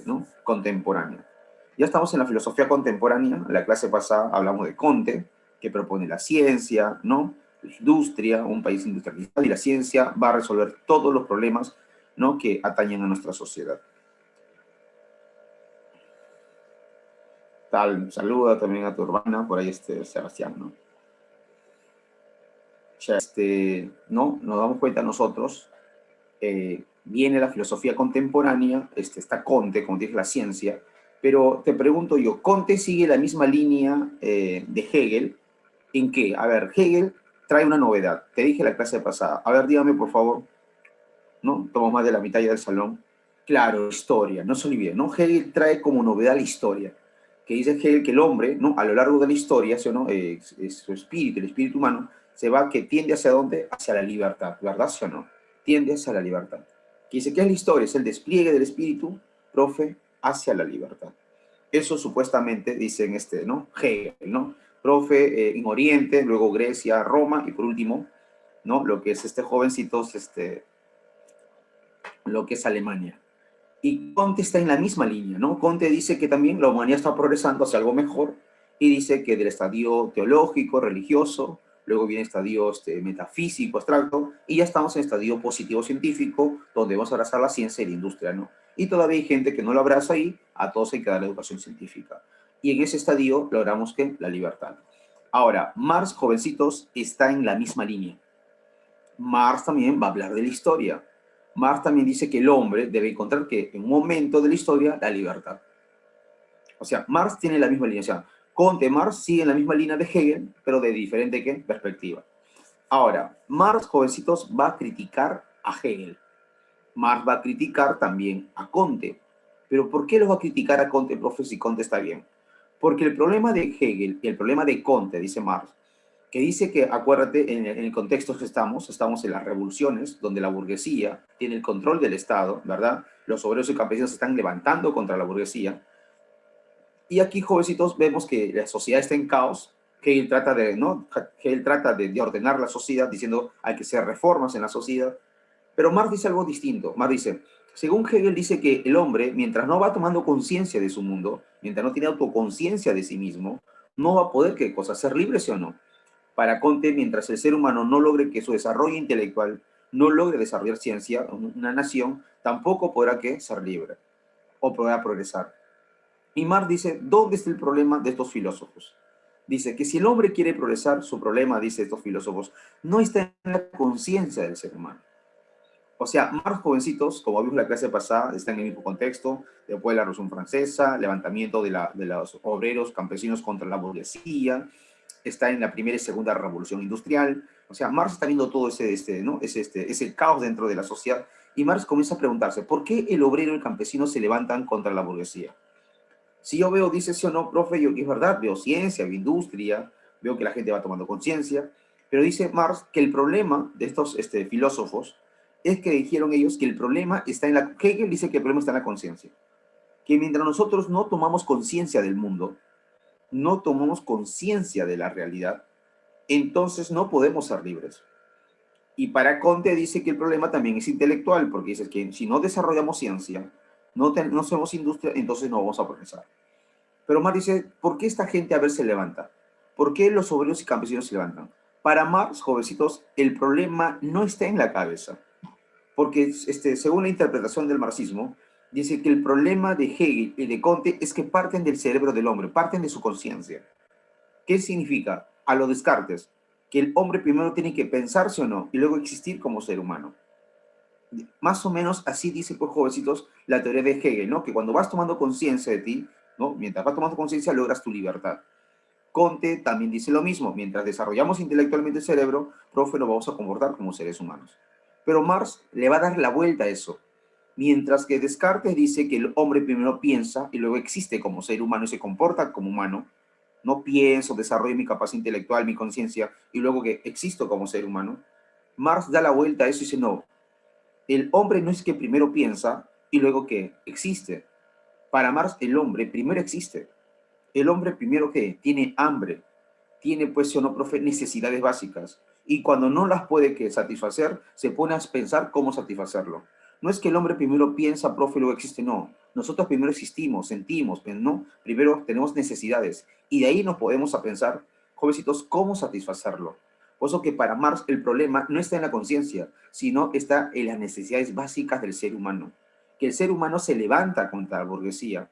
¿no? Contemporánea. Ya estamos en la filosofía contemporánea. En la clase pasada hablamos de Comte, que propone la ciencia, ¿no? La industria, un país industrializado, y la ciencia va a resolver todos los problemas, ¿no?, que atañen a nuestra sociedad. Saluda también a tu hermana, por ahí Sebastián, ¿no? Ya ¿no? Nos damos cuenta nosotros, viene la filosofía contemporánea, está Comte, como dije, la ciencia, pero te pregunto yo, ¿Comte sigue la misma línea de Hegel? ¿En qué? A ver, Hegel trae una novedad, te dije la clase pasada, a ver, dígame por favor, ¿no? Tomo más de la mitad ya del salón. Claro, historia, no se olvide, ¿no? Hegel trae como novedad la historia, que dice Hegel que el hombre, ¿no?, a lo largo de la historia, ¿sí o no?, su espíritu, el espíritu humano, se va, que tiende hacia dónde, hacia la libertad, ¿verdad, sí o no? Tiende hacia la libertad. Que dice, ¿qué es la historia? Es el despliegue del espíritu, profe, hacia la libertad. Eso supuestamente dicen ¿no?, Hegel, ¿no? Profe, en Oriente, luego Grecia, Roma, y por último, ¿no?, lo que es jovencitos, lo que es Alemania. Y Comte está en la misma línea, ¿no? Comte dice que también la humanidad está progresando hacia algo mejor, y dice que del estadio teológico, religioso, luego viene el estadio metafísico, abstracto, y ya estamos en el estadio positivo científico, donde vamos a abrazar la ciencia y la industria, ¿no? Y todavía hay gente que no lo abraza ahí, a todos hay que dar la educación científica. Y en ese estadio logramos que la libertad. Ahora, Marx, jovencitos, está en la misma línea. Marx también va a hablar de la historia. Marx también dice que el hombre debe encontrar que en un momento de la historia la libertad. O sea, Marx tiene la misma línea. O sea, Comte, Marx siguen la misma línea de Hegel, pero de diferente perspectiva. Ahora, Marx, jovencitos, va a criticar a Hegel. Marx va a criticar también a Comte. Pero ¿por qué los va a criticar a Comte, profe, si Comte está bien? Porque el problema de Hegel y el problema de Comte, dice Marx, que dice que, acuérdate, en el contexto que estamos en las revoluciones, donde la burguesía tiene el control del Estado, ¿verdad? Los obreros y campesinos se están levantando contra la burguesía. Y aquí, jovencitos, vemos que la sociedad está en caos, que él trata de, ¿no?, que él trata de ordenar la sociedad, diciendo hay que hacer reformas en la sociedad. Pero Marx dice algo distinto. Marx dice, según Hegel, dice que el hombre, mientras no va tomando conciencia de su mundo, mientras no tiene autoconciencia de sí mismo, no va a poder, ¿qué cosa?, ser libre, ¿sí o no? Para Comte, mientras el ser humano no logre que su desarrollo intelectual no logre desarrollar ciencia, una nación tampoco podrá ser libre o podrá progresar. Y Marx dice, ¿dónde está el problema de estos filósofos? Dice que si el hombre quiere progresar, su problema, dice estos filósofos, no está en la conciencia del ser humano. O sea, Marx, jovencitos, como vimos en la clase pasada, está en el mismo contexto, después de la Revolución Francesa, levantamiento de los obreros campesinos contra la burguesía, está en la primera y segunda revolución industrial. O sea, Marx está viendo todo ¿no?, ese caos dentro de la sociedad, y Marx comienza a preguntarse, ¿por qué el obrero y el campesino se levantan contra la burguesía? Si yo veo, dice sí o no, profe, yo, es verdad, veo ciencia, veo industria, veo que la gente va tomando conciencia, pero dice Marx que el problema de estos filósofos es que dijeron ellos que el problema está en la... Hegel dice que el problema está en la conciencia, que mientras nosotros no tomamos conciencia del mundo, no tomamos conciencia de la realidad, entonces no podemos ser libres. Y para Comte dice que el problema también es intelectual, porque dice que si no desarrollamos ciencia, no hacemos industria, entonces no vamos a progresar. Pero Marx dice, ¿por qué esta gente a ver se levanta? ¿Por qué los obreros y campesinos se levantan? Para Marx, jovencitos, el problema no está en la cabeza, porque según la interpretación del marxismo, dice que el problema de Hegel y de Comte es que parten del cerebro del hombre, parten de su conciencia. ¿Qué significa? A los Descartes, que el hombre primero tiene que pensarse o no, y luego existir como ser humano. Más o menos así dice, pues, jovencitos, la teoría de Hegel, ¿no? Que cuando vas tomando conciencia de ti, ¿no?, mientras vas tomando conciencia, logras tu libertad. Comte también dice lo mismo, mientras desarrollamos intelectualmente el cerebro, profe, nos vamos a comportar como seres humanos. Pero Marx le va a dar la vuelta a eso. Mientras que Descartes dice que el hombre primero piensa y luego existe como ser humano y se comporta como humano, no pienso, desarrollo mi capacidad intelectual, mi conciencia, y luego que existo como ser humano, Marx da la vuelta a eso y dice, no, el hombre no es que primero piensa y luego que existe. Para Marx, el hombre primero existe. El hombre primero que tiene hambre, tiene, pues, o no, profe, necesidades básicas. Y cuando no las puede satisfacer, se pone a pensar cómo satisfacerlo. No es que el hombre primero piensa, profe, y luego existe, no. Nosotros primero existimos, sentimos, pero no, primero tenemos necesidades y de ahí nos podemos a pensar, jovencitos, cómo satisfacerlo. Por eso que para Marx el problema no está en la conciencia, sino está en las necesidades básicas del ser humano. Que el ser humano se levanta contra la burguesía,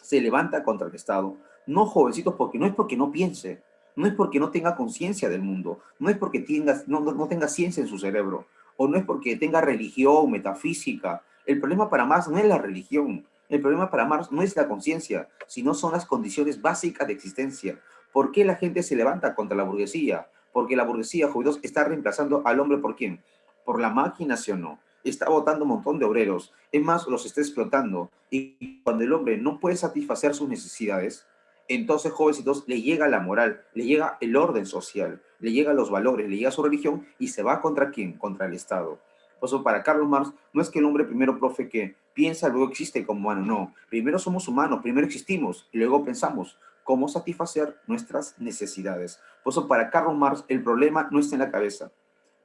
se levanta contra el Estado. No, jovencitos, porque no es porque no piense, no es porque no tenga conciencia del mundo, no es porque no tenga ciencia en su cerebro, o no es porque tenga religión, metafísica. El problema para Marx no es la religión, el problema para Marx no es la conciencia, sino son las condiciones básicas de existencia. ¿Por qué la gente se levanta contra la burguesía? Porque la burguesía, jovencitos, está reemplazando al hombre ¿por quién? Por la máquina, ¿sí o no? Está botando un montón de obreros, es más, los está explotando. Y cuando el hombre no puede satisfacer sus necesidades, entonces, jovencitos, le llega la moral, le llega el orden social, le llega los valores, le llega su religión y se va contra quién? Contra el Estado. Por eso, para Carlos Marx, no es que el hombre primero, profe, que piensa, luego existe como humano, no. Primero somos humanos, primero existimos y luego pensamos cómo satisfacer nuestras necesidades. Por eso, para Carlos Marx, el problema no está en la cabeza.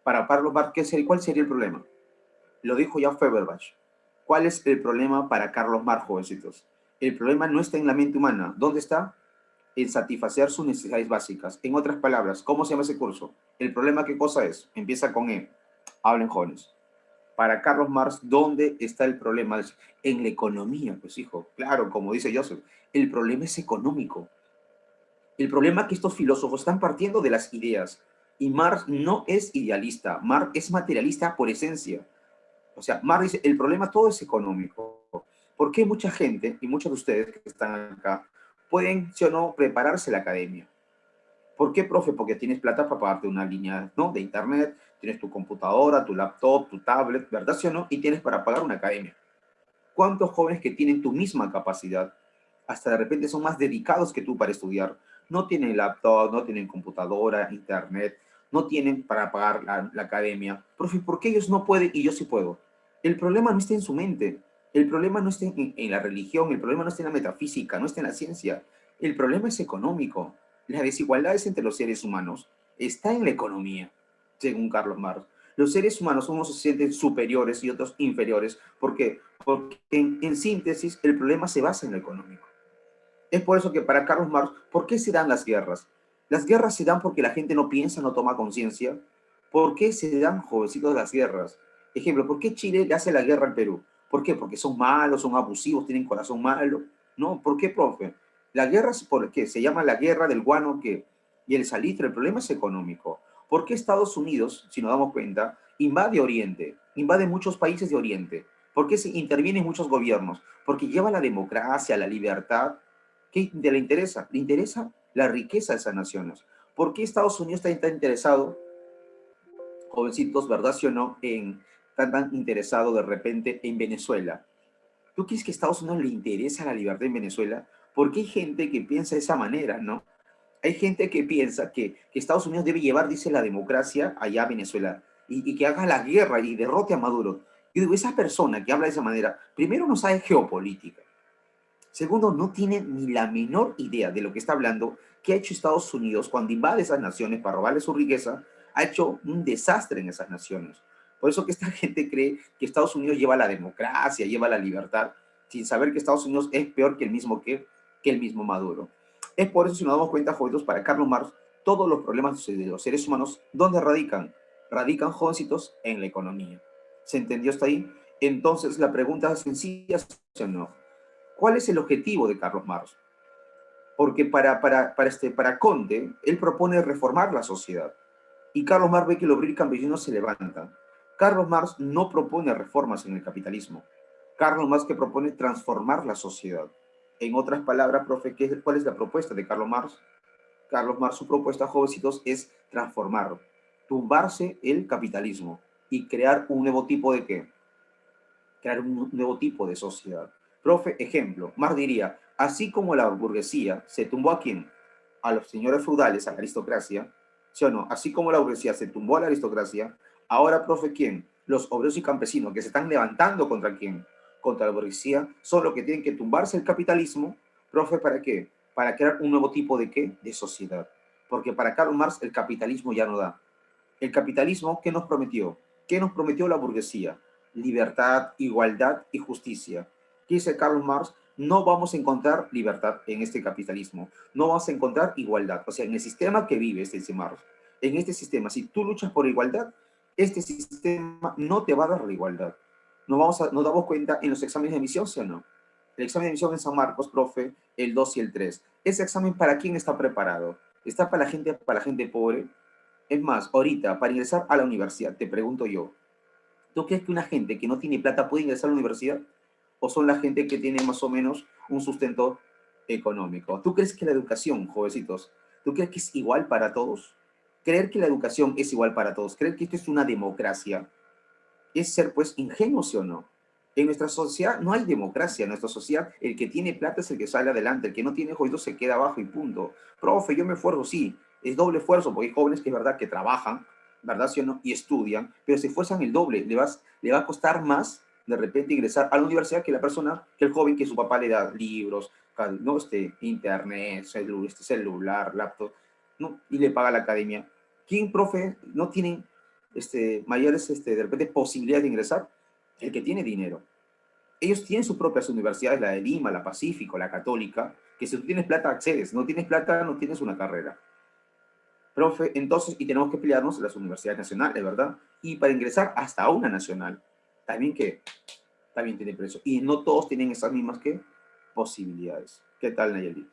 Para Carlos Marx, ¿cuál sería el problema? Lo dijo ya Feuerbach. ¿Cuál es el problema para Carlos Marx, jovencitos? El problema no está en la mente humana. ¿Dónde está? En satisfacer sus necesidades básicas. En otras palabras, ¿cómo se llama ese curso? El problema, ¿qué cosa es? Empieza con E. Hablen, jóvenes. Para Carlos Marx, ¿dónde está el problema? En la economía, pues hijo. Claro, como dice Joseph, el problema es económico. El problema es que estos filósofos están partiendo de las ideas. Y Marx no es idealista. Marx es materialista por esencia. O sea, Marx dice, el problema todo es económico. ¿Por qué mucha gente, y muchos de ustedes que están acá, pueden, sí o no, prepararse la academia? ¿Por qué, profe? Porque tienes plata para pagarte una línea, ¿no?, de internet, tienes tu computadora, tu laptop, tu tablet, ¿verdad, sí o no? Y tienes para pagar una academia. ¿Cuántos jóvenes que tienen tu misma capacidad, hasta de repente son más dedicados que tú para estudiar, no tienen laptop, no tienen computadora, internet, no tienen para pagar la academia? Profe, ¿por qué ellos no pueden y yo sí puedo? El problema no está en su mente, el problema no está en la religión, el problema no está en la metafísica, no está en la ciencia, el problema es económico. Las desigualdades entre los seres humanos está en la economía, según Carlos Marx. Los seres humanos, unos se sienten superiores y otros inferiores. ¿Por qué? Porque en síntesis el problema se basa en lo económico. Es por eso que para Carlos Marx, ¿por qué se dan las guerras? Las guerras se dan porque la gente no piensa, no toma conciencia. ¿Por qué se dan, jovencitos, las guerras? Ejemplo, ¿por qué Chile le hace la guerra al Perú? ¿Por qué? Porque son malos, son abusivos, tienen corazón malo. No, ¿por qué, profe? La guerra es porque se llama la guerra del guano que, y el salitre. El problema es económico. ¿Por qué Estados Unidos, si nos damos cuenta, invade Oriente, invade muchos países de Oriente? ¿Por qué se intervienen muchos gobiernos? Porque lleva la democracia, la libertad. ¿Qué le interesa? Le interesa la riqueza de esas naciones. ¿Por qué Estados Unidos está tan interesado, jovencitos, verdad sí o no, tan interesado de repente en Venezuela? ¿Tú crees que a Estados Unidos le interesa la libertad en Venezuela? Porque hay gente que piensa de esa manera, ¿no? Hay gente que piensa que Estados Unidos debe llevar, dice, la democracia allá a Venezuela y que haga la guerra y derrote a Maduro. Yo digo, esa persona que habla de esa manera, primero no sabe geopolítica. Segundo, no tiene ni la menor idea de lo que está hablando, que ha hecho Estados Unidos cuando invade esas naciones para robarle su riqueza, ha hecho un desastre en esas naciones. Por eso que esta gente cree que Estados Unidos lleva la democracia, lleva la libertad, sin saber que Estados Unidos es peor que el mismo Maduro. Es por eso, si nos damos cuenta, jovencitos, para Carlos Marx, todos los problemas de los seres humanos, ¿dónde radican? Radican, jovencitos, en la economía. ¿Se entendió hasta ahí? Entonces, la pregunta es sencilla, ¿sí o no? ¿Cuál es el objetivo de Carlos Marx? Porque para Conde, él propone reformar la sociedad. Y Carlos Marx ve que los obreros campesinos se levantan. Carlos Marx no propone reformas en el capitalismo. Carlos Marx que propone transformar la sociedad. En otras palabras, profe, ¿cuál es la propuesta de Carlos Marx? Carlos Marx, su propuesta, jovencitos, es transformar, tumbarse el capitalismo y crear un nuevo tipo de ¿qué? Crear un nuevo tipo de sociedad. Profe, ejemplo, Marx diría, así como la burguesía se tumbó ¿a quién? A los señores feudales, a la aristocracia, ¿sí o no? Así como la burguesía se tumbó a la aristocracia, ahora, profe, ¿quién? Los obreros y campesinos que se están levantando contra quién? Contra la burguesía, son los que tienen que tumbarse el capitalismo, profe, ¿para qué? Para crear un nuevo tipo de ¿qué? De sociedad. Porque para Karl Marx el capitalismo ya no da. El capitalismo, ¿qué nos prometió? ¿Qué nos prometió la burguesía? Libertad, igualdad y justicia. ¿Qué dice Karl Marx? No vamos a encontrar libertad en este capitalismo, no vamos a encontrar igualdad. O sea, en el sistema que vives, dice Marx, en este sistema, si tú luchas por igualdad, este sistema no te va a dar la igualdad. Nos damos cuenta en los exámenes de admisión, ¿sí o no? El examen de admisión en San Marcos, profe, el 2 y el 3. ¿Ese examen para quién está preparado? ¿Está para la gente pobre? Es más, ahorita, para ingresar a la universidad, te pregunto yo, ¿tú crees que una gente que no tiene plata puede ingresar a la universidad? ¿O son la gente que tiene más o menos un sustento económico? ¿Tú crees que la educación, jovencitos, tú crees que es igual para todos? Creer que la educación es igual para todos, creer que esto es una democracia, es ser pues ingenuo, ¿sí o no? En nuestra sociedad no hay democracia. En nuestra sociedad el que tiene plata es el que sale adelante, el que no tiene joyitos se queda abajo y punto. Profe, yo me esfuerzo, sí, es doble esfuerzo, porque hay jóvenes que es verdad que trabajan, ¿verdad, sí o no? Y estudian, pero se esfuerzan el doble, le va a costar más de repente ingresar a la universidad que la persona, que el joven que su papá le da libros, ¿no? Internet, celular, laptop, ¿no? Y le paga la academia. ¿Quién, profe, no tienen mayores, de repente, posibilidades de ingresar? El que tiene dinero. Ellos tienen sus propias universidades, la de Lima, la Pacífico, la Católica, que si tú tienes plata accedes, no tienes plata no tienes una carrera. Profe, entonces, y tenemos que pelearnos en las universidades nacionales, ¿verdad? Y para ingresar hasta una nacional, también que también tiene precio. Y no todos tienen esas mismas que posibilidades. ¿Qué tal, Nayeli?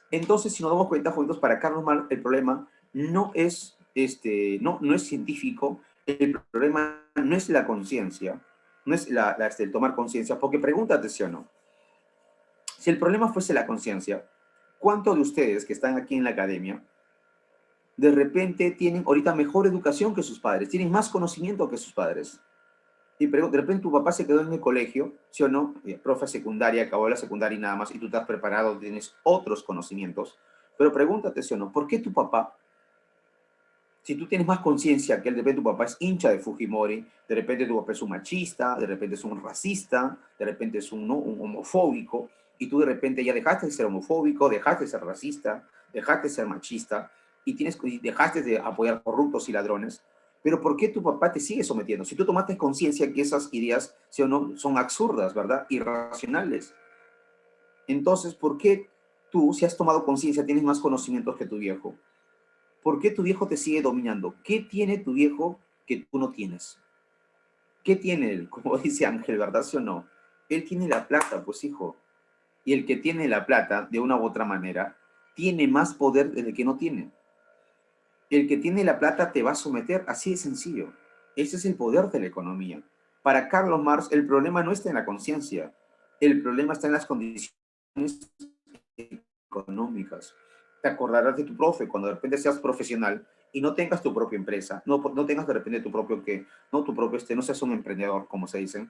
Entonces, si nos damos cuenta, juntos, para Carlos Marx, el problema no es, no es científico, el problema no es la conciencia, no es el tomar conciencia, porque pregúntate, ¿sí o no? Si el problema fuese la conciencia, ¿cuántos de ustedes que están aquí en la academia de repente tienen ahorita mejor educación que sus padres, tienen más conocimiento que sus padres? Y de repente tu papá se quedó en el colegio, ¿sí o no? Profe secundaria, acabó la secundaria y nada más, y tú estás preparado, tienes otros conocimientos. Pero pregúntate, ¿sí o no? ¿Por qué tu papá, si tú tienes más conciencia que él, de repente tu papá es hincha de Fujimori, de repente tu papá es un machista, de repente es un racista, de repente es un, ¿no? un homofóbico, y tú de repente ya dejaste de ser homofóbico, dejaste de ser racista, dejaste de ser machista, y dejaste de apoyar corruptos y ladrones, pero ¿por qué tu papá te sigue sometiendo? Si tú tomaste conciencia que esas ideas, ¿sí o no?, son absurdas, ¿verdad? Irracionales. Entonces, ¿por qué tú, si has tomado conciencia, tienes más conocimientos que tu viejo? ¿Por qué tu viejo te sigue dominando? ¿Qué tiene tu viejo que tú no tienes? ¿Qué tiene él? Como dice Ángel, ¿verdad? ¿Sí o no? Él tiene la plata, pues hijo. Y el que tiene la plata, de una u otra manera, tiene más poder del que no tiene. El que tiene la plata te va a someter, así de sencillo. Ese es el poder de la economía. Para Carlos Marx, el problema no está en la conciencia, el problema está en las condiciones económicas. Te acordarás de tu profe cuando de repente seas profesional y no tengas tu propia empresa, no tengas de repente tu propio no tu propio no seas un emprendedor, como se dice.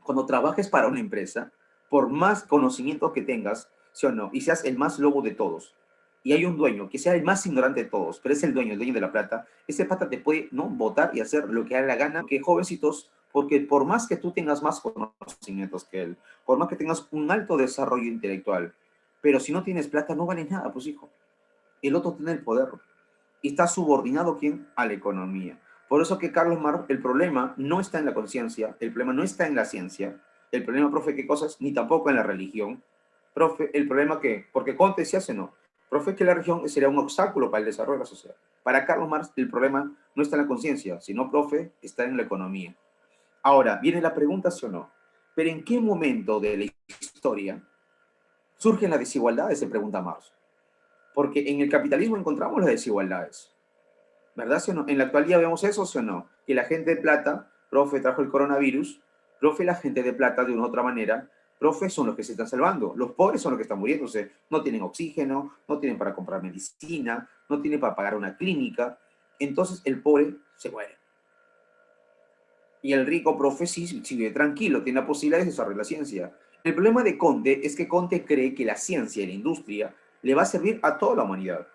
Cuando trabajes para una empresa, por más conocimiento que tengas, ¿sí o no? Y seas el más lobo de todos, y hay un dueño que sea el más ignorante de todos, pero es el dueño de la plata, ese plata te puede, ¿no?, votar y hacer lo que haga la gana, que jovencitos, porque por más que tú tengas más conocimientos que él, por más que tengas un alto desarrollo intelectual, pero si no tienes plata no vale nada, pues hijo. El otro tiene el poder y está subordinado, ¿quién? A la economía. Por eso que Carlos Marx, el problema no está en la conciencia, el problema no está en la ciencia, el problema, profe, ¿qué cosas? Ni tampoco en la religión. Profe, el problema que, porque Conte se hace, no. Profe, que la religión sería un obstáculo para el desarrollo de la sociedad. Para Carlos Marx, el problema no está en la conciencia, sino, profe, está en la economía. Ahora, viene la pregunta, ¿sí o no? Pero ¿en qué momento de la historia surgen las desigualdades? Se pregunta Marx. Porque en el capitalismo encontramos las desigualdades. ¿Verdad, sí o no? En la actualidad vemos eso, ¿sí o no? Que la gente de plata, profe, trajo el coronavirus, profe, la gente de plata, de una u otra manera, profe, son los que se están salvando. Los pobres son los que están muriéndose. No tienen oxígeno, no tienen para comprar medicina, no tienen para pagar una clínica. Entonces el pobre se muere. Y el rico, profe, sí vive tranquilo, tiene la posibilidad de desarrollar la ciencia. El problema de Conte es que Conte cree que la ciencia y la industria le va a servir a toda la humanidad.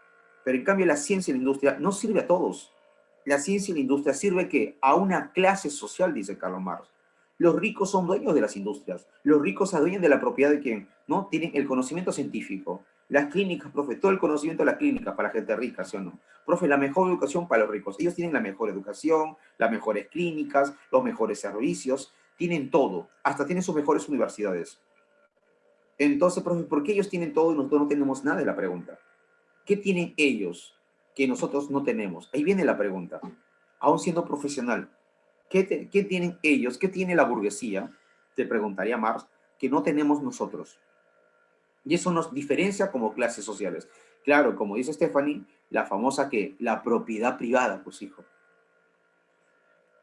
Pero en cambio la ciencia y la industria no sirve a todos. La ciencia y la industria sirve que a una clase social, dice Karl Marx. Los ricos son dueños de las industrias. Los ricos se adueñan de la propiedad de quien no tienen el conocimiento científico. Las clínicas, profe, todo el conocimiento de las clínicas para la gente rica, ¿sí o no? Profe, la mejor educación para los ricos. Ellos tienen la mejor educación, las mejores clínicas, los mejores servicios. tienen todo, hasta tienen sus mejores universidades. Entonces, profe, ¿por qué ellos tienen todo y nosotros no tenemos nada? Es la pregunta. ¿Qué tienen ellos que nosotros no tenemos? Ahí viene la pregunta. Aún siendo profesional, ¿qué tienen ellos? ¿Qué tiene la burguesía? Te preguntaría Marx, que no tenemos nosotros. Y eso nos diferencia como clases sociales. Claro, como dice Stephanie, la famosa que la propiedad privada, pues hijo.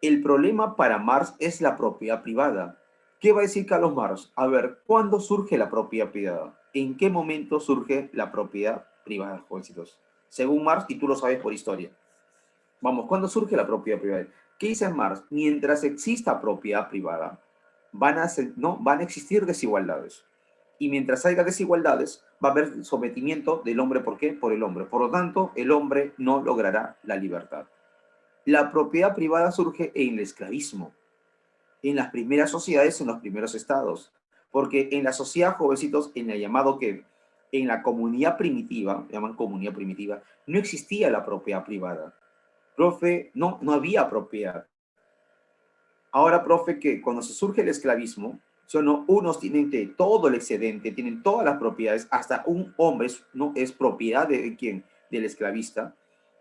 El problema para Marx es la propiedad privada. ¿Qué va a decir Carlos Marx? A ver, ¿cuándo surge la propiedad privada? ¿En qué momento surge la propiedad privada, jovencitos? Según Marx, y tú lo sabes por historia. Vamos, ¿cuándo surge la propiedad privada? ¿Qué dice Marx? Mientras exista propiedad privada, ¿no? Van a existir desigualdades. Y mientras haya desigualdades, va a haber sometimiento del hombre. ¿Por qué? Por el hombre. Por lo tanto, el hombre no logrará la libertad. La propiedad privada surge en el esclavismo, en las primeras sociedades, en los primeros estados. Porque en la sociedad, jovencitos, en el llamado que, en la comunidad primitiva, llaman comunidad primitiva, no existía la propiedad privada. Profe, no había propiedad. Ahora, profe, que cuando se surge el esclavismo, unos tienen todo el excedente, tienen todas las propiedades, hasta un hombre no es propiedad de quién, del esclavista.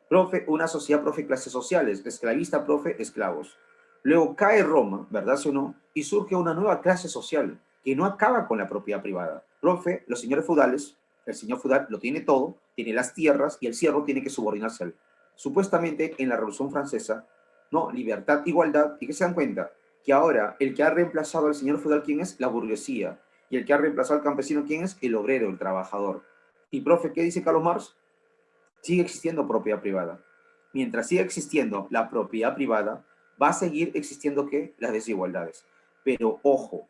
Profe, una sociedad, profe, clases sociales, esclavista, profe, esclavos. Luego cae Roma, ¿verdad sí o no? Y surge una nueva clase social que no acaba con la propiedad privada. Profe, los señores feudales, el señor feudal lo tiene todo, tiene las tierras y el siervo tiene que subordinarse a él. Supuestamente en la Revolución Francesa, no, libertad, igualdad, ¿y qué se dan cuenta? Que ahora el que ha reemplazado al señor feudal, ¿quién es? La burguesía. Y el que ha reemplazado al campesino, ¿quién es? El obrero, el trabajador. Y profe, ¿qué dice Carlos Marx? Sigue existiendo propiedad privada. Mientras siga existiendo la propiedad privada, va a seguir existiendo ¿qué? Las desigualdades. Pero ojo,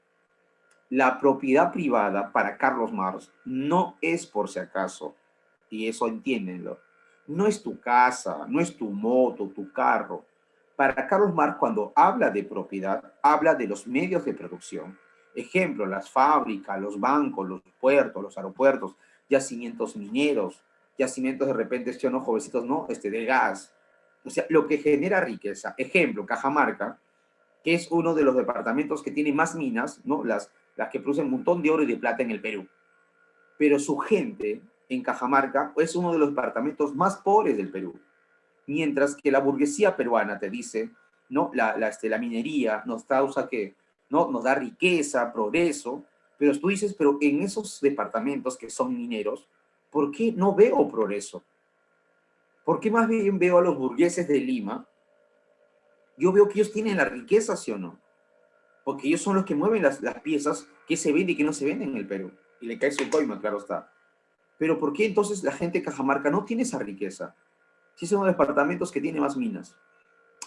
la propiedad privada para Carlos Marx no es por si acaso, y eso entiéndenlo, no es tu casa, no es tu moto, tu carro. Para Carlos Marx, cuando habla de propiedad, habla de los medios de producción. Ejemplo, las fábricas, los bancos, los puertos, los aeropuertos, yacimientos mineros, yacimientos de repente, ¿sí o no, jovencitos? No, de gas. O sea, lo que genera riqueza. Ejemplo, Cajamarca, que es uno de los departamentos que tiene más minas, ¿no? Las que producen un montón de oro y de plata en el Perú. Pero su gente en Cajamarca es uno de los departamentos más pobres del Perú. Mientras que la burguesía peruana te dice, ¿no? La minería nos causa que, ¿no? Nos da riqueza, progreso, pero tú dices, pero en esos departamentos que son mineros, ¿por qué no veo progreso? ¿Por qué más bien veo a los burgueses de Lima? Yo veo que ellos tienen la riqueza, ¿sí o no? Porque ellos son los que mueven las piezas que se venden y que no se venden en el Perú. Y le cae su coima, claro está. Pero ¿por qué entonces la gente de Cajamarca no tiene esa riqueza? Si son departamentos que tienen más minas.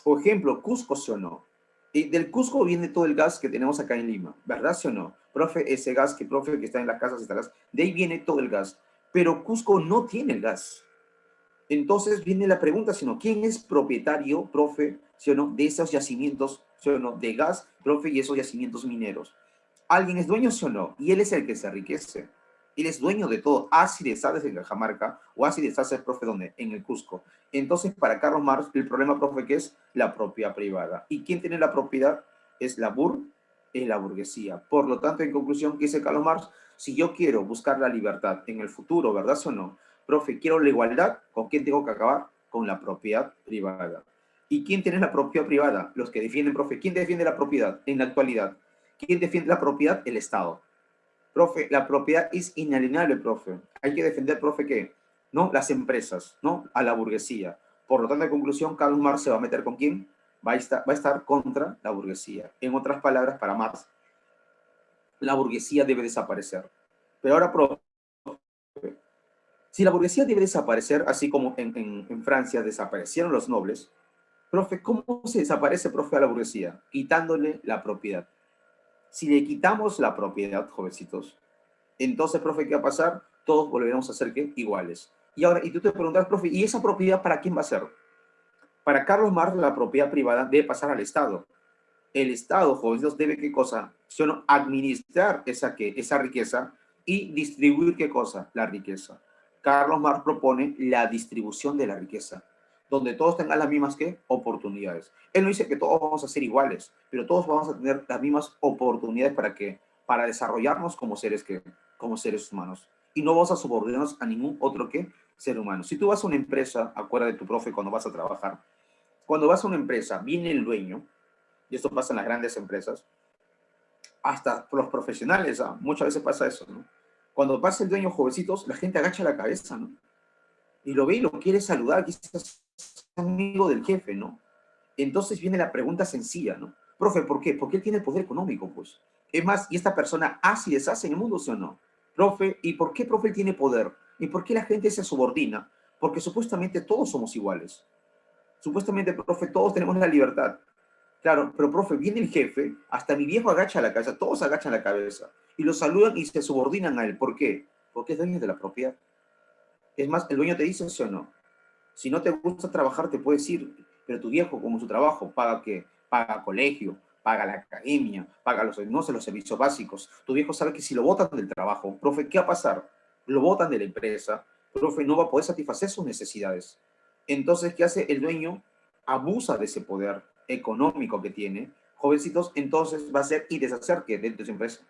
O ejemplo, Cusco, ¿sí o no? Y del Cusco viene todo el gas que tenemos acá en Lima, ¿verdad, sí o no? Profe, ese gas que, profe, que está en las casas, está gas, de ahí viene todo el gas. Pero Cusco no tiene el gas. Entonces viene la pregunta, sino ¿quién es propietario, profe, sí o no, de esos yacimientos, sí o no, de gas, profe, y esos yacimientos mineros? ¿Alguien es dueño, sí o no? Y él es el que se enriquece. Él es dueño de todo. Así de Sales en Cajamarca o así de Sales, profe, ¿dónde? En el Cusco. Entonces, para Carlos Marx, el problema, profe, que es la propiedad privada. ¿Y quién tiene la propiedad? Es la burguesía. Por lo tanto, en conclusión, ¿qué dice Carlos Marx? Si yo quiero buscar la libertad en el futuro, ¿verdad o no? Profe, quiero la igualdad, ¿con quién tengo que acabar? Con la propiedad privada. ¿Y quién tiene la propiedad privada? Los que defienden, profe. ¿Quién defiende la propiedad en la actualidad? ¿Quién defiende la propiedad? El Estado. Profe, la propiedad es inalienable, profe. Hay que defender, profe, ¿qué? ¿No? Las empresas, ¿no? A la burguesía. Por lo tanto, en conclusión, Karl Marx se va a meter ¿con quién? Va a estar contra la burguesía. En otras palabras, para Marx, la burguesía debe desaparecer. Pero ahora, profe, si la burguesía debe desaparecer, así como en Francia desaparecieron los nobles, profe, ¿cómo se desaparece, profe, a la burguesía? Quitándole la propiedad. Si le quitamos la propiedad, jovencitos, entonces, profe, ¿qué va a pasar? Todos volveremos a ser ¿qué? Iguales. Y ahora, y tú te preguntas, profe, ¿y esa propiedad para quién va a ser? Para Carlos Marx, la propiedad privada debe pasar al Estado. El Estado, jovencitos, debe ¿qué cosa? Sino administrar esa riqueza y distribuir ¿qué cosa? La riqueza. Carlos Marx propone la distribución de la riqueza. donde todos tengan las mismas ¿qué? Oportunidades. Él no dice que todos vamos a ser iguales, pero todos vamos a tener las mismas oportunidades para que para desarrollarnos como seres como seres humanos y no vamos a subordinarnos a ningún otro que ser humano. Si tú vas a una empresa, acuérdate de tu profe cuando vas a trabajar. Cuando vas a una empresa, viene el dueño, y esto pasa en las grandes empresas, hasta los profesionales, ¿ah? Muchas veces pasa eso, ¿no? Cuando pasa el dueño, jovencitos, la gente agacha la cabeza, ¿no? Y lo ve y lo quiere saludar, quizás es amigo del jefe, ¿no? Entonces viene la pregunta sencilla, ¿no? Profe, ¿por qué? Porque él tiene el poder económico, pues. Es más, ¿y esta persona hace y deshace en el mundo, sí o no? Profe, ¿y por qué, profe, él tiene poder? ¿Y por qué la gente se subordina? Porque supuestamente todos somos iguales. Supuestamente, profe, todos tenemos la libertad. Claro, pero profe, viene el jefe, hasta mi viejo agacha la cabeza, todos agachan la cabeza, y lo saludan y se subordinan a él. ¿Por qué? Porque es dueño de la propiedad. Es más, el dueño te dice sí o no. Si no te gusta trabajar, te puedes ir, pero tu viejo, como su trabajo, ¿paga qué? Paga colegio, paga la academia, paga los, no sé, los servicios básicos. Tu viejo sabe que si lo botan del trabajo, profe, ¿qué va a pasar? Lo botan de la empresa, profe, no va a poder satisfacer sus necesidades. Entonces, ¿qué hace el dueño? Abusa de ese poder económico que tiene. Jovencitos, entonces va a hacer y deshacer que dentro de su empresa.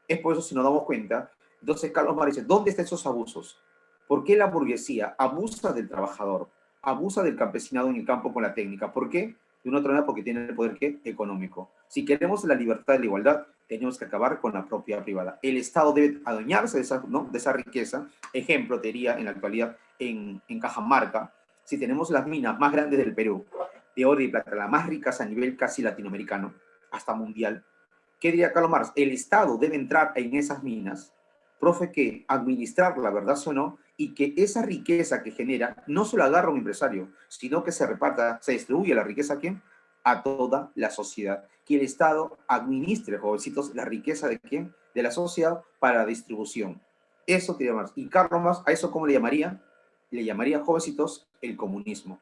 Es por eso, si nos damos cuenta, entonces Carlos Marx dice, ¿dónde están esos abusos? ¿Por qué la burguesía abusa del trabajador, abusa del campesinado en el campo con la técnica? ¿Por qué? De una otra manera, porque tiene el poder ¿qué? Económico. Si queremos la libertad y la igualdad, tenemos que acabar con la propiedad privada. El Estado debe adueñarse de esa, ¿no? de esa riqueza. Ejemplo, te diría en la actualidad en Cajamarca, si tenemos las minas más grandes del Perú, de oro y plata, las más ricas a nivel casi latinoamericano, hasta mundial, ¿qué diría Carlos Marx? El Estado debe entrar en esas minas, profe, que administrar la verdad o no, y que esa riqueza que genera no solo agarra a un empresario, sino que se reparta, se distribuye la riqueza a quién? A toda la sociedad. Que el Estado administre, jovencitos, la riqueza de quién? De la sociedad para la distribución. Eso te Marx. Y Carlos Marx, ¿a eso cómo le llamaría? Le llamaría, jovencitos, el comunismo.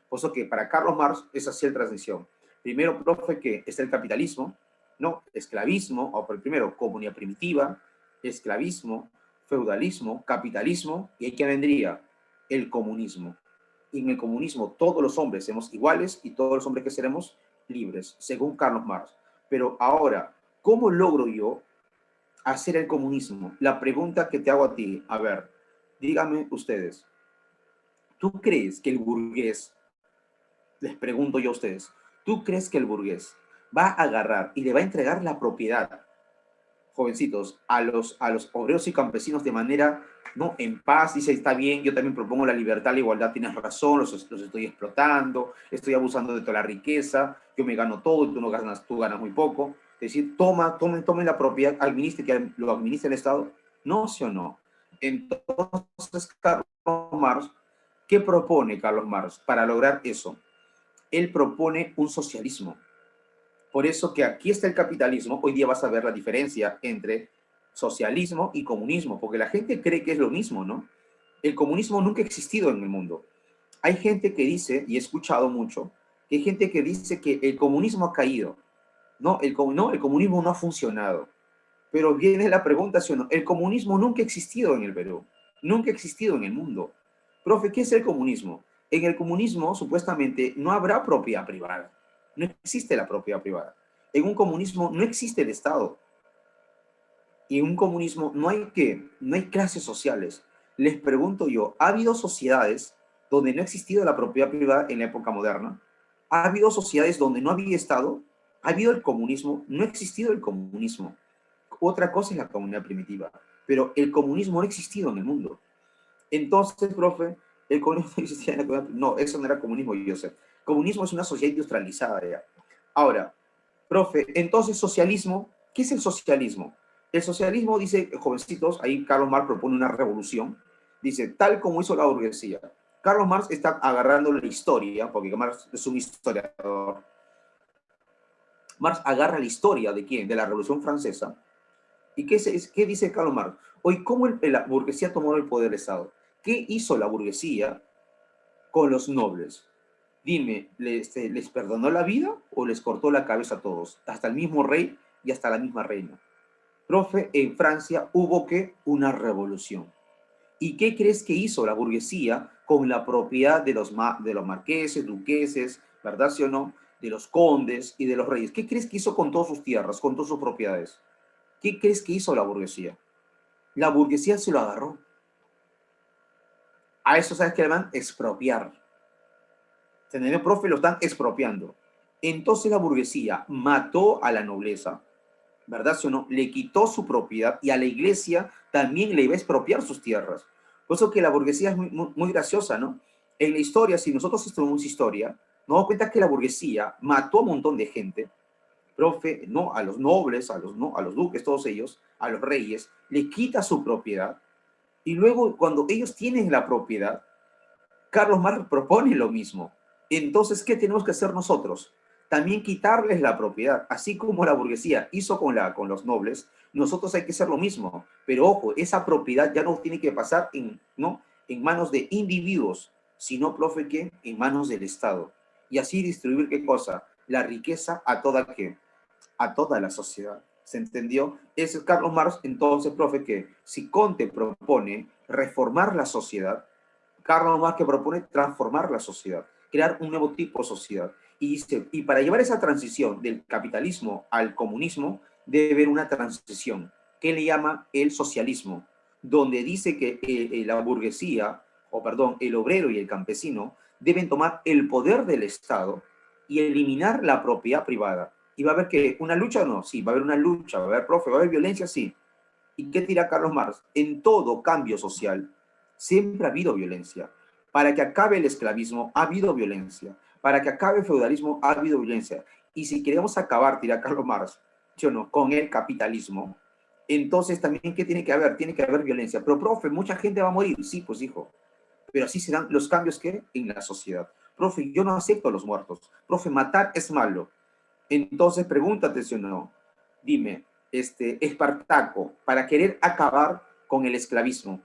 Por eso que para Carlos Marx es así la transición. Primero, profe, que es el capitalismo, ¿no? Esclavismo, o primero, comunidad primitiva, esclavismo, feudalismo, capitalismo, y ahí que vendría el comunismo. Y en el comunismo todos los hombres somos iguales y todos los hombres que seremos libres, según Carlos Marx. Pero ahora, ¿cómo logro yo hacer el comunismo? La pregunta que te hago a ti, a ver, díganme ustedes, ¿tú crees que el burgués, les pregunto yo a ustedes, ¿tú crees que el burgués va a agarrar y le va a entregar la propiedad, jovencitos, a los obreros y campesinos de manera, ¿no? En paz? Dice, está bien, yo también propongo la libertad, la igualdad, tienes razón, los estoy explotando, estoy abusando de toda la riqueza, yo me gano todo y tú ganas muy poco. Es decir, tomen la propiedad, administre, que lo administre el Estado. No, sí o no. Entonces, Carlos Marx, ¿qué propone Carlos Marx para lograr eso? Él propone un socialismo. Por eso que aquí está el capitalismo, hoy día vas a ver la diferencia entre socialismo y comunismo, porque la gente cree que es lo mismo, ¿no? El comunismo nunca ha existido en el mundo. Hay gente que dice, y he escuchado mucho, que hay gente que dice que el comunismo ha caído. No, el comunismo no ha funcionado. Pero viene la pregunta, ¿sí o no? El comunismo nunca ha existido en el Perú, nunca ha existido en el mundo. Profe, ¿qué es el comunismo? En el comunismo, supuestamente, no habrá propiedad privada. No existe la propiedad privada. En un comunismo no existe el Estado. Y en un comunismo no hay clases sociales. Les pregunto yo, ¿ha habido sociedades donde no ha existido la propiedad privada en la época moderna? ¿Ha habido sociedades donde no había Estado? ¿Ha habido el comunismo? No ha existido el comunismo. Otra cosa es la comunidad primitiva, pero el comunismo no ha existido en el mundo. Entonces, profe, el comunismo no existía en la comunidad. No, eso no era comunismo, yo sé. Comunismo es una sociedad industrializada ya. Ahora, profe, entonces socialismo, ¿qué es el socialismo? El socialismo, dice, jovencitos, ahí Carlos Marx propone una revolución, dice, tal como hizo la burguesía. Carlos Marx está agarrando la historia, porque Marx es un historiador. Marx agarra la historia de quién, de la Revolución Francesa. ¿Y qué dice Karl Marx? Hoy, ¿cómo la burguesía tomó el poder del Estado? ¿Qué hizo la burguesía con los nobles? Dime, ¿les perdonó la vida o les cortó la cabeza a todos? Hasta el mismo rey y hasta la misma reina. Profe, en Francia hubo que una revolución. ¿Y qué crees que hizo la burguesía con la propiedad de de los marqueses, duqueses, verdad, sí o no? De los condes y de los reyes. ¿Qué crees que hizo con todas sus tierras, con todas sus propiedades? ¿Qué crees que hizo la burguesía? La burguesía se lo agarró. A eso, ¿sabes qué le llaman? Expropiar. ¿Entendés, profe? Lo están expropiando. Entonces la burguesía mató a la nobleza, ¿verdad? ¿Sí o no? Le quitó su propiedad y a la iglesia también le iba a expropiar sus tierras. Por eso que la burguesía es muy graciosa, ¿no? En la historia, si nosotros estudiamos historia, nos damos cuenta que la burguesía mató a un montón de gente, profe, ¿no? A los nobles, ¿no? A los duques, todos ellos, a los reyes, le quita su propiedad. Y luego, cuando ellos tienen la propiedad, Carlos Marx propone lo mismo. Entonces, ¿qué tenemos que hacer nosotros? También quitarles la propiedad, así como la burguesía hizo con los nobles, nosotros hay que hacer lo mismo. Pero ojo, esa propiedad ya no tiene que pasar ¿no? en manos de individuos, sino, profe, ¿qué? En manos del Estado. Y así distribuir, ¿qué cosa? La riqueza a toda, ¿qué? A toda la sociedad. ¿Se entendió? Ese es Carlos Marx, entonces, profe, que si Conte propone reformar la sociedad, Carlos Marx que propone transformar la sociedad, crear un nuevo tipo de sociedad. Y dice, y para llevar esa transición del capitalismo al comunismo, debe haber una transición, que le llama el socialismo, donde dice que la burguesía, o perdón, el obrero y el campesino, deben tomar el poder del Estado y eliminar la propiedad privada. Y va a haber que una lucha o no, sí, va a haber una lucha, va a haber, profe, va a haber violencia, sí. ¿Y qué dirá Carlos Marx? En todo cambio social siempre ha habido violencia. Para que acabe el esclavismo ha habido violencia. Para que acabe el feudalismo ha habido violencia. Y si queremos acabar, dirá Carlos Marx, ¿sí o no?, con el capitalismo, entonces también, ¿qué tiene que haber? Tiene que haber violencia. Pero, profe, mucha gente va a morir. Sí, pues, hijo. Pero así serán los cambios que en la sociedad. Profe, yo no acepto a los muertos. Profe, matar es malo. Entonces, pregúntate si o no. Dime, Espartaco, para querer acabar con el esclavismo,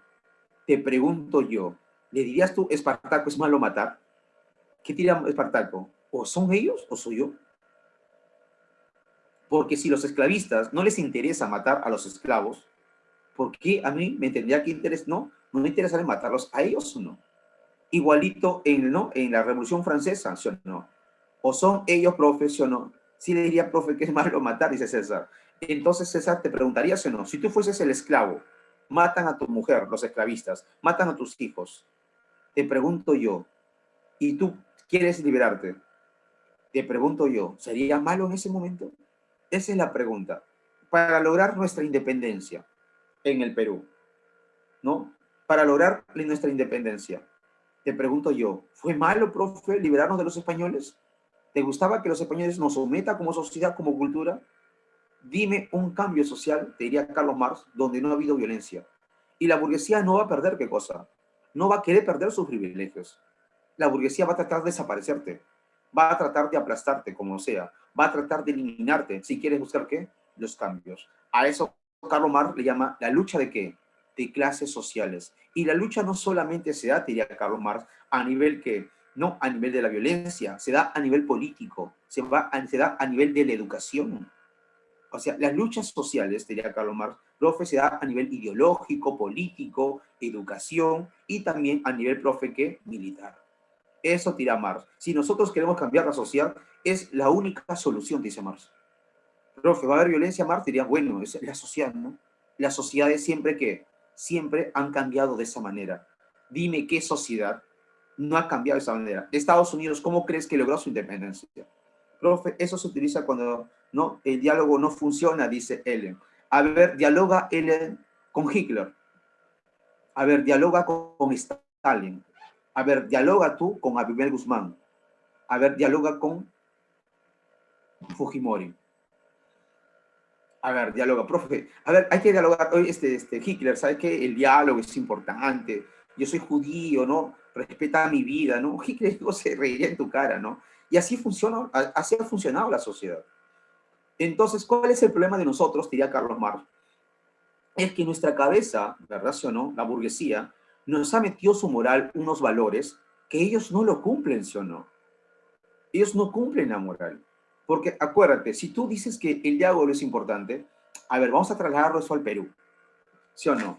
te pregunto yo, ¿le dirías tú, Espartaco, es malo matar? ¿Qué tira Espartaco? ¿O son ellos o soy yo? Porque si los esclavistas no les interesa matar a los esclavos, ¿por qué a mí me tendría que interesar? No, no me interesa matarlos a ellos o no. Igualito ¿no? En la Revolución Francesa, ¿sí o no? ¿O son ellos, profe, sí o no? Sí le diría, profe, que es malo matar, dice César. Entonces, César, te preguntaría, ¿sí o no? Si tú fueses el esclavo, matan a tu mujer, los esclavistas, matan a tus hijos. Te pregunto yo, ¿y tú quieres liberarte? Te pregunto yo, ¿sería malo en ese momento? Esa es la pregunta. Para lograr nuestra independencia en el Perú, ¿no? Para lograr nuestra independencia, te pregunto yo, ¿fue malo, profe, liberarnos de los españoles? ¿Te gustaba que los españoles nos sometan como sociedad, como cultura? Dime un cambio social, te diría Carlos Marx, donde no ha habido violencia. Y la burguesía no va a perder, ¿qué cosa? No va a querer perder sus privilegios. La burguesía va a tratar de desaparecerte, va a tratar de aplastarte como sea, va a tratar de eliminarte si quieres buscar qué, los cambios. A eso Carlos Marx le llama la lucha de qué, de clases sociales. Y la lucha no solamente se da, diría Carlos Marx, a nivel que, no a nivel de la violencia, se da a nivel político, se da a nivel de la educación. O sea, las luchas sociales, diría Carlos Marx, profe, se da a nivel ideológico, político, educación y también a nivel, profe, ¿qué? Militar. Eso tira Marx. Si nosotros queremos cambiar la sociedad, es la única solución, dice Marx. Profe, ¿va a haber violencia? Marx diría, bueno, es la sociedad, ¿no? Las sociedades siempre que, siempre han cambiado de esa manera. Dime qué sociedad no ha cambiado de esa manera. Estados Unidos, ¿cómo crees que logró su independencia? Profe, eso se utiliza cuando no, el diálogo no funciona, dice Ellen. A ver, dialoga Ellen con Hitler. A ver, dialoga con Stalin. A ver, dialoga tú con Abel Guzmán. A ver, dialoga con Fujimori. A ver, dialoga, profe. A ver, hay que dialogar. Hoy, Hitler, ¿sabe que el diálogo es importante? Yo soy judío, ¿no? Respeta mi vida, ¿no? Hitler se reiría en tu cara, ¿no? Y así funciona, así ha funcionado la sociedad. Entonces, ¿cuál es el problema de nosotros? Diría Carlos Marx. Es que nuestra cabeza, ¿verdad sí o no? La burguesía, nos ha metido su moral, unos valores que ellos no lo cumplen, ¿sí o no? Ellos no cumplen la moral. Porque acuérdate, si tú dices que el diálogo es importante, a ver, vamos a trasladarlo eso al Perú, ¿sí o no?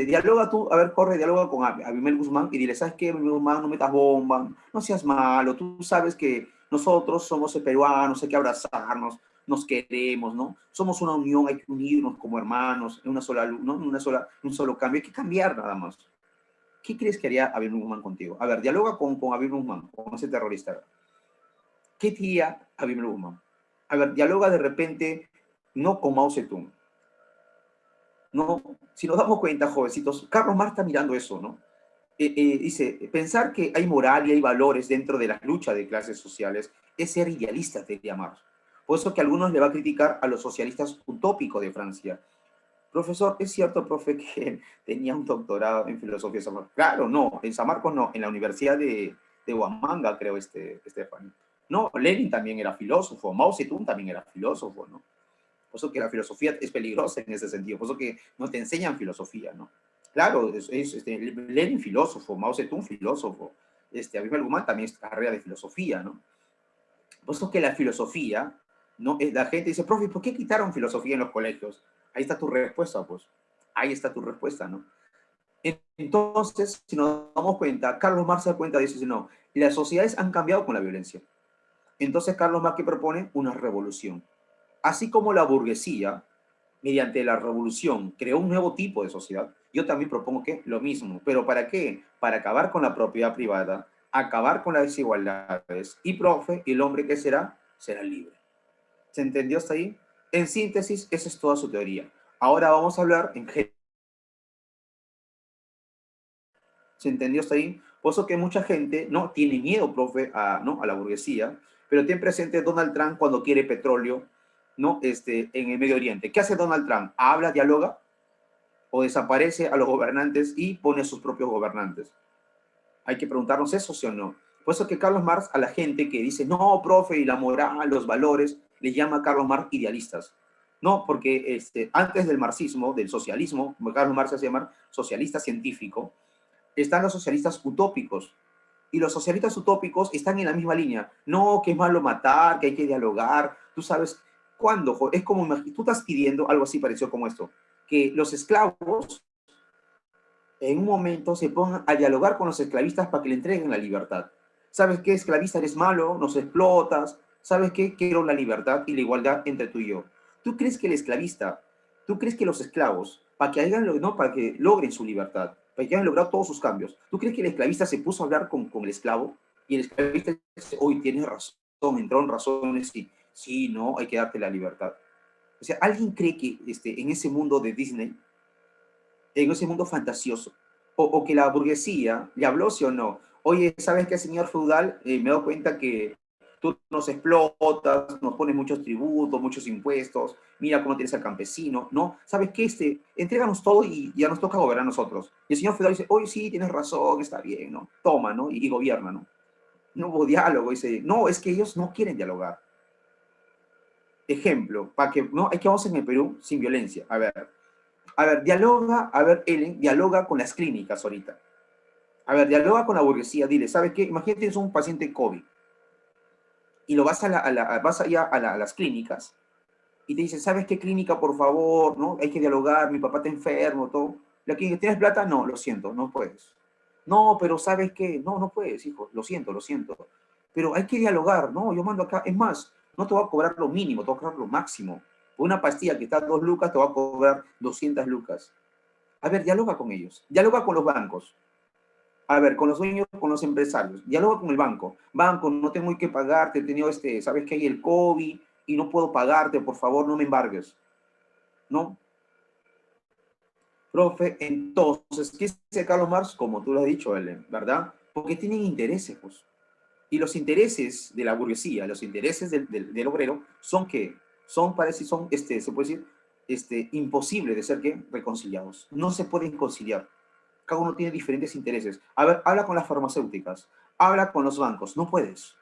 dialoga tú, a ver, corre, dialoga con Abimel Guzmán y dile, ¿sabes qué, Abimel Guzmán? No metas bomba, no seas malo, tú sabes que nosotros somos peruanos, hay que abrazarnos, nos queremos, ¿no? Somos una unión, hay que unirnos como hermanos, en una sola luz, ¿no? En un solo cambio, hay que cambiar nada más. ¿Qué crees que haría Abimel Guzmán contigo? A ver, dialoga con Abimel Guzmán, con ese terrorista. ¿Qué diría Abimel Guzmán? A ver, dialoga de repente, no con Mao Zedong, no, si nos damos cuenta, jovencitos, Carlos Marx está mirando eso, ¿no? Dice, pensar que hay moral y hay valores dentro de la lucha de clases sociales es ser idealista, diría Marx. Por eso que a algunos le va a criticar a los socialistas utópicos de Francia. Profesor, ¿es cierto, profe, que tenía un doctorado en filosofía de San Marcos? Claro, no, en San Marcos no, en la Universidad de Huamanga, creo, Estefan. No, Lenin también era filósofo, Mao Zedong también era filósofo, ¿no? Por eso que la filosofía es peligrosa en ese sentido, por eso que no te enseñan filosofía, ¿no? Claro, Lenin filósofo, Mao Zedong filósofo, Abimel Guzmán también es carrera de filosofía, ¿no? Por eso que la filosofía, ¿no? La gente dice, profe, ¿por qué quitaron filosofía en los colegios? Ahí está tu respuesta, pues. Ahí está tu respuesta, ¿no? Entonces, si nos damos cuenta, Carlos Marx se da cuenta, dice, no, las sociedades han cambiado con la violencia. Entonces, Carlos Marx, ¿qué propone? Una revolución. Así como la burguesía, mediante la revolución, creó un nuevo tipo de sociedad, yo también propongo que lo mismo. ¿Pero para qué? Para acabar con la propiedad privada, acabar con las desigualdades, y profe, el hombre que será, será libre. ¿Se entendió hasta ahí? En síntesis, esa es toda su teoría. Ahora vamos a hablar en general. ¿Se entendió hasta ahí? Por eso que mucha gente no tiene miedo, profe, ¿no? A la burguesía, pero ten presente Donald Trump cuando quiere petróleo, ¿no? En el Medio Oriente. ¿Qué hace Donald Trump? ¿Habla, dialoga? ¿O desaparece a los gobernantes y pone a sus propios gobernantes? Hay que preguntarnos eso, ¿sí o no? Por eso que Carlos Marx, a la gente que dice, no, profe, y la moral, los valores, le llama a Carlos Marx idealistas. No, porque antes del marxismo, del socialismo, como Carlos Marx se llama socialista científico, están los socialistas utópicos. Y los socialistas utópicos están en la misma línea. No, que es malo matar, que hay que dialogar. Tú sabes, ¿cuándo? Es como, tú estás pidiendo algo así parecido como esto, que los esclavos en un momento se pongan a dialogar con los esclavistas para que le entreguen la libertad. ¿Sabes qué? Esclavista, eres malo, nos explotas. ¿Sabes qué? Quiero la libertad y la igualdad entre tú y yo. ¿Tú crees que el esclavista, tú crees que los esclavos, para que logren su libertad, para que hayan logrado todos sus cambios, ¿tú crees que el esclavista se puso a hablar con el esclavo? Y el esclavista dice, hoy tienes razón, entraron razones, y sí, no, hay que darte la libertad. O sea, ¿alguien cree que en ese mundo de Disney, en ese mundo fantasioso, o que la burguesía le habló, sí o no? Oye, ¿sabes qué, señor feudal? Me doy cuenta que tú nos explotas, nos pones muchos tributos, muchos impuestos, mira cómo tienes al campesino, ¿no? ¿Sabes qué? Entréganos todo y ya nos toca gobernar a nosotros. Y el señor feudal dice, oye, sí, tienes razón, está bien, ¿no? Toma, ¿no? Y gobierna, ¿no? No hubo diálogo, dice, no, es que ellos no quieren dialogar. Ejemplo, para que, ¿no? Es que vamos en el Perú sin violencia. A ver, dialoga, a ver, Ellen, dialoga con las clínicas ahorita. A ver, dialoga con la burguesía, dile, ¿sabes qué? Imagínate que tienes un paciente COVID y lo vas, vas allá a las clínicas y te dicen, ¿sabes qué clínica, por favor? ¿No? Hay que dialogar, mi papá está enfermo, todo. La clínica, ¿tienes plata? No, lo siento, no puedes. No, pero ¿sabes qué? No, no puedes, hijo, lo siento, lo siento. Pero hay que dialogar, ¿no? Yo mando acá, es más, no te voy a cobrar lo mínimo, te voy a cobrar lo máximo. Por una pastilla que está a 2 lucas, te va a cobrar 200 lucas. A ver, dialoga con ellos, dialoga con los bancos. A ver, con los dueños, con los empresarios, dialoga con el banco. Banco, no tengo que pagarte, he tenido sabes que hay el COVID y no puedo pagarte, por favor, no me embargues. ¿No? Profe, entonces, ¿qué dice Carlos Marx? Como tú lo has dicho, Ellen, ¿verdad? Porque tienen intereses, pues. Y los intereses de la burguesía, los intereses del obrero, son que, parece, son, se puede decir, imposible de ser que reconciliados. No se pueden conciliar. Cada uno tiene diferentes intereses. A ver, habla con las farmacéuticas, habla con los bancos, no puedes.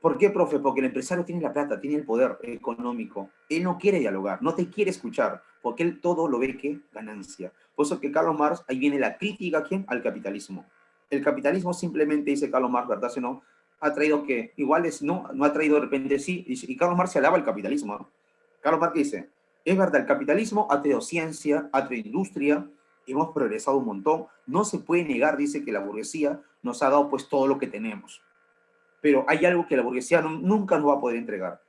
¿Por qué, profe? Porque el empresario tiene la plata, tiene el poder económico. Él no quiere dialogar, no te quiere escuchar, porque él todo lo ve que ganancia. Por eso que Carlos Marx, ahí viene la crítica, ¿a quién? Al capitalismo. El capitalismo simplemente, dice Carlos Marx, ¿verdad? Si no, ha traído que, igual es, no ha traído de repente sí, y Carlos Marx se alaba el capitalismo, ¿no? Carlos Marx dice, Es verdad, el capitalismo ha traído ciencia, ha traído industria, hemos progresado un montón. No se puede negar, dice, que la burguesía nos ha dado pues todo lo que tenemos. Pero hay algo que la burguesía nunca nos va a poder entregar.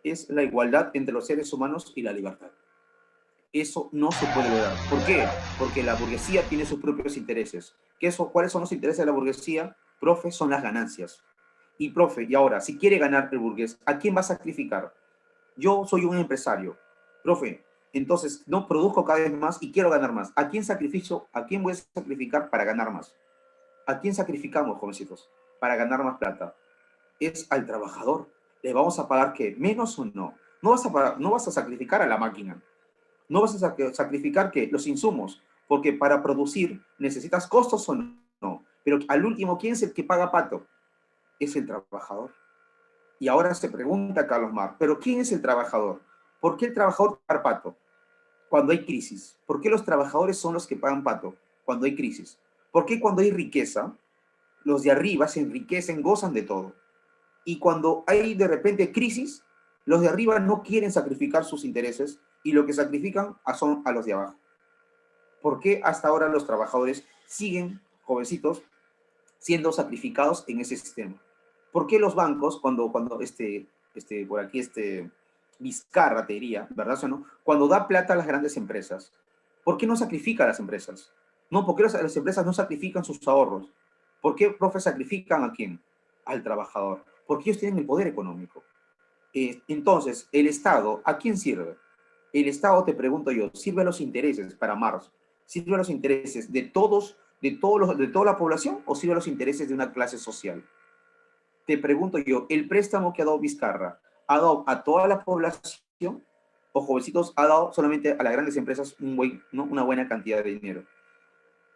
Es la igualdad entre los seres humanos y la libertad. Eso no se puede lograr. ¿Por qué? Porque la burguesía tiene sus propios intereses. ¿Cuáles son los intereses de la burguesía? Profe, son las ganancias. Y profe, y ahora, si quiere ganar el burgués, ¿a quién va a sacrificar? Yo soy un empresario. Profe, entonces no produzco cada vez más y quiero ganar más. ¿A quién voy a sacrificar para ganar más? ¿A quién sacrificamos, jovencitos, para ganar más plata? Es al trabajador. ¿Le vamos a pagar qué? ¿Menos o no? No vas a sacrificar a la máquina. No vas a sacrificar ¿qué? Los insumos, porque para producir necesitas costos o no. Pero al último, ¿quién es el que paga pato? Es el trabajador. Y ahora se pregunta Carlos Marx, ¿pero quién es el trabajador? ¿Por qué el trabajador paga pato cuando hay crisis? ¿Por qué los trabajadores son los que pagan pato cuando hay crisis? ¿Por qué cuando hay riqueza, los de arriba se enriquecen, gozan de todo? Y cuando hay de repente crisis, los de arriba no quieren sacrificar sus intereses y lo que sacrifican son a los de abajo. ¿Por qué hasta ahora los trabajadores siguen, jovencitos, siendo sacrificados en ese sistema? ¿Por qué los bancos, por aquí, Vizcarra, te diría, ¿verdad o no? Cuando da plata a las grandes empresas, ¿por qué no sacrifica a las empresas? No, ¿por qué las empresas no sacrifican sus ahorros? ¿Por qué, profe, sacrifican a quién? Al trabajador. Porque ellos tienen el poder económico. Entonces, el Estado, ¿a quién sirve? El Estado, te pregunto yo, ¿sirve a los intereses para Marx? ¿Sirve a los intereses de todos, de toda la población o sirve a los intereses de una clase social? Te pregunto yo, ¿el préstamo que ha dado Vizcarra ha dado a toda la población o, jovencitos, ha dado solamente a las grandes empresas ¿no? una buena cantidad de dinero?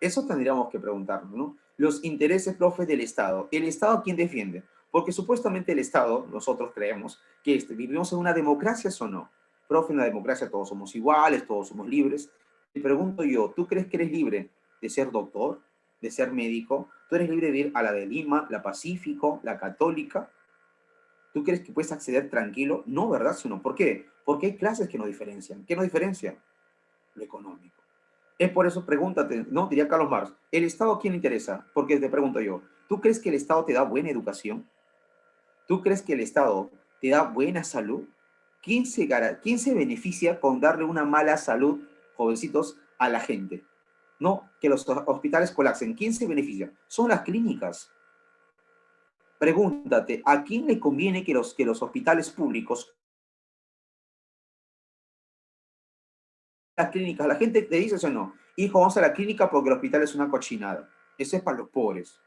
Eso tendríamos que preguntarnos, ¿no? Los intereses, profe, del Estado. ¿El Estado quién defiende? Porque supuestamente el Estado, nosotros creemos que vivimos en una democracia, ¿o no? Profe, en la democracia todos somos iguales, todos somos libres. Te pregunto yo, ¿tú crees que eres libre de ser doctor, de ser médico? ¿Tú eres libre de ir a la de Lima, la Pacífico, la Católica? ¿Tú crees que puedes acceder tranquilo? No, ¿verdad? Sino, ¿por qué? Porque hay clases que nos diferencian. ¿Qué nos diferencian? Lo económico. Es por eso, pregúntate, ¿no? Diría Carlos Marx, ¿el Estado a quién le interesa? Porque te pregunto yo, ¿tú crees que el Estado te da buena educación? ¿Tú crees que el Estado te da buena salud? ¿Quién se beneficia con darle una mala salud, jovencitos, a la gente? No, que los hospitales colapsen. ¿Quién se beneficia? Son las clínicas. Pregúntate, ¿a quién le conviene que los hospitales públicos, las clínicas, la gente te dice eso o no? Hijo, vamos a la clínica porque el hospital es una cochinada. Eso es para los pobres.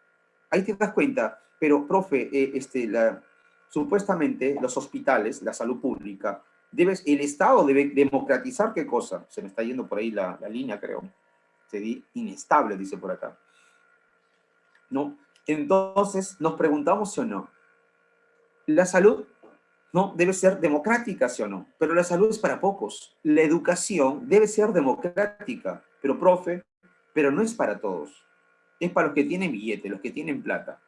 Ahí te das cuenta, pero profe, supuestamente los hospitales, la salud pública, el Estado debe democratizar qué cosa. Se me está yendo por ahí la línea, creo. Se di inestable, dice por acá. ¿No? Entonces, nos preguntamos si o no. La salud no debe ser democrática, sí o no, pero la salud es para pocos. La educación debe ser democrática, pero profe, pero no es para todos. Es para los que tienen billete, los que tienen plata.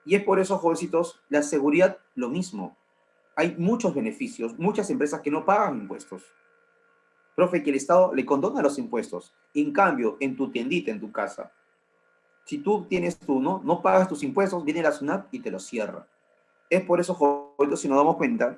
Y es por eso, jovencitos, la seguridad lo mismo. Hay muchos beneficios, muchas empresas que no pagan impuestos. Profe, que el Estado le condona los impuestos. En cambio, en tu tiendita, en tu casa, si tú tienes no pagas tus impuestos, viene la SUNAT y te lo cierra. Es por eso, jovencitos, si nos damos cuenta,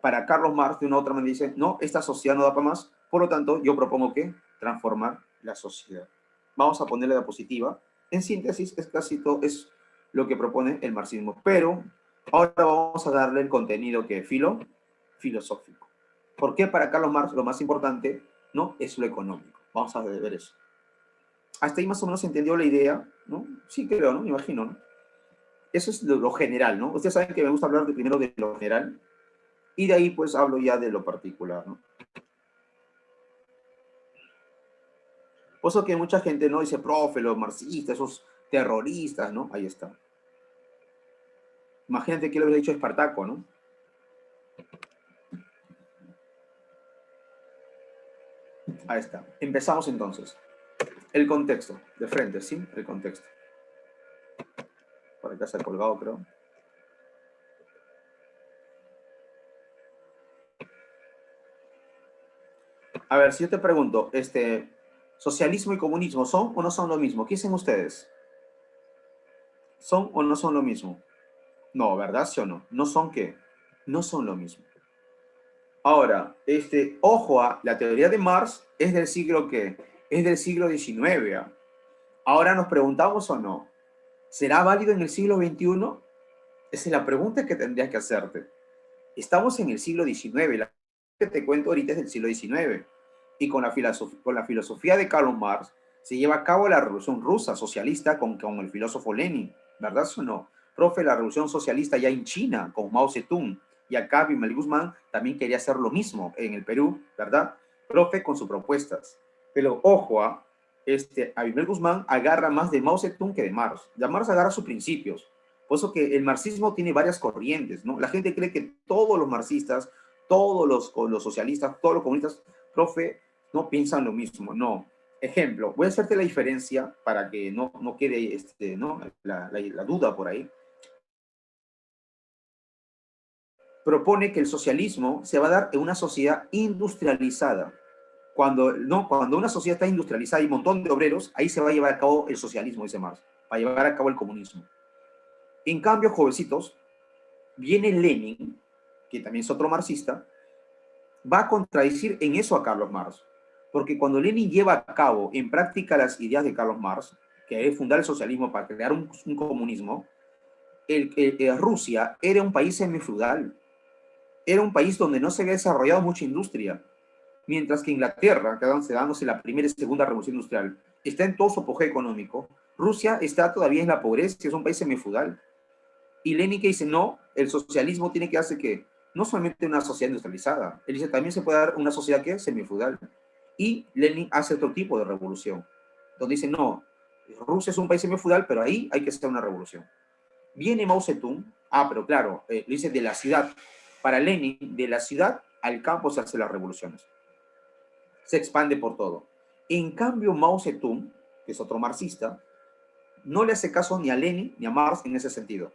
para Carlos Marx, de una u otra manera, dice, no, esta sociedad no da para más, por lo tanto, yo propongo que transformar la sociedad. Vamos a ponerle la diapositiva. En síntesis, es casi todo, es lo que propone el marxismo. Pero ahora vamos a darle el contenido que es filosófico. ¿Por qué para Carlos Marx lo más importante no es lo económico? Vamos a ver eso. Hasta ahí más o menos se entendió la idea, ¿no? Sí, creo, ¿no? Me imagino, ¿no? Eso es lo general, ¿no? Ustedes saben que me gusta hablar primero de lo general y de ahí pues hablo ya de lo particular, ¿no? Por eso que mucha gente no dice, profe, los marxistas, esos terroristas, ¿no? Ahí está. Imagínate que le hubiera dicho Espartaco, ¿no? Ahí está. Empezamos entonces. El contexto, de frente, ¿sí? El contexto. Por acá se ha colgado, creo. A ver, si yo te pregunto, ¿socialismo y comunismo son o no son lo mismo? ¿Qué dicen ustedes? ¿Son o no son lo mismo? No, ¿verdad? ¿Sí o no? ¿No son qué? No son lo mismo. Ahora, ojo a la teoría de Marx es del siglo ¿qué? Es del siglo XIX. ¿Ah? Ahora nos preguntamos o no, ¿será válido en el siglo XXI? Esa es la pregunta que tendrías que hacerte. Estamos en el siglo XIX, la que te cuento ahorita es del siglo XIX, y con la filosofía de Karl Marx se lleva a cabo la revolución rusa socialista con el filósofo Lenin, ¿verdad o no? Profe, la revolución socialista ya en China con Mao Zedong, y acá Abimel Guzmán también quería hacer lo mismo en el Perú, ¿verdad? Profe, con sus propuestas. Pero ojo, Abimel Guzmán agarra más de Mao Zedong que de Marx. Ya Marx agarra sus principios, por eso que el marxismo tiene varias corrientes, ¿no? La gente cree que todos los marxistas, todos los socialistas, todos los comunistas, profe, no piensan lo mismo, no. Ejemplo, voy a hacerte la diferencia para que no quede ¿no? la duda por ahí. Propone que el socialismo se va a dar en una sociedad industrializada. Cuando una sociedad está industrializada y un montón de obreros, ahí se va a llevar a cabo el socialismo, dice Marx, va a llevar a cabo el comunismo. En cambio, jovencitos, viene Lenin, que también es otro marxista, va a contradecir en eso a Carlos Marx. Porque cuando Lenin lleva a cabo en práctica las ideas de Carlos Marx, que es fundar el socialismo para crear un comunismo, Rusia era un país semifeudal, era un país donde no se había desarrollado mucha industria, mientras que Inglaterra, dándose la primera y segunda revolución industrial, está en todo su apogeo económico. Rusia está todavía en la pobreza, es un país semifeudal. Y Lenin que dice, no, el socialismo tiene que hacer que no solamente una sociedad industrializada, él dice, también se puede dar una sociedad que es semifeudal. Y Lenin hace otro tipo de revolución, donde dice, no, Rusia es un país semifeudal, pero ahí hay que hacer una revolución. Viene Mao Zedong, pero claro, lo dice de la ciudad. Para Lenin, de la ciudad al campo se hacen las revoluciones. Se expande por todo. En cambio, Mao Zedong, que es otro marxista, no le hace caso ni a Lenin ni a Marx en ese sentido.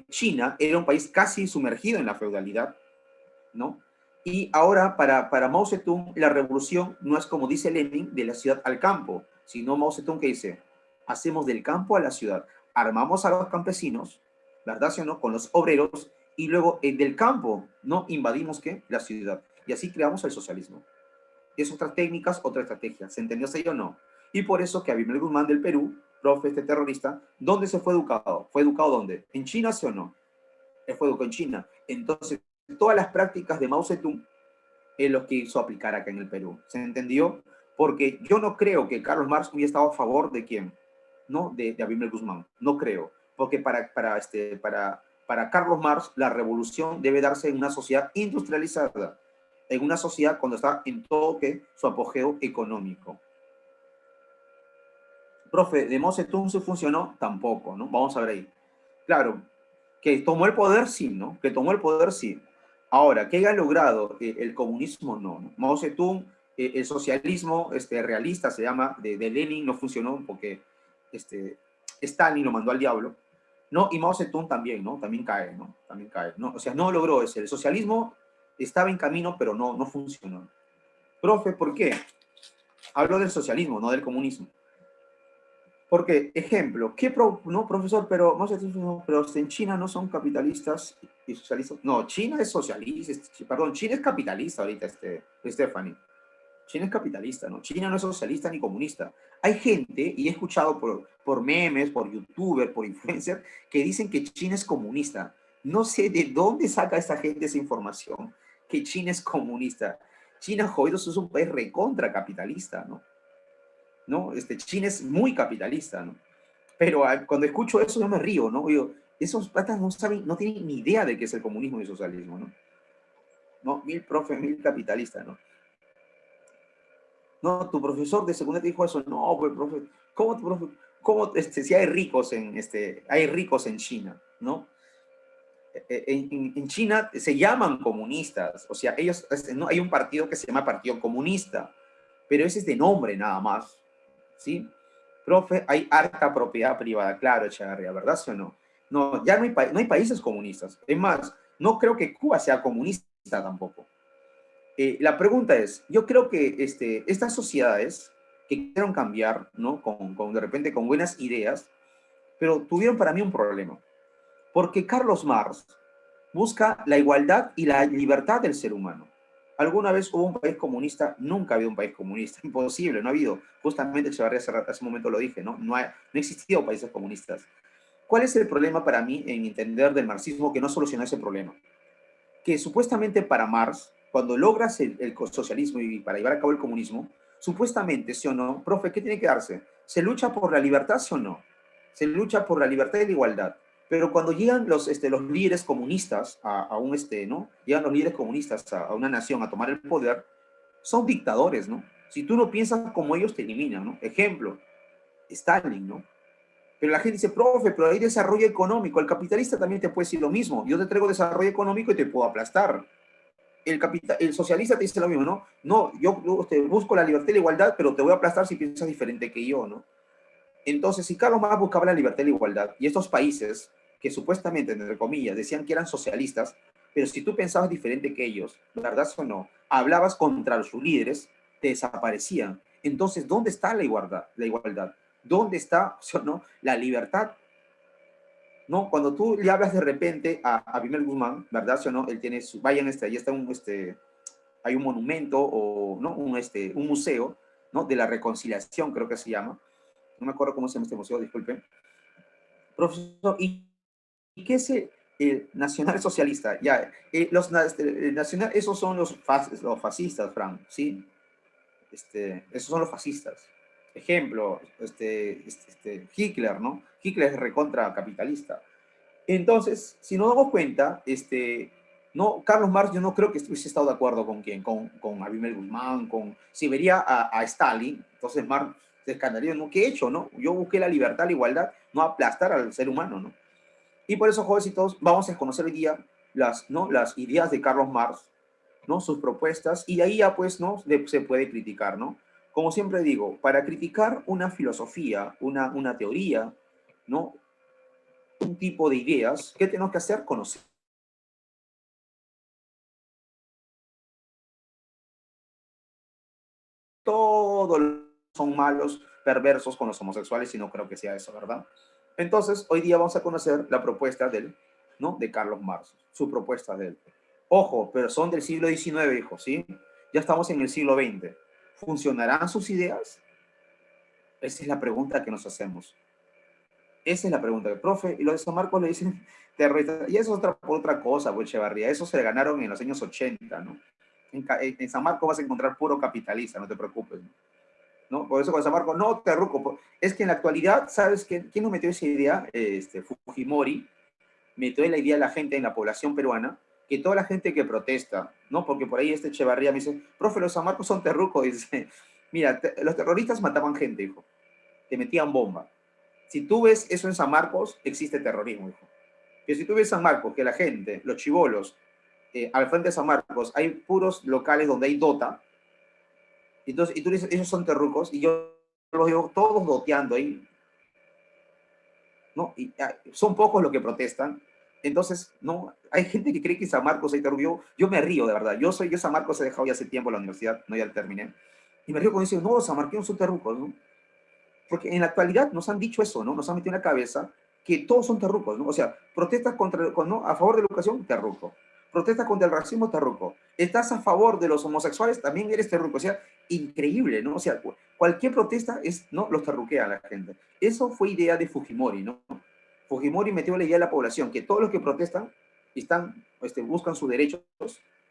China era un país casi sumergido en la feudalidad, ¿no? Y ahora para Mao Zedong la revolución no es como dice Lenin, de la ciudad al campo, sino Mao Zedong que dice, hacemos del campo a la ciudad, armamos a los campesinos, ¿verdad? ¿Sí o no? Con los obreros, y luego del campo, ¿no? Invadimos, ¿qué? La ciudad. Y así creamos el socialismo. Es otras técnicas, otra estrategia. ¿Se entendió eso o no? Y por eso que Abimel Guzmán del Perú, profe, terrorista, ¿dónde se fue educado? ¿Fue educado dónde? ¿En China, sí o no? Él fue educado en China. Entonces, todas las prácticas de Mao Zedong es lo que hizo aplicar acá en el Perú. ¿Se entendió? Porque yo no creo que Carlos Marx hubiera estado a favor de quién, ¿no? De Abimel Guzmán. No creo. Porque para Carlos Marx la revolución debe darse en una sociedad industrializada, en una sociedad cuando está en todo que su apogeo económico. Profe, ¿de Mao Zedong se funcionó? Tampoco, ¿no? Vamos a ver ahí. Claro, que tomó el poder, sí, ¿no? Que tomó el poder, sí. Ahora, ¿qué haya logrado el comunismo? No, ¿no? Mao Zedong, el socialismo realista, se llama, de Lenin, no funcionó porque Stalin lo mandó al diablo, ¿no? Y Mao Zedong también, ¿no? También cae, ¿no? También cae, ¿no? O sea, no logró ese. El socialismo estaba en camino, pero no funcionó. Profe, ¿por qué? Hablo del socialismo, no del comunismo. Porque, ejemplo, no, profesor, pero, pero en China no son capitalistas y socialistas. No, China es socialista, perdón, China es capitalista ahorita, Stephanie. China es capitalista, ¿no? China no es socialista ni comunista. Hay gente, y he escuchado por memes, por youtuber, por influencer, que dicen que China es comunista. No sé de dónde saca esta gente esa información, que China es comunista. China, jodidos, es un país recontra capitalista, ¿no? ¿No? China es muy capitalista, ¿no? Pero cuando escucho eso yo me río, ¿no? Digo, esos patas no saben, no tienen ni idea de qué es el comunismo y el socialismo, ¿no? No, mil profe, mil capitalista, ¿no? No, tu profesor de secundaria dijo eso, no, pues, profe, ¿cómo tu profe? ¿Cómo, si hay ricos en China, ¿no? En China se llaman comunistas, o sea, ellos, no, hay un partido que se llama Partido Comunista, pero ese es de nombre nada más, ¿sí? Profe, hay harta propiedad privada, claro, Echeverría, ¿verdad sí o no? No, ya no hay países comunistas. Es más, no creo que Cuba sea comunista tampoco. La pregunta es, yo creo que estas sociedades que quisieron cambiar, ¿no? De repente con buenas ideas, pero tuvieron para mí un problema. Porque Carlos Marx busca la igualdad y la libertad del ser humano. ¿Alguna vez hubo un país comunista? Nunca ha habido un país comunista. Imposible, no ha habido. Justamente Echevarría hace un momento lo dije, ¿no? No ha existido países comunistas. ¿Cuál es el problema para mí en entender del marxismo que no solucionó ese problema? Que supuestamente para Marx, cuando logras el socialismo y para llevar a cabo el comunismo, supuestamente, ¿sí o no? Profe, ¿qué tiene que darse? ¿Se lucha por la libertad, sí o no? Se lucha por la libertad y la igualdad. Pero cuando llegan los líderes comunistas ¿no? Llegan los líderes comunistas a una nación a tomar el poder, son dictadores, ¿no? Si tú no piensas como ellos, te eliminan, ¿no? Ejemplo, Stalin, ¿no? Pero la gente dice, profe, pero hay desarrollo económico. El capitalista también te puede decir lo mismo. Yo te traigo desarrollo económico y te puedo aplastar. El socialista te dice lo mismo, ¿no? No, yo busco la libertad y la igualdad, pero te voy a aplastar si piensas diferente que yo, ¿no? Entonces, si Carlos Marx buscaba la libertad y la igualdad, y estos países que supuestamente, entre comillas, decían que eran socialistas, pero si tú pensabas diferente que ellos, ¿verdad o no? Hablabas contra sus líderes, te desaparecían. Entonces, ¿dónde está la igualdad? La igualdad? ¿Dónde está, no, la libertad? ¿No? Cuando tú le hablas de repente a Bimel Guzmán, ¿verdad o no? Él tiene su, vayan, ahí está hay un monumento o, ¿no? Un museo, ¿no? De la reconciliación, creo que se llama. No me acuerdo cómo se llama este museo, disculpen. Profesor, ¿y qué es el nacional socialista? Ya, el nacional, esos son los fascistas, Frank, ¿sí? Esos son los fascistas. Ejemplo, Hitler, ¿no? Hitler es recontra capitalista. Entonces, si nos damos cuenta, no, Carlos Marx yo no creo que hubiese estado de acuerdo con quién, con Abimel Guzmán, si vería a Stalin, entonces Marx se escandaliza, ¿no? ¿Qué he hecho, no? Yo busqué la libertad, la igualdad, no aplastar al ser humano, ¿no? Y por eso, jovencitos, vamos a conocer hoy día ¿no? Las ideas de Carlos Marx, ¿no? Sus propuestas, y ahí ya pues, ¿no? Se puede criticar, ¿no? Como siempre digo, para criticar una filosofía, una teoría, ¿no? Un tipo de ideas, ¿qué tenemos que hacer? Conocer. Todos son malos, perversos con los homosexuales, y no creo que sea eso, ¿verdad? Entonces, hoy día vamos a conocer la propuesta ¿no? De Carlos Marx, su propuesta de él. Ojo, pero son del siglo XIX, hijo, ¿sí? Ya estamos en el siglo XX. ¿Funcionarán sus ideas? Esa es la pregunta que nos hacemos. Esa es la pregunta. El profe, y los de San Marcos le dicen terrorista. Y eso es otra cosa, pues, Echevarría. Eso se le ganaron en los años 80, ¿no? En San Marcos vas a encontrar puro capitalista, no te preocupes, ¿no? ¿No? Por eso con San Marcos, no, terruco. Es que en la actualidad, ¿sabes quién nos metió esa idea? Fujimori metió la idea de la gente en la población peruana, que toda la gente que protesta, ¿no? Porque por ahí Echevarría me dice, profe, los San Marcos son terrucos. Dice, mira, los terroristas mataban gente, hijo. Te metían bomba. Si tú ves eso en San Marcos, existe terrorismo, hijo. Que si tú ves San Marcos, que la gente, los chivolos, al frente de San Marcos, hay puros locales donde hay dota, entonces, y tú dices, esos son terrucos, y yo los veo todos doteando ahí, ¿no? Y son pocos los que protestan. Entonces, no, hay gente que cree que San Marcos hay terror. Yo me río, de verdad. Yo San Marcos he dejado ya hace tiempo la universidad, no ya terminé. Y me río cuando dicen, no, los sanmarquinos son terrucos, ¿no? Porque en la actualidad nos han dicho eso, ¿no? Nos han metido en la cabeza que todos son terrucos, ¿no? O sea, protestas ¿no? A favor de la educación, terruco. Protestas contra el racismo, terruco. Estás a favor de los homosexuales, también eres terruco. O sea, increíble, ¿no? O sea, cualquier protesta es, ¿no? Los terruquea a la gente. Eso fue idea de Fujimori, ¿no? Fujimori metió la idea de la población, que todos los que protestan buscan sus derechos,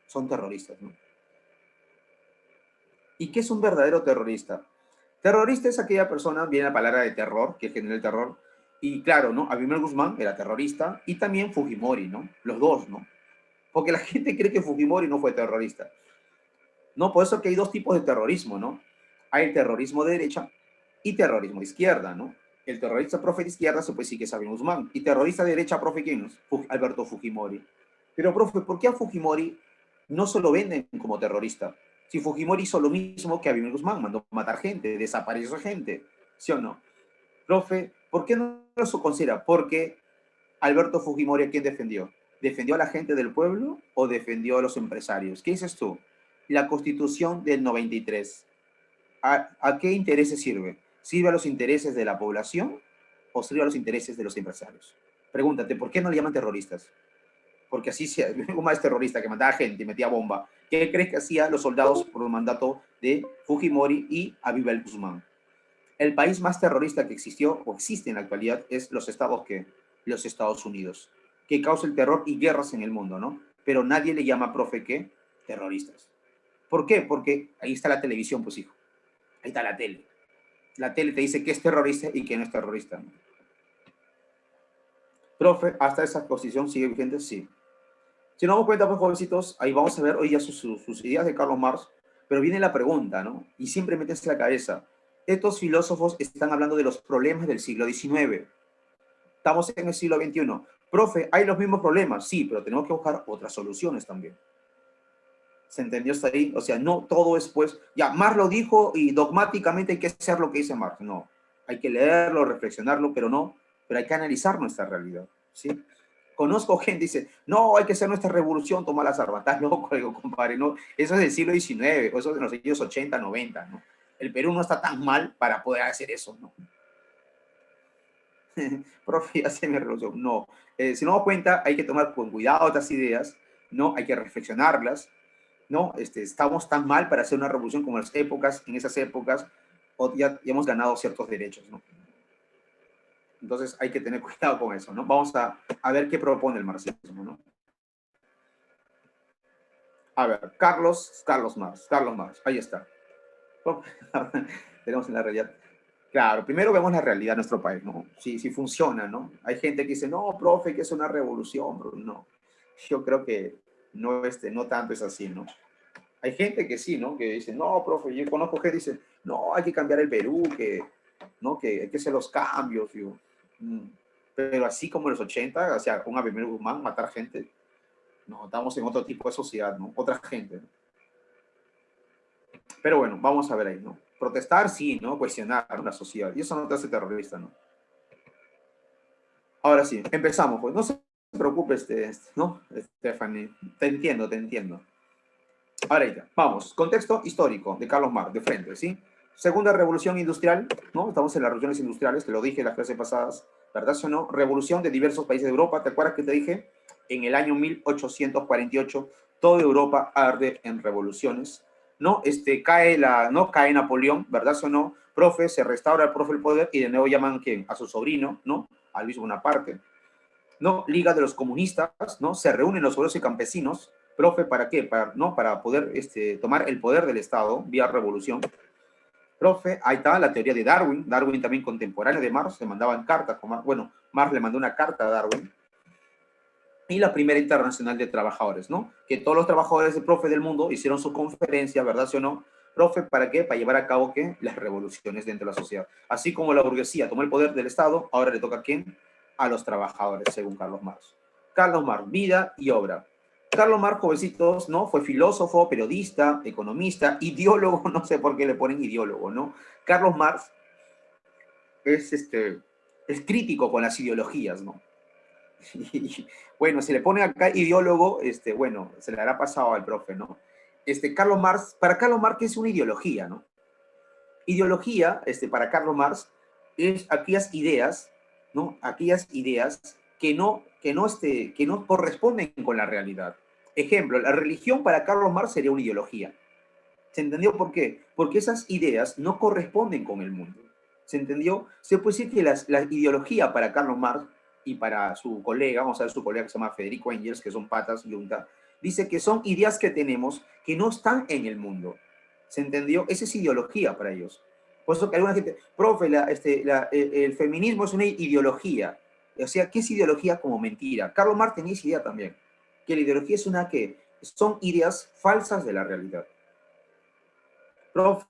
son terroristas, ¿no? ¿Y qué es un verdadero terrorista? Terrorista es aquella persona, viene la palabra de terror, que genera el terror, y claro, ¿no? Abimel Guzmán era terrorista, y también Fujimori, ¿no? Los dos, ¿no? Porque la gente cree que Fujimori no fue terrorista. No, por eso que hay dos tipos de terrorismo, ¿no? Hay el terrorismo de derecha y terrorismo de izquierda, ¿no? El terrorista profe de izquierda se puede decir que es Abimel Guzmán, y terrorista de derecha, profe, ¿quién es? Alberto Fujimori. Pero, profe, ¿por qué a Fujimori no se lo venden como terrorista? Si Fujimori hizo lo mismo que Abimel Guzmán, mandó matar gente, desapareció gente, ¿sí o no? Profe, ¿por qué no lo considera? Porque Alberto Fujimori, ¿a quién defendió? ¿Defendió a la gente del pueblo o defendió a los empresarios? ¿Qué dices tú? la Constitución del 93. ¿A qué intereses sirve? ¿Sirve a los intereses de la población o sirve a los intereses de los empresarios? Pregúntate, ¿por qué no le llaman terroristas? Porque así sea, un más terrorista que mataba gente y metía bomba. ¿Qué crees que hacían los soldados por el mandato de Fujimori y Aníbal Guzmán? El país más terrorista que existió o existe en la actualidad es los Estados Unidos, que causa el terror y guerras en el mundo, ¿no? Pero nadie le llama, profe, ¿qué? Terroristas. ¿Por qué? Porque ahí está la televisión, pues hijo. Ahí está la tele. La tele te dice que es terrorista y que no es terrorista. Profe, ¿hasta esa posición sigue vigente? Sí. Si nos damos cuenta, pues, jovencitos, ahí vamos a ver hoy ya sus ideas de Carlos Marx, pero viene la pregunta, ¿no? Y siempre metes la cabeza. Estos filósofos están hablando de los problemas del siglo XIX. Estamos en el siglo XXI. Profe, ¿hay los mismos problemas? Sí, pero tenemos que buscar otras soluciones también. ¿Se entendió hasta ahí? O sea, no todo es, pues, ya, Marx lo dijo y dogmáticamente hay que hacer lo que dice Marx. No, hay que leerlo, reflexionarlo, pero hay que analizar nuestra realidad, ¿sí? Conozco gente que dice, no, hay que hacer nuestra revolución, tomar las armas. Estás loco, digo, compadre, no, eso es del siglo XIX, eso es de los años 80, 90, ¿no? El Perú no está tan mal para poder hacer eso, ¿no? Profe, ya se me revolución. No, si nos damos cuenta, hay que tomar con cuidado estas ideas, ¿no? Hay que reflexionarlas, ¿no? Estamos tan mal para hacer una revolución como en esas épocas, ya hemos ganado ciertos derechos, ¿no? Entonces hay que tener cuidado con eso, ¿no? Vamos a ver qué propone el marxismo, ¿no? A ver, Carlos Marx, ahí está. Tenemos en la realidad. Claro, primero vemos la realidad de nuestro país, ¿no? Si funciona, ¿no? Hay gente que dice, no, profe, que es una revolución, bro. No, yo creo que no, no tanto es así, ¿no? Hay gente que sí, ¿no? Que dice, no, profe, yo conozco gente que dice, no, hay que cambiar el Perú, ¿no? Que hay que hacer los cambios, yo. Pero así como en los 80, o sea, con Abel Guzmán, matar gente, no, estamos en otro tipo de sociedad, ¿no? Otra gente, ¿no? Pero bueno, vamos a ver ahí, ¿no? Protestar, sí, ¿no? Cuestionar la sociedad. Y eso no te hace terrorista, ¿no? Ahora sí, empezamos, pues. No se preocupe, ¿no? Stephanie, te entiendo, te entiendo. Ahora ya, vamos. Contexto histórico de Carlos Marx, de frente, ¿sí? Segunda revolución industrial, ¿no? Estamos en las revoluciones industriales, te lo dije en las clases pasadas, ¿verdad o no? Revolución de diversos países de Europa, ¿te acuerdas que te dije? En el año 1848, toda Europa arde en revoluciones, ¿no? ¿no? Cae Napoleón, ¿verdad o no? Profe, se restaura el profe el poder y de nuevo llaman, ¿quién? A su sobrino, ¿no? A Luis Bonaparte. ¿No? Liga de los comunistas, ¿no? Se reúnen los obreros y campesinos, profe, ¿para qué? ¿No? Para poder tomar el poder del Estado vía revolución. Profe, ahí está la teoría de Darwin, Darwin también contemporáneo de Marx, se mandaban cartas, bueno, Marx le mandó una carta a Darwin, y la primera internacional de trabajadores, ¿no? Que todos los trabajadores de profe del mundo hicieron su conferencia, ¿verdad, sí o no? Profe, ¿para qué? Para llevar a cabo, ¿qué? Las revoluciones dentro de la sociedad. Así como la burguesía tomó el poder del Estado, ahora le toca ¿a quién? A los trabajadores, según Carlos Marx. Carlos Marx, vida y obra. Carlos Marx, jovencitos, ¿no? Fue filósofo, periodista, economista, ideólogo, no sé por qué le ponen ideólogo, ¿no? Carlos Marx es crítico con las ideologías, ¿no? Y, bueno, si le pone acá ideólogo, bueno, se le hará pasado al profe, ¿no? Carlos Marx, para Carlos Marx es una ideología, ¿no? Ideología, para Carlos Marx, es aquellas ideas, ¿no? Aquellas ideas que no corresponden con la realidad. Ejemplo, la religión para Carlos Marx sería una ideología. ¿Se entendió por qué? Porque esas ideas no corresponden con el mundo. ¿Se entendió? Se puede decir que la ideología para Carlos Marx y para su colega, vamos a ver su colega que se llama Federico Engels, que son patas juntas, dice que son ideas que tenemos que no están en el mundo. ¿Se entendió? Esa es ideología para ellos. Por eso que alguna gente, profe, el feminismo es una ideología. O sea, ¿qué es ideología como mentira? Carlos Marx tenía esa idea también, que la ideología es una que son ideas falsas de la realidad. Profe,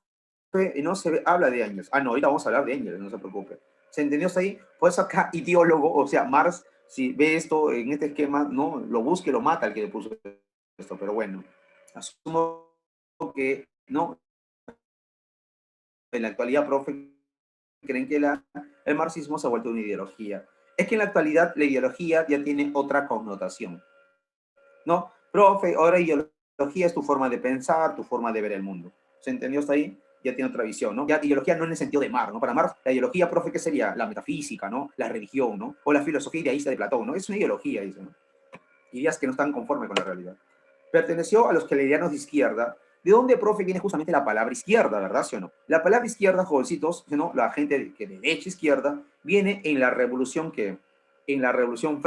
no se habla de Engels. Ah, no, ahorita vamos a hablar de Engels, no se preocupe. ¿Se entendió hasta ahí? Pues acá, ideólogo, o sea, Marx, si ve esto en este esquema, no, lo busque, lo mata el que le puso esto, pero bueno, asumo que, no, en la actualidad, profe, creen que el marxismo se ha vuelto una ideología. Es que en la actualidad la ideología ya tiene otra connotación, ¿no? Profe, ahora ideología ideología es tu forma de pensar, tu forma de ver el mundo. ¿Se entendió hasta ahí? Ya tiene otra visión, ¿no? Ya ideología no en el sentido de Marx, ¿no? Para Marx, la ideología, profe, ¿qué sería? La metafísica, ¿no? La religión, ¿no? O la filosofía idealista de Platón, ¿no? Es una ideología, dice, ¿no? Ideas que no están conformes con la realidad. Perteneció a los keynesianos de izquierda. ¿De dónde, profe, viene justamente la palabra izquierda, verdad, sí o no? La palabra izquierda, jovencitos, ¿no? La gente que de derecha izquierda, viene en la revolución que, en la revolución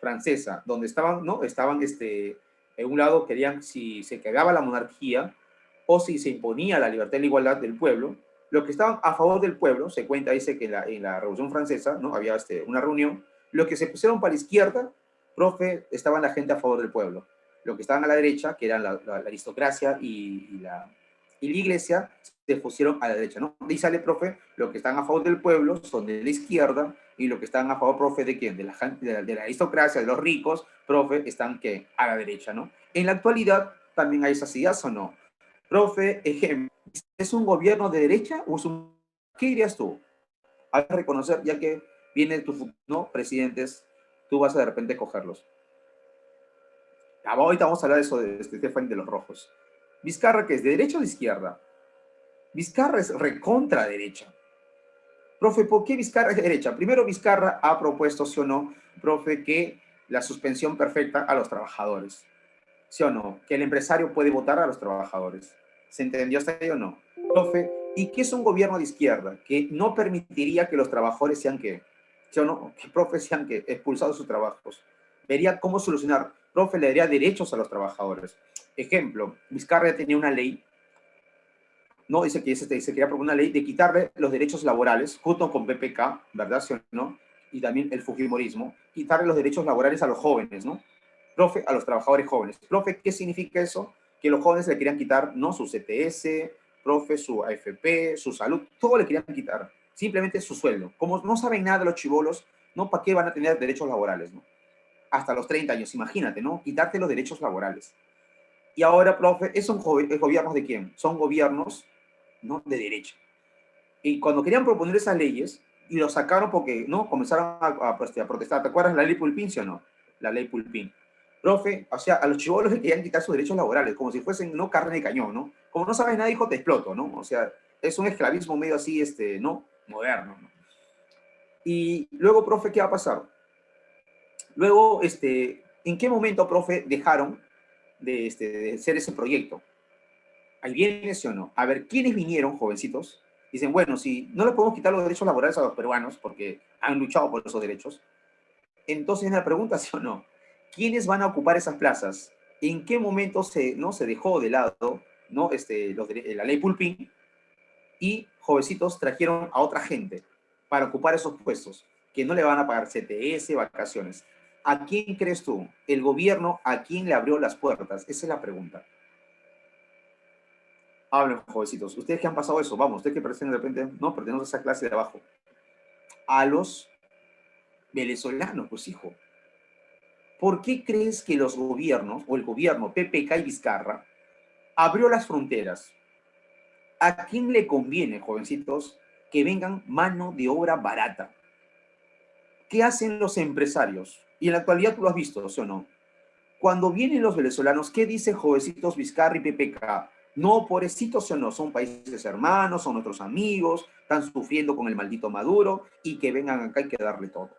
francesa, donde estaban, ¿no? Estaban, en un lado querían si se quedaba la monarquía o si se imponía la libertad y la igualdad del pueblo. Los que estaban a favor del pueblo, se cuenta, dice que en la revolución francesa, ¿no? Había una reunión, los que se pusieron para la izquierda, profe, estaban la gente a favor del pueblo. Los que estaban a la derecha, que eran la aristocracia y la iglesia, se pusieron a la derecha, ¿no? Y sale, profe, los que están a favor del pueblo son de la izquierda y los que están a favor, profe, ¿de quién? De la aristocracia, de los ricos, profe, están, ¿qué? A la derecha, ¿no? En la actualidad, ¿también hay esas ideas o no? Profe, ejemplo, ¿es un gobierno de derecha o es un... ¿Qué dirías tú? A reconocer, ya que vienen tus, ¿no? Presidentes, tú vas a de repente cogerlos. Ahorita vamos a hablar de eso de Estefan de los Rojos. Vizcarra, ¿qué es? ¿De derecha o de izquierda? Vizcarra es recontra derecha. Profe, ¿por qué Vizcarra es de derecha? Primero, Vizcarra ha propuesto, sí o no, profe, que la suspensión perfecta a los trabajadores. ¿Sí o no? Que el empresario puede votar a los trabajadores. ¿Se entendió hasta ahí o no? Profe, ¿y qué es un gobierno de izquierda? Que no permitiría que los trabajadores sean, ¿qué? ¿Sí o no? Que, profe, sean, ¿qué? Expulsados de sus trabajos. Vería cómo solucionar. Profe, le daría derechos a los trabajadores. Ejemplo, Vizcarra tenía una ley, ¿no? Dice que se quería proponer una ley de quitarle los derechos laborales, junto con PPK, ¿verdad? ¿Sí o no? Y también el fujimorismo, quitarle los derechos laborales a los jóvenes, ¿no? Profe, a los trabajadores jóvenes. Profe, ¿qué significa eso? Que los jóvenes le querían quitar, ¿no? Su CTS, profe, su AFP, su salud, todo le querían quitar. Simplemente su sueldo. Como no saben nada de los chibolos, ¿no? ¿Para qué van a tener derechos laborales, no? Hasta los 30 años, imagínate, ¿no? Quitarte los derechos laborales. Y ahora, profe, ¿esos gobiernos de quién? Son gobiernos, ¿no? De derecha. Y cuando querían proponer esas leyes, y lo sacaron porque, ¿no? Comenzaron a protestar. ¿Te acuerdas la ley Pulpín, sí o no? La ley Pulpín. Profe, o sea, a los chibolos les querían quitar sus derechos laborales, como si fuesen, ¿no? Carne de cañón, ¿no? Como no sabes nada, hijo, te exploto, ¿no? O sea, es un esclavismo medio así, ¿no? Moderno, ¿no? Y luego, profe, ¿qué va a pasar? Luego, ¿en qué momento, profe, dejaron de hacer ese proyecto? Ahí viene, ¿sí o no? A ver, ¿quiénes vinieron, jovencitos? Dicen, bueno, si no le podemos quitar los derechos laborales a los peruanos porque han luchado por esos derechos, entonces la pregunta, ¿sí o no? ¿Quiénes van a ocupar esas plazas? ¿En qué momento no, se dejó de lado, ¿no? La ley Pulpín y jovencitos trajeron a otra gente para ocupar esos puestos que no le van a pagar CTS, vacaciones? ¿A quién crees tú? ¿El gobierno a quién le abrió las puertas? Esa es la pregunta. Hablen, jovencitos. Ustedes que han pasado eso, vamos, ustedes que parecen de repente, no, pertenecen a esa clase de abajo. A los venezolanos, pues hijo. ¿Por qué crees que los gobiernos, o el gobierno PPK y Vizcarra, abrió las fronteras? ¿A quién le conviene, jovencitos, que vengan mano de obra barata? ¿Qué hacen los empresarios? Y en la actualidad tú lo has visto, ¿sí o no? Cuando vienen los venezolanos, ¿qué dicen jovencitos Vizcarra y PPK? No, pobrecitos o no, son países hermanos, son nuestros amigos, están sufriendo con el maldito Maduro y que vengan acá hay que darle todo.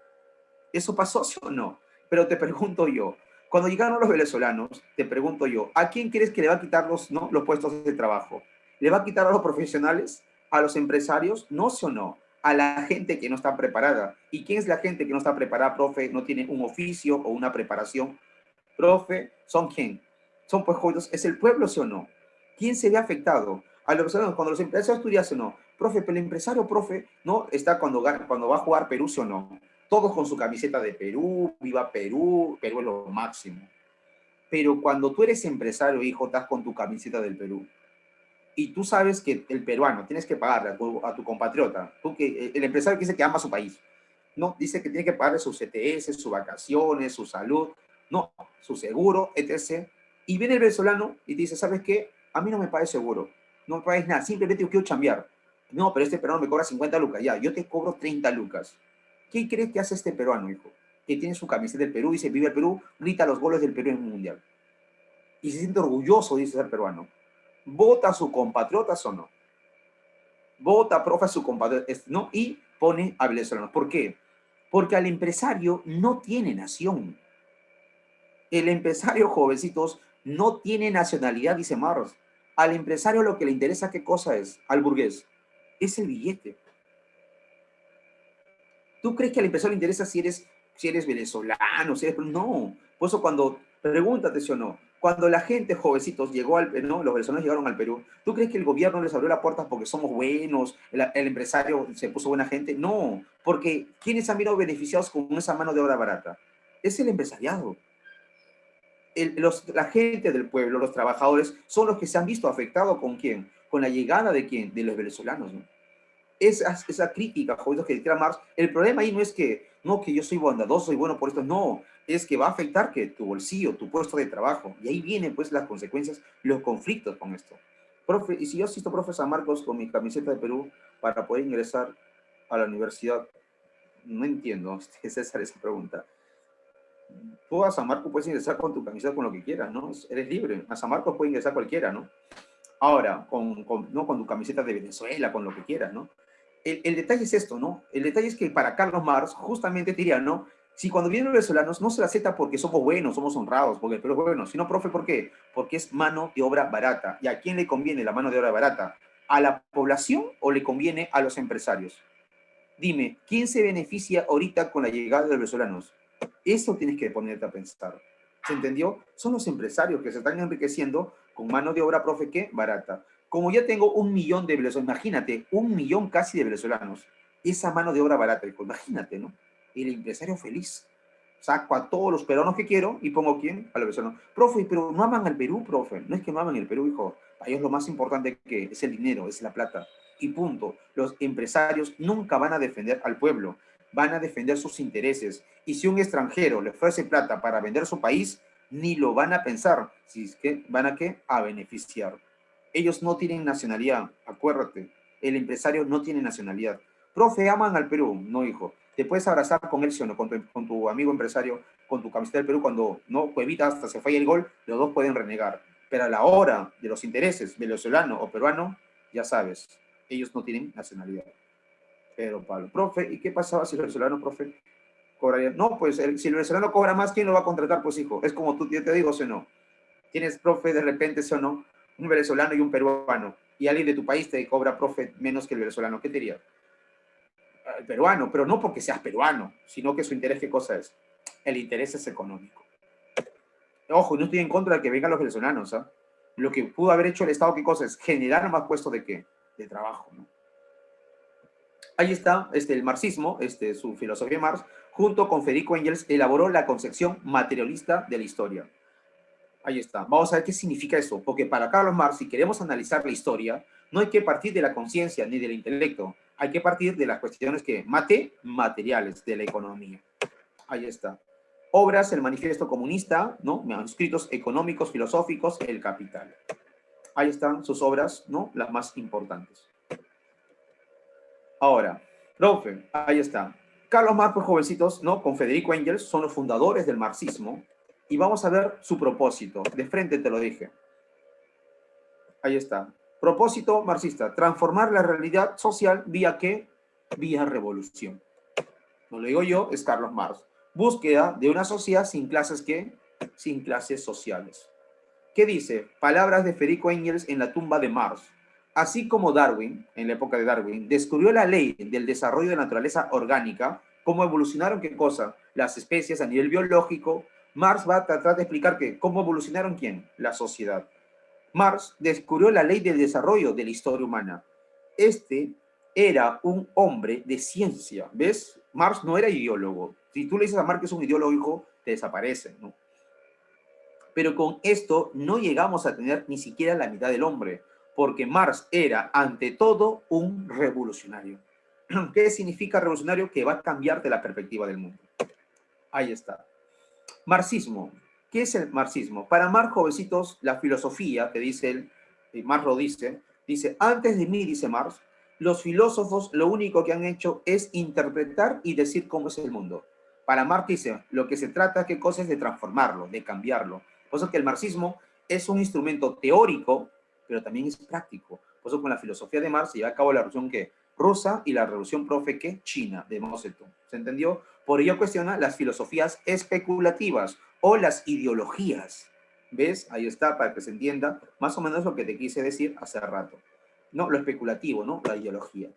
¿Eso pasó, sí o no? Pero te pregunto yo, cuando llegaron los venezolanos, te pregunto yo, ¿a quién crees que le va a quitar los puestos de trabajo? ¿Le va a quitar a los profesionales? ¿A los empresarios? No, sí o no. A la gente que no está preparada. ¿Y quién es la gente que no está preparada, profe? No tiene un oficio o una preparación. Profe, ¿son quién? Son pues jóvenes, ¿es el pueblo, sí o no? ¿Quién se ve afectado? A los empresarios, cuando los empresarios estudian, ¿sí o no? Profe, pero el empresario, profe, ¿no? Está cuando va a jugar Perú, ¿sí o no? Todos con su camiseta de Perú, viva Perú, Perú es lo máximo. Pero cuando tú eres empresario, hijo, estás con tu camiseta del Perú. Y tú sabes que el peruano tienes que pagarle a tu compatriota, el empresario que dice que ama su país, no, dice que tiene que pagarle sus CTS, sus vacaciones, su salud, no, su seguro, etc. Y viene el venezolano y te dice, ¿sabes qué? A mí no me pague seguro, no me pagues nada, simplemente yo quiero chambear. No, pero este peruano me cobra 50 lucas, ya, yo te cobro 30 lucas. ¿Qué crees que hace este peruano, hijo? Que tiene su camiseta del Perú, dice, vive el Perú, grita los goles del Perú en un mundial. y se siente orgulloso, dice ser peruano. ¿Vota a sus compatriotas o no? Vota, profe, a su compatriotas, ¿no? Y pone a venezolanos. ¿Por qué? Porque al empresario no tiene nación. El empresario, jovencitos, no tiene nacionalidad, dice Marx. Al empresario lo que le interesa, ¿qué cosa es? Al burgués. Es el billete. ¿Tú crees que al empresario le interesa si eres venezolano? Si eres... No. Por eso cuando, pregúntate si o no, cuando la gente, jovencitos, llegó al Perú, ¿no? Los venezolanos llegaron al Perú, ¿tú crees que el gobierno les abrió las puertas porque somos buenos, el empresario se puso buena gente? No, porque ¿quiénes han venido beneficiados con esa mano de obra barata? Es el empresariado. La gente del pueblo, los trabajadores, son los que se han visto afectados con quién, con la llegada de quién, de los venezolanos, ¿no? Esa crítica, joder, que tira Marx, el problema ahí no es que, no, que yo soy bondadoso, soy bueno por esto, no, es que va a afectar que tu bolsillo, tu puesto de trabajo, y ahí vienen pues las consecuencias, los conflictos con esto. Profe, y si yo asisto, profe, San Marcos con mi camiseta de Perú para poder ingresar a la universidad, no entiendo, César, esa pregunta. Tú a San Marcos puedes ingresar con tu camiseta con lo que quieras, ¿no? Eres libre, a San Marcos puede ingresar cualquiera, ¿no? Ahora, ¿no? Con tu camiseta de Venezuela, con lo que quieras, ¿no? El detalle es esto, ¿no? El detalle es que para Carlos Marx, justamente diría, ¿no? Si cuando vienen los venezolanos no se la acepta porque somos buenos, somos honrados, porque el Perú es bueno, sino, profe, ¿por qué? Porque es mano de obra barata. ¿Y a quién le conviene la mano de obra barata? ¿A la población o le conviene a los empresarios? Dime, ¿quién se beneficia ahorita con la llegada de los venezolanos? Eso tienes que ponerte a pensar. ¿Se entendió? Son los empresarios que se están enriqueciendo con mano de obra, profe, ¿qué? Barata. Como ya tengo 1 millón de venezolanos, imagínate, 1 millón casi de venezolanos, esa mano de obra barata, imagínate, ¿no? El empresario feliz. Saco a todos los peruanos que quiero y pongo ¿quién? A los venezolanos. Profe, pero no aman al Perú, profe. No es que no aman el Perú, hijo. Para ellos lo más importante que es el dinero, es la plata. Y punto. Los empresarios nunca van a defender al pueblo, van a defender sus intereses. Y si un extranjero le ofrece plata para vender su país, ni lo van a pensar. Si es que van a qué? A beneficiar. Ellos no tienen nacionalidad, acuérdate. El empresario no tiene nacionalidad. Profe, aman al Perú. No, hijo. Te puedes abrazar con él, ¿sí o no? Con tu amigo empresario, con tu camiseta del Perú, cuando no Cuevita hasta se falla el gol, los dos pueden renegar. Pero a la hora de los intereses venezolano o peruano, ya sabes, ellos no tienen nacionalidad. Pero Pablo, profe, ¿y qué pasaba si el venezolano, profe, cobraría? No, pues si el venezolano cobra más, ¿quién lo va a contratar? Pues hijo, es como tú, yo te digo, ¿sí o no? Tienes, profe, de repente, ¿sí o no? Un venezolano y un peruano, y alguien de tu país te cobra, profe, menos que el venezolano, ¿qué te diría? El peruano, pero no porque seas peruano, sino que su interés, ¿qué cosa es? El interés es económico. Ojo, no estoy en contra de que vengan los venezolanos, ¿ah? Lo que pudo haber hecho el Estado, ¿qué cosa es? Generar más puestos de qué? De trabajo, ¿no? Ahí está el marxismo, su filosofía de Marx, junto con Federico Engels, elaboró la concepción materialista de la historia. Ahí está. Vamos a ver qué significa eso, porque para Carlos Marx, si queremos analizar la historia, no hay que partir de la conciencia ni del intelecto, hay que partir de las cuestiones que materiales de la economía. Ahí está. Obras, el manifiesto comunista, ¿no? Manuscritos económicos, filosóficos, el capital. Ahí están sus obras, ¿no? Las más importantes. Ahora, profe, ahí está. Carlos Marx, pues, jovencitos, ¿no? Con Federico Engels, son los fundadores del marxismo. Y vamos a ver su propósito. De frente te lo dije. Ahí está. Propósito marxista. Transformar la realidad social vía ¿qué? Vía revolución. No lo digo yo, es Carlos Marx. Búsqueda de una sociedad sin clases ¿qué? Sin clases sociales. ¿Qué dice? Palabras de Federico Engels en la tumba de Marx. Así como Darwin, en la época de Darwin, descubrió la ley del desarrollo de la naturaleza orgánica, cómo evolucionaron qué cosa, las especies a nivel biológico, Marx va a tratar de explicar que cómo evolucionaron quién, la sociedad. Marx descubrió la ley del desarrollo de la historia humana. Este era un hombre de ciencia, ¿ves? Marx no era ideólogo. Si tú le dices a Marx que es un ideólogo, hijo, te desaparece, ¿no? Pero con esto no llegamos a tener ni siquiera la mitad del hombre, porque Marx era, ante todo, un revolucionario. ¿Qué significa revolucionario? Que va a cambiarte la perspectiva del mundo. Ahí está. Marxismo. ¿Qué es el marxismo? Para Marx, jovencitos, la filosofía, que dice él, y Marx lo dice, antes de mí, dice Marx, los filósofos lo único que han hecho es interpretar y decir cómo es el mundo. Para Marx dice, lo que se trata, ¿qué cosa es? De transformarlo, de cambiarlo. Por eso que el marxismo es un instrumento teórico, pero también es práctico. Por eso con la filosofía de Marx se lleva a cabo la revolución que rusa y la revolución profe que china de Mao Zedong. ¿Se entendió? Por ello cuestiona las filosofías especulativas o las ideologías. ¿Ves? Ahí está, para que se entienda más o menos lo que te quise decir hace rato. No, lo especulativo, ¿no? La ideología.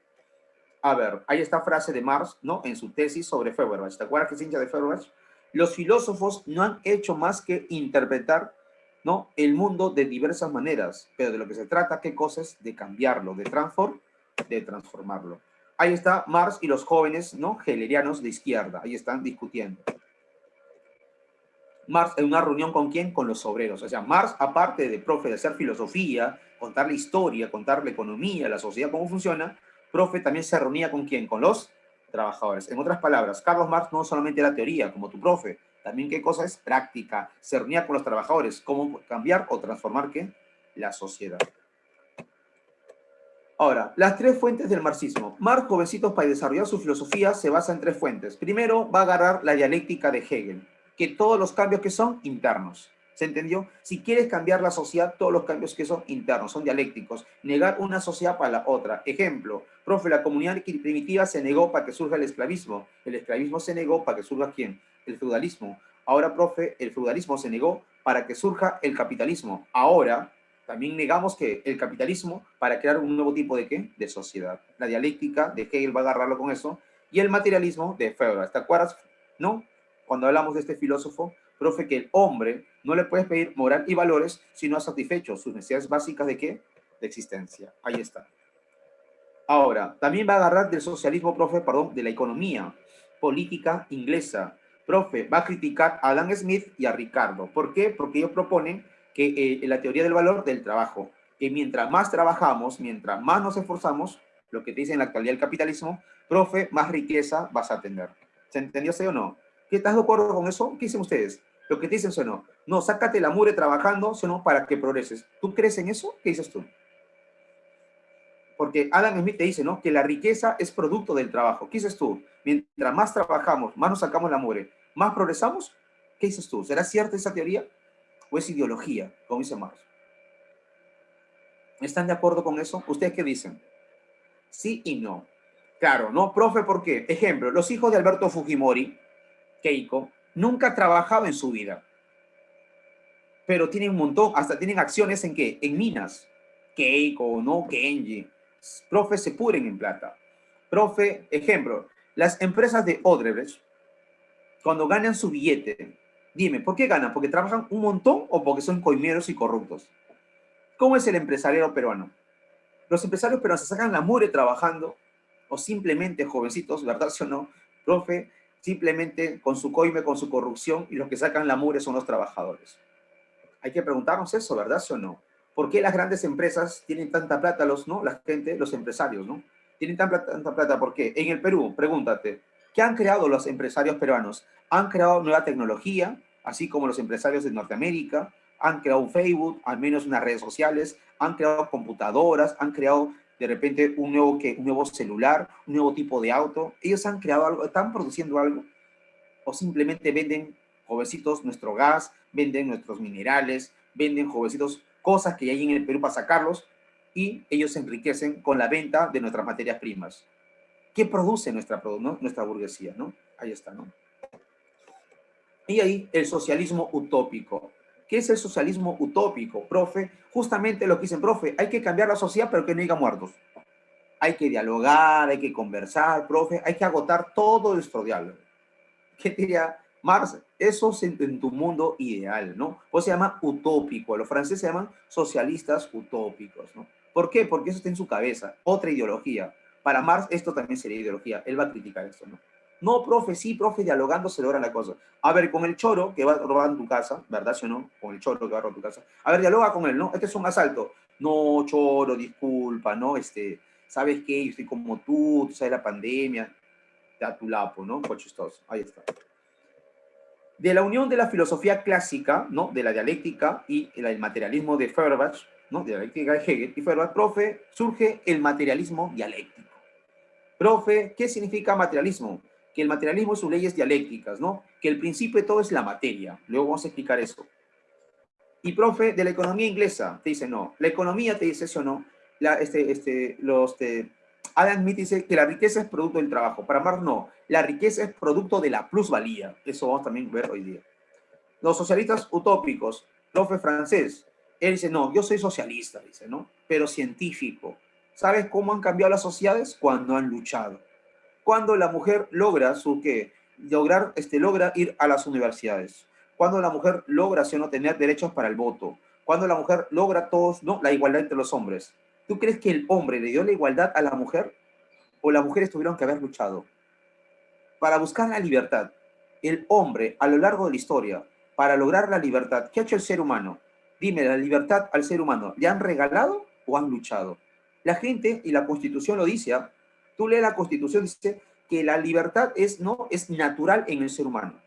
A ver, hay esta frase de Marx, ¿no? En su tesis sobre Feuerbach. ¿Te acuerdas que es hincha de Feuerbach? Los filósofos no han hecho más que interpretar, ¿no? El mundo de diversas maneras, pero de lo que se trata, ¿qué cosas? De cambiarlo, de transformarlo. Ahí está Marx y los jóvenes, ¿no? Hegelianos de izquierda. Ahí están discutiendo. Marx en una reunión con quién? Con los obreros. O sea, Marx, aparte de, profe, de hacer filosofía, contar la historia, contar la economía, la sociedad, cómo funciona, profe también se reunía con quién? Con los trabajadores. En otras palabras, Carlos Marx no solamente era teoría, como tu profe, también qué cosa es práctica. Se reunía con los trabajadores, cómo cambiar o transformar qué? La sociedad. Ahora, las tres fuentes del marxismo. Marx, jovencitos, para desarrollar su filosofía, se basa en tres fuentes. Primero, va a agarrar la dialéctica de Hegel, que todos los cambios que son internos. ¿Se entendió? Si quieres cambiar la sociedad, todos los cambios que son internos, son dialécticos. Negar una sociedad para la otra. Ejemplo, profe, la comunidad primitiva se negó para que surja el esclavismo. El esclavismo se negó para que surja ¿quién? El feudalismo. Ahora, profe, el feudalismo se negó para que surja el capitalismo. Ahora, también negamos que el capitalismo para crear un nuevo tipo de ¿qué? De sociedad. La dialéctica de Hegel va a agarrarlo con eso. Y el materialismo de Feuerbach. ¿Te acuerdas? ¿No? Cuando hablamos de este filósofo, profe, que el hombre no le puedes pedir moral y valores si no ha satisfecho sus necesidades básicas de ¿qué? De existencia. Ahí está. Ahora, también va a agarrar del socialismo, profe, perdón, de la economía política inglesa. Profe, va a criticar a Adam Smith y a Ricardo. ¿Por qué? Porque ellos proponen que la teoría del valor del trabajo, que mientras más trabajamos, mientras más nos esforzamos, lo que te dice en la actualidad el capitalismo, profe, más riqueza vas a tener. ¿Se entendió sí o no? ¿Qué estás de acuerdo con eso? ¿Qué dicen ustedes? ¿Lo que te dicen o no? No, sácate la mugre trabajando, sino para que progreses. ¿Tú crees en eso? ¿Qué dices tú? Porque Adam Smith te dice, ¿no? Que la riqueza es producto del trabajo. ¿Qué dices tú? Mientras más trabajamos, más nos sacamos la mugre, más progresamos. ¿Qué dices tú? ¿Será cierta esa teoría? ¿O es ideología, como dice Marx? ¿Están de acuerdo con eso? ¿Ustedes qué dicen? Sí y no. Claro, ¿no? Profe, ¿por qué? Ejemplo, los hijos de Alberto Fujimori, Keiko, nunca trabajaba en su vida, pero tienen un montón, hasta tienen acciones en qué? En minas. Keiko, ¿no? Kenji. Profe, se pudren en plata. Profe, ejemplo, las empresas de Odebrecht, cuando ganan su billete, dime, ¿por qué ganan? ¿Porque trabajan un montón o porque son coimeros y corruptos? ¿Cómo es el empresario peruano? Los empresarios peruanos se sacan la mugre trabajando o simplemente, jovencitos, ¿verdad sí o no? Profe, simplemente con su coime, con su corrupción, y los que sacan la mugre son los trabajadores. Hay que preguntarnos eso, ¿verdad sí o no? ¿Por qué las grandes empresas tienen tanta plata, ¿no? La gente, los empresarios, ¿no? Tienen tanta plata, ¿por qué? En el Perú, pregúntate, ¿qué han creado los empresarios peruanos? Han creado nueva tecnología, así como los empresarios de Norteamérica, han creado un Facebook, al menos unas redes sociales, han creado computadoras, han creado de repente un nuevo celular, un nuevo tipo de auto. Ellos han creado algo, están produciendo algo, o simplemente venden, jovencitos, nuestro gas, venden nuestros minerales, venden, jovencitos, cosas que hay en el Perú para sacarlos, y ellos se enriquecen con la venta de nuestras materias primas. ¿Qué produce nuestra burguesía? ¿No? Ahí está, ¿no? Y ahí el socialismo utópico. ¿Qué es el socialismo utópico, profe? Justamente lo que dicen, profe, hay que cambiar la sociedad, pero que no haya muertos. Hay que dialogar, hay que conversar, profe, hay que agotar todo nuestro diálogo. ¿Qué diría Marx? Eso es en tu mundo ideal, ¿no? O se llama utópico. Los franceses se llaman socialistas utópicos, ¿no? ¿Por qué? Porque eso está en su cabeza. Otra ideología. Para Marx esto también sería ideología. Él va a criticar esto, ¿no? No, profe, sí, profe, dialogando se logra la cosa. A ver, con el choro que va a robar en tu casa, ¿verdad, sí o no? Con el choro que va a robar tu casa. A ver, dialoga con él, ¿no? Este es un asalto. No, choro, disculpa, ¿no? ¿Sabes qué? Yo estoy como tú sabes la pandemia. A tu lapo, ¿no? Pues chistoso. Ahí está. De la unión de la filosofía clásica, ¿no? De la dialéctica y el materialismo de Feuerbach, ¿no? De la dialéctica de Hegel y Feuerbach, profe, surge el materialismo dialéctico. Profe, ¿qué significa materialismo? Que el materialismo es sus leyes dialécticas, ¿no? Que el principio de todo es la materia. Luego vamos a explicar eso. Y profe, de la economía inglesa, te dice no. La economía te dice sí o no. Adam Smith dice que la riqueza es producto del trabajo. Para Marx, no. La riqueza es producto de la plusvalía. Eso vamos también a ver hoy día. Los socialistas utópicos, profe francés, él dice, no, yo soy socialista, dice, ¿no? Pero científico. ¿Sabes cómo han cambiado las sociedades? Cuando han luchado. Cuando la mujer logra ¿qué? Logra ir a las universidades. Cuando la mujer logra, ¿sí o no?, tener derechos para el voto. Cuando la mujer logra todos, ¿no?, la igualdad entre los hombres. ¿Tú crees que el hombre le dio la igualdad a la mujer o las mujeres tuvieron que haber luchado? Para buscar la libertad, el hombre a lo largo de la historia, para lograr la libertad, ¿qué ha hecho el ser humano? Dime, la libertad al ser humano, ¿le han regalado o han luchado? La gente, y la Constitución lo dice, ¿eh? Tú lees la Constitución, dice que la libertad no, es natural en el ser humano.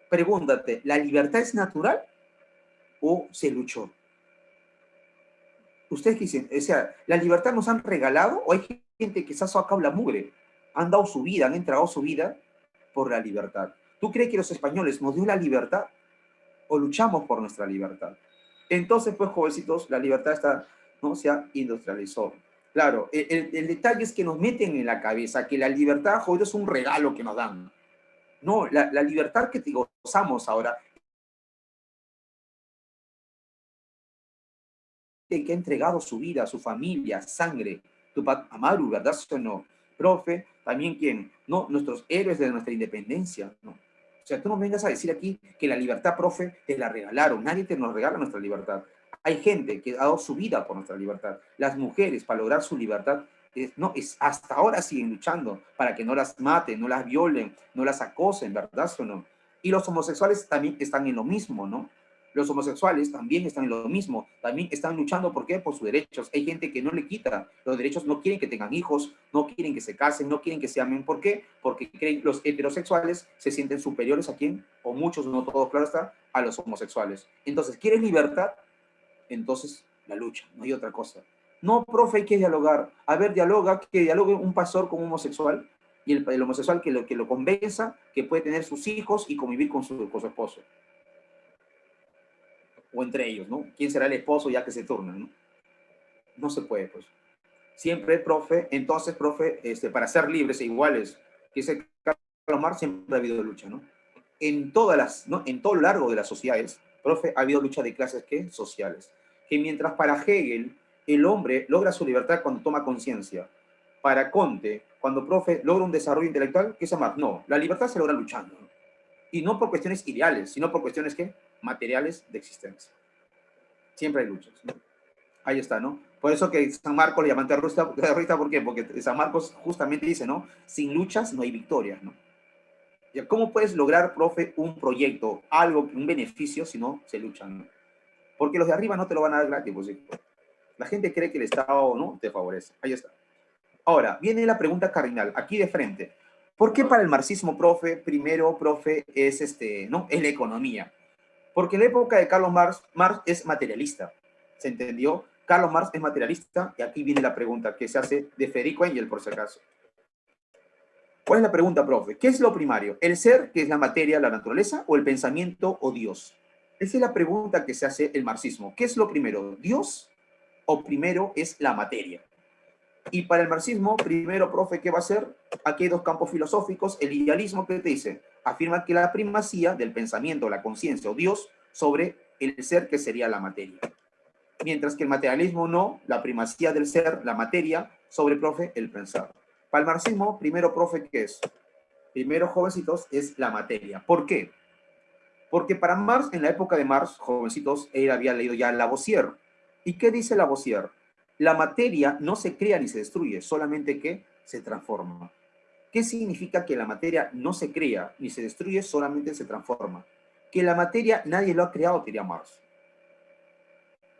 Pregúntate, ¿la libertad es natural o se luchó? Ustedes dicen, o sea, ¿la libertad nos han regalado o hay gente que se ha sacado la mugre? Han dado su vida, han entregado su vida por la libertad. ¿Tú crees que los españoles nos dio la libertad o luchamos por nuestra libertad? Entonces, pues, jovencitos, la libertad no se ha industrializado. Claro, el detalle es que nos meten en la cabeza que la libertad, joder, es un regalo que nos dan. No, la libertad que gozamos ahora, que ha entregado su vida, su familia, sangre, Amaru, ¿verdad o no? Profe, también quien, no, nuestros héroes de nuestra independencia, ¿no? O sea, tú no vengas a decir aquí que la libertad, profe, te la regalaron. Nadie te nos regala nuestra libertad. Hay gente que ha dado su vida por nuestra libertad. Las mujeres, para lograr su libertad, hasta ahora siguen luchando para que no las maten, no las violen, no las acosen, ¿verdad o no? Y los homosexuales también están en lo mismo, ¿no? Los homosexuales también están en lo mismo, también están luchando, ¿por qué? Por sus derechos. Hay gente que no le quita los derechos, no quieren que tengan hijos, no quieren que se casen, no quieren que se amen. ¿Por qué? Porque creen los heterosexuales se sienten superiores a quién, o muchos, no todos, claro está, a los homosexuales. Entonces, ¿quieres libertad? Entonces, la lucha, no hay otra cosa. No, profe, hay que dialogar. A ver, que dialogue un pastor con un homosexual y el homosexual que lo convenza que puede tener sus hijos y convivir con su esposo. O entre ellos, ¿no? ¿Quién será el esposo ya que se turnan, ¿no? No se puede, pues. Siempre, profe, entonces, profe, para ser libres e iguales, que dice Carlos Marx, siempre ha habido lucha, ¿no? ¿no? En todo lo largo de las sociedades, profe, ha habido lucha de clases, ¿qué? Sociales. Que mientras para Hegel, el hombre logra su libertad cuando toma conciencia. Para Comte, cuando, profe, logra un desarrollo intelectual, ¿qué es Marx? No, la libertad se logra luchando, ¿no? Y no por cuestiones ideales, sino por cuestiones, ¿qué? Materiales de existencia. Siempre hay luchas, ¿no? Ahí está, ¿no? Por eso que San Marcos le llaman terrorista, ¿por qué? Porque San Marcos justamente dice, ¿no? Sin luchas no hay victorias, ¿no? ¿Cómo puedes lograr, profe, un proyecto, algo, un beneficio, si no se luchan, ¿no? Porque los de arriba no te lo van a dar gratis, pues. La gente cree que el Estado, ¿no?, te favorece. Ahí está. Ahora, viene la pregunta cardinal, aquí de frente. ¿Por qué para el marxismo, profe, primero, profe, ¿no? Es la economía? Porque en la época de Carlos Marx, Marx es materialista. ¿Se entendió? Carlos Marx es materialista y aquí viene la pregunta que se hace de Federico Engel, por si acaso. ¿Cuál es la pregunta, profe? ¿Qué es lo primario? ¿El ser, que es la materia, la naturaleza, o el pensamiento o Dios? Esa es la pregunta que se hace el marxismo. ¿Qué es lo primero? ¿Dios o primero es la materia? Y para el marxismo, primero, profe, ¿qué va a ser? Aquí hay dos campos filosóficos. El idealismo, ¿qué te dice? Afirma que la primacía del pensamiento, la conciencia o Dios sobre el ser, que sería la materia. Mientras que el materialismo no, la primacía del ser, la materia, sobre, profe, el pensar. Para el marxismo, primero, profe, ¿qué es? Primero, jovencitos, es la materia. ¿Por qué? Porque para Marx, en la época de Marx, jovencitos, él había leído ya Lavoisier. ¿Y qué dice Lavoisier? La materia no se crea ni se destruye, solamente que se transforma. ¿Qué significa que la materia no se crea ni se destruye, solamente se transforma? Que la materia nadie lo ha creado, diría Marx.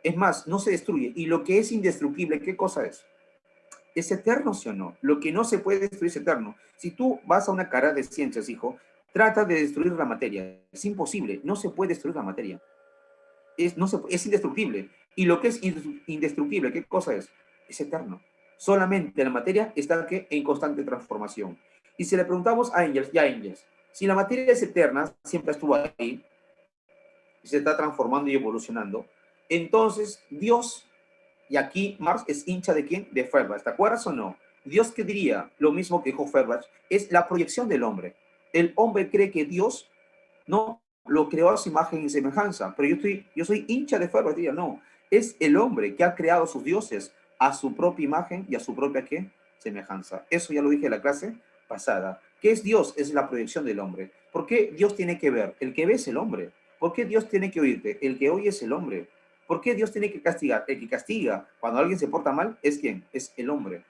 Es más, no se destruye. Y lo que es indestructible, ¿qué cosa es? ¿Es eterno, sí o no? Lo que no se puede destruir es eterno. Si tú vas a una carrera de ciencias, hijo, trata de destruir la materia. Es imposible, no se puede destruir la materia. Es indestructible. Y lo que es indestructible, ¿qué cosa es? Es eterno. Solamente la materia está en constante transformación. Y si le preguntamos a Engels, si la materia es eterna, siempre estuvo ahí, y se está transformando y evolucionando. Entonces, Dios, y aquí Marx es hincha ¿de quién? De Feuerbach, ¿te acuerdas o no? Dios, ¿qué diría? Lo mismo que dijo Feuerbach, es la proyección del hombre. El hombre cree que Dios no lo creó a su imagen y semejanza, pero yo soy hincha de Feuerbach, diría, no, es el hombre que ha creado sus dioses a su propia imagen y a su propia ¿qué? Semejanza. Eso ya lo dije en la clase pasada. ¿Qué es Dios? Es la proyección del hombre. ¿Por qué Dios tiene que ver? El que ve es el hombre. ¿Por qué Dios tiene que oírte? El que oye es el hombre. ¿Por qué Dios tiene que castigar? El que castiga cuando alguien se porta mal es ¿quién? Es el hombre.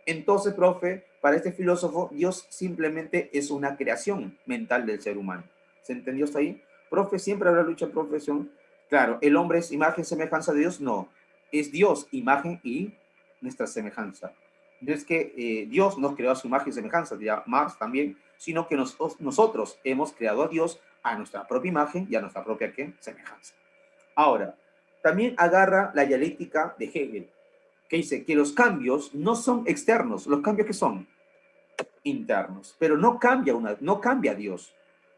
Entonces, profe, para este filósofo, Dios simplemente es una creación mental del ser humano. ¿Se entendió hasta ahí? Profe, siempre habrá lucha en profesión. Claro, ¿el hombre es imagen, semejanza de Dios? No. Es Dios, imagen y nuestra semejanza. No es que Dios nos creó a su imagen y semejanza, dirá Marx también, sino que nosotros hemos creado a Dios a nuestra propia imagen y a nuestra propia ¿qué? Semejanza. Ahora, también agarra la dialéctica de Hegel, que dice que los cambios no son externos, los cambios que son internos, pero no cambia Dios.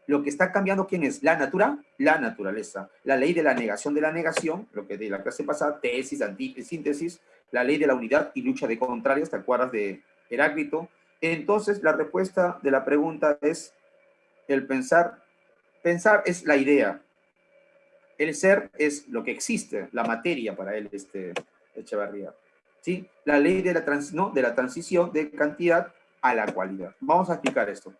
Lo que está cambiando, ¿quién es? La naturaleza. La ley de la negación, lo que de la clase pasada, tesis, antítesis, síntesis, la ley de la unidad y lucha de contrarios, ¿te acuerdas de Heráclito? Entonces, la respuesta de la pregunta es el pensar. Pensar es la idea. El ser es lo que existe, la materia para él, Echevarría. ¿Sí? La ley de ¿no? de la transición de cantidad a la cualidad. Vamos a explicar esto.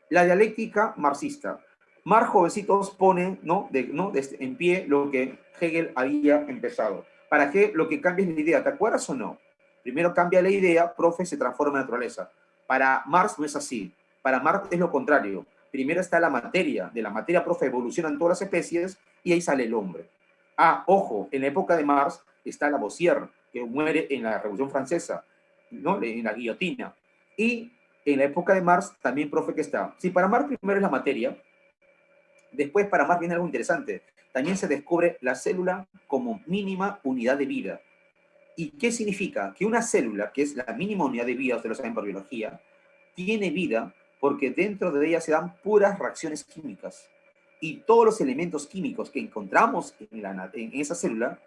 La dialéctica marxista. Marx, jovencitos, pone en pie lo que Hegel había empezado. Para Hegel lo que cambia es la idea, ¿te acuerdas o no? Primero cambia la idea, profe, se transforma en naturaleza. Para Marx no es así. Para Marx es lo contrario. Primero está la materia. De la materia, profe, evolucionan todas las especies y ahí sale el hombre. Ah, ojo, en la época de Marx está Lavoisier, que muere en la Revolución Francesa, ¿no? En la guillotina. Y en la época de Marx también, profe, que está. Si para Marx primero es la materia, después para Marx viene algo interesante. También se descubre la célula como mínima unidad de vida. ¿Y qué significa? Que una célula, que es la mínima unidad de vida, ustedes lo saben por biología, tiene vida porque dentro de ella se dan puras reacciones químicas. Y todos los elementos químicos que encontramos en esa célula,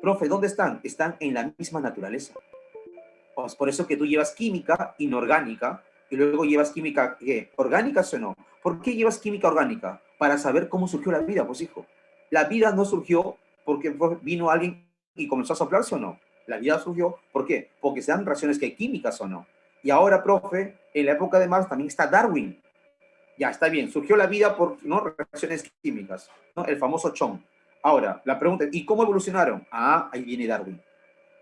profe, ¿dónde están? Están en la misma naturaleza. Pues por eso que tú llevas química inorgánica y luego llevas química orgánica o no. ¿Por qué llevas química orgánica? Para saber cómo surgió la vida, pues hijo. La vida no surgió porque vino alguien y comenzó a soplarse o no. La vida surgió, ¿por qué? Porque se dan reacciones que químicas o no. Y ahora, profe, en la época de Marx también está Darwin. Ya, está bien, surgió la vida por ¿no? reacciones químicas, ¿no? El famoso Chong. Ahora, la pregunta es, ¿y cómo evolucionaron? Ah, ahí viene Darwin.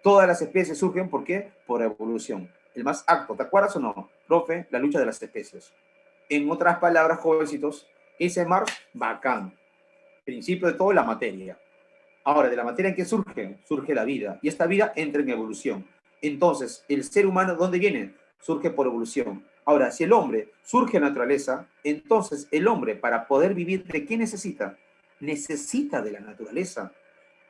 Todas las especies surgen, ¿por qué? Por evolución. El más acto, ¿te acuerdas o no? Profe, la lucha de las especies. En otras palabras, jovencitos, ese Marx, bacán. Principio de todo, la materia. Ahora, de la materia en que surge, surge la vida. Y esta vida entra en evolución. Entonces, el ser humano, ¿dónde viene? Surge por evolución. Ahora, si el hombre surge en naturaleza, entonces el hombre, para poder vivir, ¿de qué necesita? Necesita de la naturaleza,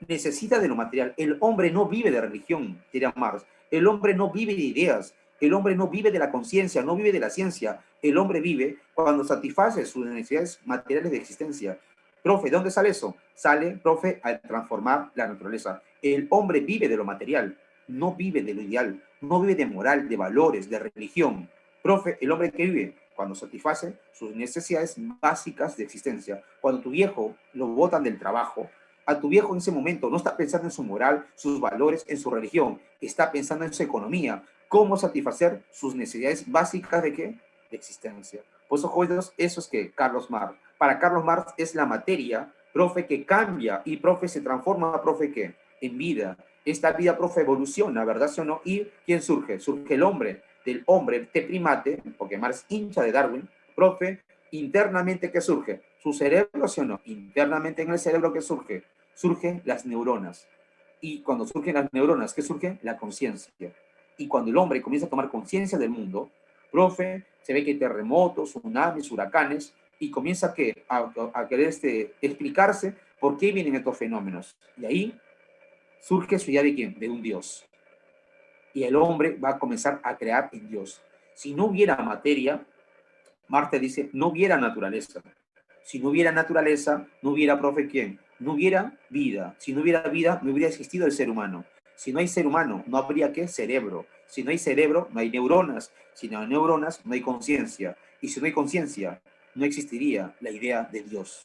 necesita de lo material. El hombre no vive de religión, diría Marx. El hombre no vive de ideas. El hombre no vive de la conciencia, no vive de la ciencia. El hombre vive cuando satisface sus necesidades materiales de existencia. Profe, ¿de dónde sale eso? Sale, profe, al transformar la naturaleza. El hombre vive de lo material, no vive de lo ideal, no vive de moral, de valores, de religión. Profe, el hombre que vive cuando satisface sus necesidades básicas de existencia. Cuando tu viejo lo botan del trabajo, a tu viejo en ese momento no está pensando en su moral, sus valores, en su religión, está pensando en su economía, cómo satisfacer sus necesidades básicas de qué? De existencia. Por eso, jóvenes, eso es que Carlos Marx. Para Carlos Marx es la materia, profe, que cambia y profe se transforma, profe, ¿qué? En vida. Esta vida, profe, evoluciona, ¿verdad sí o no? ¿Y quién surge? Surge el hombre, del hombre, este primate, porque Marx hincha de Darwin, profe, internamente, ¿qué surge? Su cerebro, ¿sí o no? Internamente en el cerebro, ¿qué surge? Surgen las neuronas. Y cuando surgen las neuronas, ¿qué surge? La conciencia. Y cuando el hombre comienza a tomar conciencia del mundo, profe, se ve que hay terremotos, tsunamis, huracanes, y comienza a querer explicarse por qué vienen estos fenómenos. Y ahí surge su idea de quién? De un Dios. Y el hombre va a comenzar a crear en Dios. Si no hubiera materia, Marte dice, no hubiera naturaleza. Si no hubiera naturaleza, no hubiera, profe, ¿quién? No hubiera vida. Si no hubiera vida, no hubiera existido el ser humano. Si no hay ser humano, no habría, ¿qué? Cerebro. Si no hay cerebro, no hay neuronas. Si no hay neuronas, no hay conciencia. Y si no hay conciencia, no existiría la idea de Dios.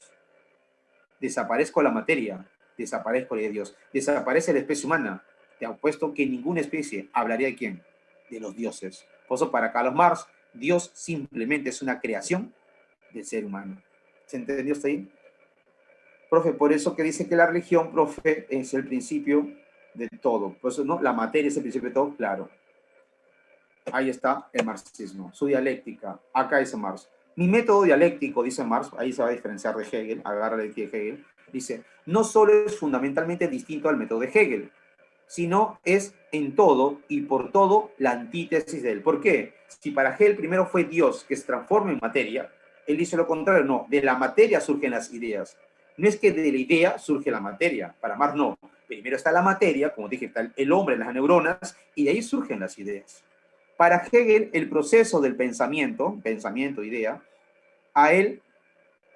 Desaparezco la materia, desaparezco la idea de Dios. Desaparece la especie humana. Te apuesto que ninguna especie hablaría de quién, de los dioses. Por eso, para Carlos Marx, Dios simplemente es una creación del ser humano. ¿Se entendió hasta ahí? Profe, por eso que dice que la religión, profe, es el principio de todo. Por eso, ¿no? La materia es el principio de todo, claro. Ahí está el marxismo, su dialéctica. Acá dice Marx. Mi método dialéctico, dice Marx, ahí se va a diferenciar de Hegel, agarra la idea de Hegel, dice, no solo es fundamentalmente distinto al método de Hegel, sino es en todo y por todo la antítesis de él. ¿Por qué? Si para Hegel primero fue Dios que se transforma en materia, él dice lo contrario, no, de la materia surgen las ideas. No es que de la idea surge la materia, para Marx no. Primero está la materia, como dije, está el hombre, las neuronas, y de ahí surgen las ideas. Para Hegel, el proceso del pensamiento, idea, a él,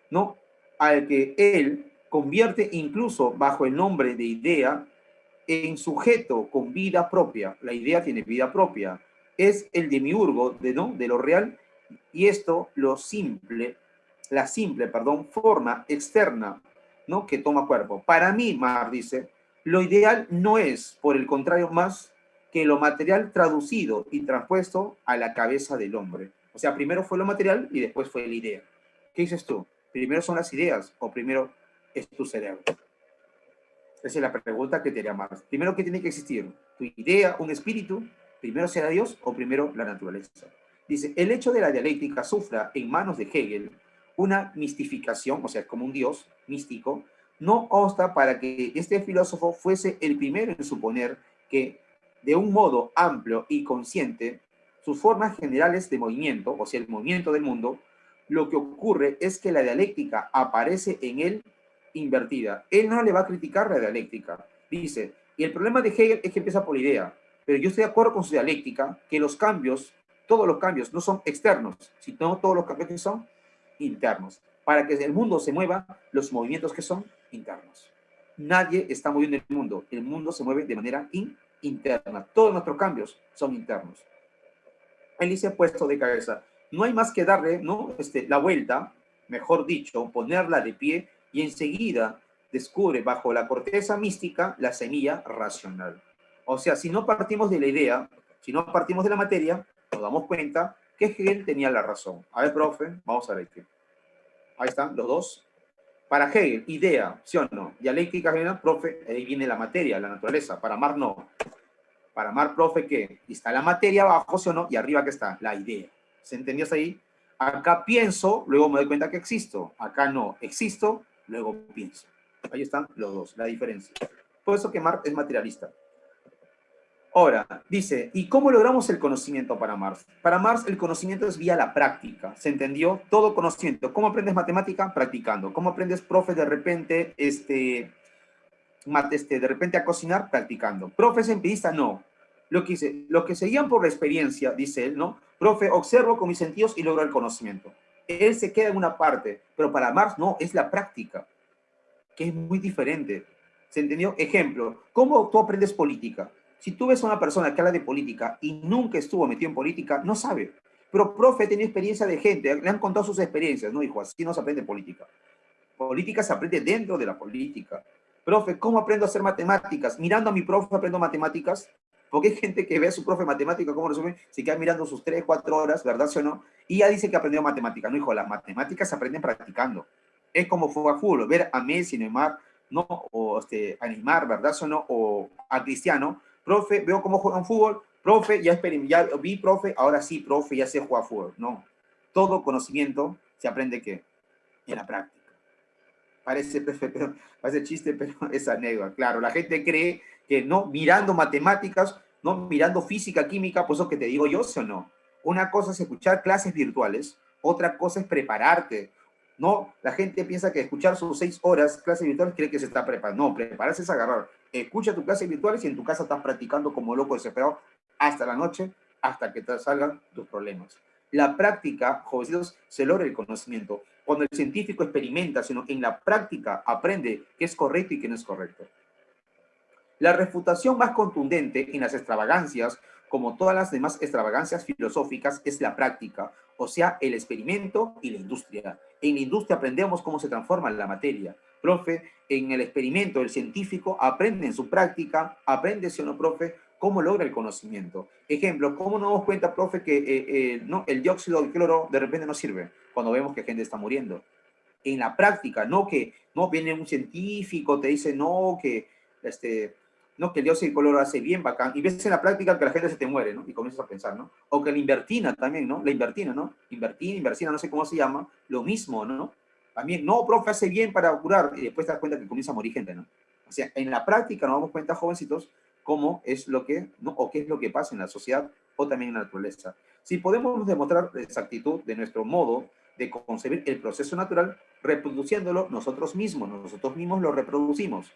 ¿no? Al que él convierte incluso bajo el nombre de idea en sujeto con vida propia. La idea tiene vida propia. Es el demiurgo ¿no? de lo real y esto la simple, perdón, forma externa, ¿no? Que toma cuerpo. Para mí, Marx dice, lo ideal no es, por el contrario, más que lo material traducido y transpuesto a la cabeza del hombre. O sea, primero fue lo material y después fue la idea. ¿Qué dices tú? ¿Primero son las ideas o primero es tu cerebro? Esa es la pregunta que te haría Marx. Primero, ¿qué tiene que existir? ¿Tu idea, un espíritu? ¿Primero será Dios o primero la naturaleza? Dice, el hecho de la dialéctica sufra en manos de Hegel una mistificación, o sea, como un Dios místico, no obsta para que este filósofo fuese el primero en suponer que, de un modo amplio y consciente, sus formas generales de movimiento, o sea, el movimiento del mundo, lo que ocurre es que la dialéctica aparece en él invertida. Él no le va a criticar la dialéctica. Dice, y el problema de Hegel es que empieza por la idea, pero yo estoy de acuerdo con su dialéctica, que los cambios, todos los cambios, no son externos, sino todos los cambios que son internos. Para que el mundo se mueva, los movimientos que son internos. Nadie está moviendo el mundo se mueve de manera interna. Todos nuestros cambios son internos. Él dice puesto de cabeza, no hay más que darle, ¿no? La vuelta, mejor dicho, ponerla de pie y enseguida descubre bajo la corteza mística la semilla racional. O sea, si no partimos de la idea, si no partimos de la materia, nos damos cuenta que Hegel tenía la razón. A ver, profe, vamos a ver aquí. Ahí están los dos. Para Hegel, idea, ¿sí o no? Dialéctica, profe, ahí viene la materia, la naturaleza. Para Marx, no. Para Marx, profe, ¿qué? Está la materia abajo, ¿sí o no? Y arriba, ¿qué está? La idea. ¿Se entendió hasta ahí? Acá pienso, luego me doy cuenta que existo. Acá no. Existo, luego pienso. Ahí están los dos, la diferencia. Por eso que Marx es materialista. Ahora, dice, ¿y cómo logramos el conocimiento para Marx? Para Marx el conocimiento es vía la práctica, ¿se entendió? Todo conocimiento. ¿Cómo aprendes matemática? Practicando. ¿Cómo aprendes, profe, de repente, de repente a cocinar? Practicando. ¿Profes empiristas? No. Lo que seguían por la experiencia, dice él, ¿no? Profe, observo con mis sentidos y logro el conocimiento. Él se queda en una parte, pero para Marx no, es la práctica, que es muy diferente. ¿Se entendió? Ejemplo, ¿cómo tú aprendes política? Si tú ves a una persona que habla de política y nunca estuvo metido en política, no sabe. Pero, profe, tiene experiencia de gente, le han contado sus experiencias, ¿no, hijo? Así no se aprende política. Política se aprende dentro de la política. Profe, ¿cómo aprendo a hacer matemáticas? Mirando a mi profe aprendo matemáticas. Porque hay gente que ve a su profe de matemática, ¿cómo resume? Se queda mirando sus 3, 4 horas, ¿verdad, sí o no? Y ya dice que aprendió matemáticas. No, hijo, las matemáticas se aprenden practicando. Es como jugar fútbol, ver a Messi, Neymar, ¿no? O a Neymar, ¿verdad, sí o no? O a Cristiano. Profe, veo cómo juegan fútbol. Profe, ya vi, profe, ahora sí, profe, ya sé jugar fútbol. No. Todo conocimiento se aprende, ¿qué? En la práctica. Parece chiste, pero es anécdota. Claro, la gente cree que no, mirando matemáticas, no mirando física, química, pues eso que te digo yo, ¿sí o no? Una cosa es escuchar clases virtuales, otra cosa es prepararte. No, la gente piensa que escuchar sus 6 horas clases virtuales cree que se está preparando. No, prepararse es agarrar. Escucha tus clases virtuales y en tu casa estás practicando como loco desesperado hasta la noche, hasta que te salgan tus problemas. La práctica, jovencitos, se logra el conocimiento. cuando el científico experimenta, sino en la práctica aprende qué es correcto y qué no es correcto. La refutación más contundente en las extravagancias, como todas las demás extravagancias filosóficas, es la práctica, o sea, el experimento y la industria. En la industria aprendemos cómo se transforma la materia. Profe, en el experimento el científico aprende en su práctica, aprende, ¿sí o no, profe?, cómo logra el conocimiento. Ejemplo, ¿cómo nos damos cuenta, profe, que no, el dióxido de cloro de repente no sirve cuando vemos que gente está muriendo? En la práctica, no que no viene un científico, te dice no, que no, que el dióxido de cloro hace bien, bacán, y ves en la práctica que la gente se te muere, ¿no? Y comienzas a pensar, ¿no? O que la invertina también, ¿no? La invertina, ¿no? Inversina, no sé cómo se llama, lo mismo, ¿no? También, no, profe, hace bien para curar, y después te das cuenta que comienza a morir gente, ¿no? O sea, en la práctica nos damos cuenta, jovencitos, cómo es lo que, ¿no? O qué es lo que pasa en la sociedad o también en la naturaleza. Si podemos demostrar exactitud de nuestro modo de concebir el proceso natural, reproduciéndolo nosotros mismos lo reproducimos,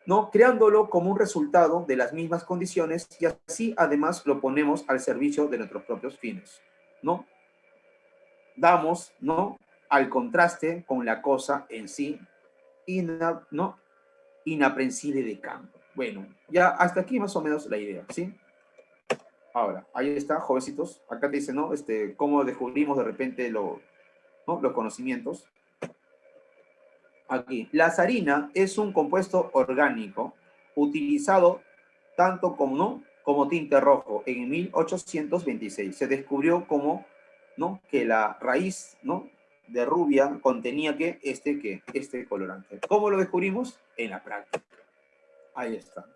¿no? Creándolo como un resultado de las mismas condiciones y así además lo ponemos al servicio de nuestros propios fines, ¿no? Damos, ¿no?, al contraste con la cosa en sí, ¿no?, inaprensible de campo. Bueno, ya hasta aquí más o menos la idea, ¿sí? Ahora, ahí está, jovencitos, acá te dice, ¿no?, cómo descubrimos de repente ¿no?, los conocimientos. Aquí, la sarina es un compuesto orgánico utilizado tanto como, ¿no?, como tinte rojo. En 1826 se descubrió como, ¿no?, que la raíz, ¿no?, de rubia contenía que este colorante. ¿Cómo lo descubrimos? En la práctica. Ahí está.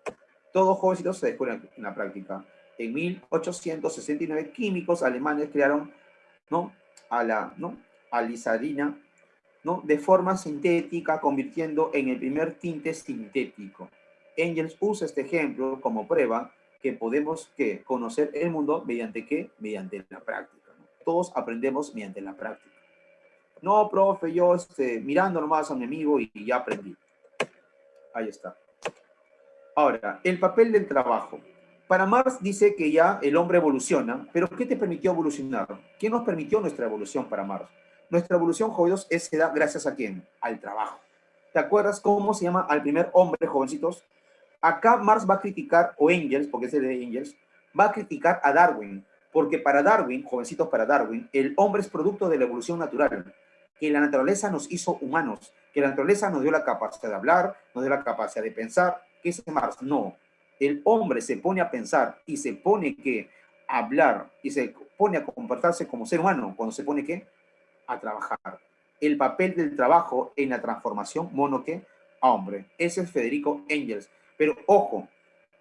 Todos jovencitos se descubren en la práctica. En 1869 químicos alemanes crearon, ¿no?, ¿no?, a lisarina, ¿no?, de forma sintética, convirtiendo en el primer tinte sintético. Engels usa este ejemplo como prueba que podemos conocer el mundo mediante ¿qué? Mediante la práctica, ¿no? Todos aprendemos mediante la práctica. No, profe, yo mirando nomás a mi amigo y ya aprendí. Ahí está. Ahora, el papel del trabajo. Para Marx dice que ya el hombre evoluciona, pero ¿qué te permitió evolucionar? ¿Qué nos permitió nuestra evolución para Marx? Nuestra evolución, jovencitos, se da gracias a ¿quién? Al trabajo. ¿Te acuerdas cómo se llama al primer hombre, jovencitos? Acá Marx va a criticar, o Engels, porque es de Engels, va a criticar a Darwin, porque para Darwin, jovencitos, para Darwin, el hombre es producto de la evolución natural, que la naturaleza nos hizo humanos, que la naturaleza nos dio la capacidad de hablar, nos dio la capacidad de pensar. ¿Qué dice Marx? No, el hombre se pone a pensar y se pone a hablar y se pone a comportarse como ser humano cuando se pone a trabajar. El papel del trabajo en la transformación mono a hombre. Ese es Federico Engels. Pero ojo,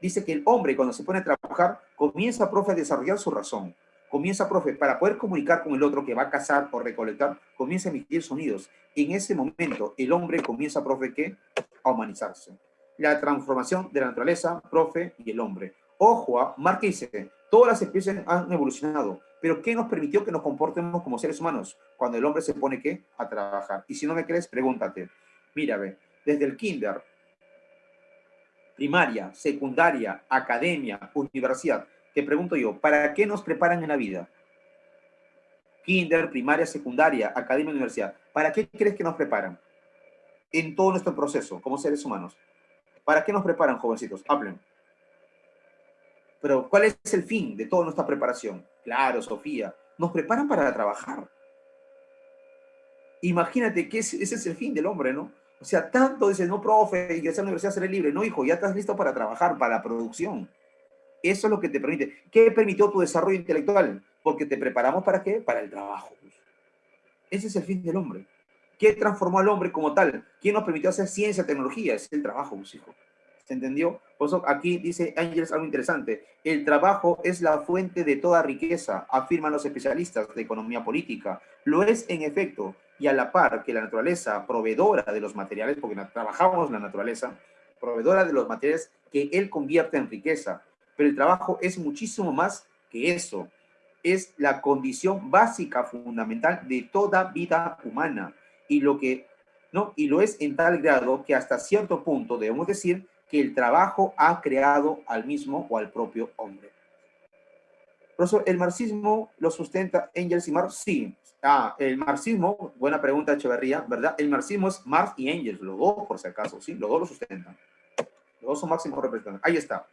dice que el hombre cuando se pone a trabajar comienza, profe, a desarrollar su razón. Comienza, profe, para poder comunicar con el otro que va a cazar o recolectar, comienza a emitir sonidos. En ese momento el hombre comienza, profe, a humanizarse. La transformación de la naturaleza, profe, y el hombre. Ojo, Marx dice, todas las especies han evolucionado, pero ¿qué nos permitió que nos comportemos como seres humanos? Cuando el hombre se pone a trabajar. Y si no me crees, pregúntate. Mira, ve, desde el kinder, primaria, secundaria, academia, universidad, te pregunto yo, ¿para qué nos preparan en la vida? Kinder, primaria, secundaria, academia, universidad. ¿Para qué crees que nos preparan? En todo nuestro proceso, como seres humanos. ¿Para qué nos preparan, jovencitos? Hablen. Pero, ¿cuál es el fin de toda nuestra preparación? Claro, Sofía, nos preparan para trabajar. Imagínate que ese es el fin del hombre, ¿no? O sea, tanto dices, no, profe, ingresar a la universidad seré libre. No, hijo, ya estás listo para trabajar, para la producción. Eso es lo que te permite. ¿Qué permitió tu desarrollo intelectual? Porque te preparamos ¿para qué? Para el trabajo. Ese es el fin del hombre. ¿Qué transformó al hombre como tal? ¿Quién nos permitió hacer ciencia, tecnología? Es el trabajo, pues, hijo. ¿Se entendió? Por eso aquí dice Engels algo interesante. El trabajo es la fuente de toda riqueza, afirman los especialistas de economía política. Lo es en efecto, y a la par que la naturaleza, proveedora de los materiales, porque trabajamos la naturaleza, proveedora de los materiales que él convierte en riqueza. Pero el trabajo es muchísimo más que eso. Es la condición básica, fundamental de toda vida humana. Y ¿no? Y lo es en tal grado que hasta cierto punto debemos decir que el trabajo ha creado al mismo o al propio hombre. Profesor, ¿el marxismo lo sustenta Engels y Marx? Sí. El marxismo, buena pregunta, Echeverría, ¿verdad? El marxismo es Marx y Engels, los dos, por si acaso, ¿sí? Los dos lo sustentan. Los dos son máximos representantes. Ahí está.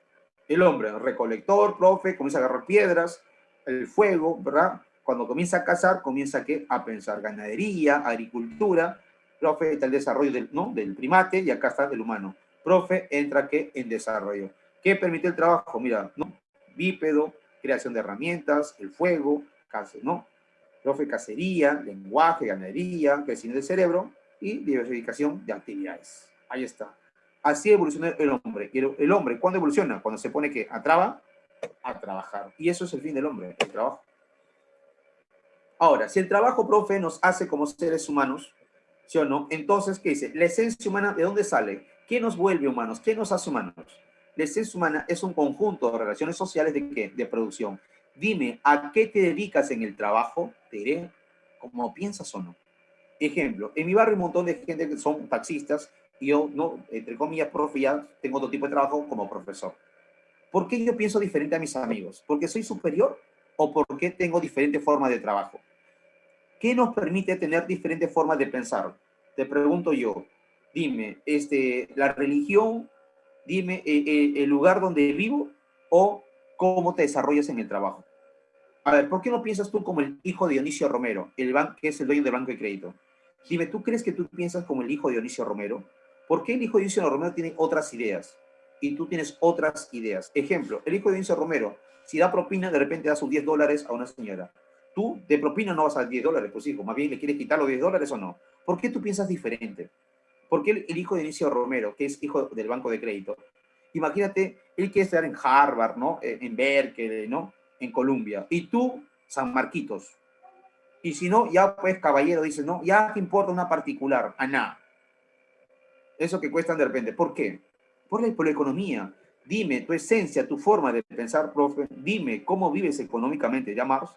El hombre, el recolector, profe, comienza a agarrar piedras, el fuego, ¿verdad? Cuando comienza a cazar, comienza ¿qué? A pensar ganadería, agricultura, profe, está el desarrollo del, ¿no? del primate y acá está el humano. Profe, entra ¿qué? En desarrollo. ¿Qué permite el trabajo? Mira, ¿no? Bípedo, creación de herramientas, el fuego, ¿no? Profe, cacería, lenguaje, ganadería, crecimiento del cerebro y diversificación de actividades. Ahí está. Así evoluciona el hombre. El hombre, ¿cuándo evoluciona? Cuando se pone que a trabajar. Y eso es el fin del hombre, el trabajo. Ahora, si el trabajo, profe, nos hace como seres humanos, ¿sí o no? Entonces, ¿qué dice? La esencia humana, ¿de dónde sale? ¿Qué nos vuelve humanos? ¿Qué nos hace humanos? La esencia humana es un conjunto de relaciones sociales ¿de qué? De producción. Dime, ¿a qué te dedicas en el trabajo? Te diré cómo piensas o no. Ejemplo, en mi barrio hay un montón de gente que son taxistas y yo, no, entre comillas, profe, ya tengo otro tipo de trabajo como profesor. ¿Por qué yo pienso diferente a mis amigos? ¿Porque soy superior o porque tengo diferente forma de trabajo? ¿Qué nos permite tener diferentes formas de pensar? Te pregunto yo, dime, la religión, dime el lugar donde vivo o cómo te desarrollas en el trabajo. A ver, ¿por qué no piensas tú como el hijo de Dionisio Romero, que es el dueño del Banco de Crédito? Dime, ¿tú crees que tú piensas como el hijo de Dionisio Romero? ¿Por qué el hijo de Dionisio Romero tiene otras ideas? Y tú tienes otras ideas. Ejemplo, el hijo de Dionisio Romero, si da propina, de repente da sus $10 a una señora. Tú de propina no vas a dar $10, pues hijo, más bien le quieres quitar los $10 o no. ¿Por qué tú piensas diferente? ¿Por qué el hijo de Dionisio Romero, que es hijo del Banco de Crédito, imagínate, él quiere estar en Harvard, ¿no? En Berkeley, ¿no? En Columbia. Y tú, San Marquitos. Y si no, ya pues caballero dice, no, ya que importa una particular, a nada. Eso que cuestan de repente. ¿Por qué? Por la economía. Dime tu esencia, tu forma de pensar, profe. Dime cómo vives económicamente. ¿Ya, Marx?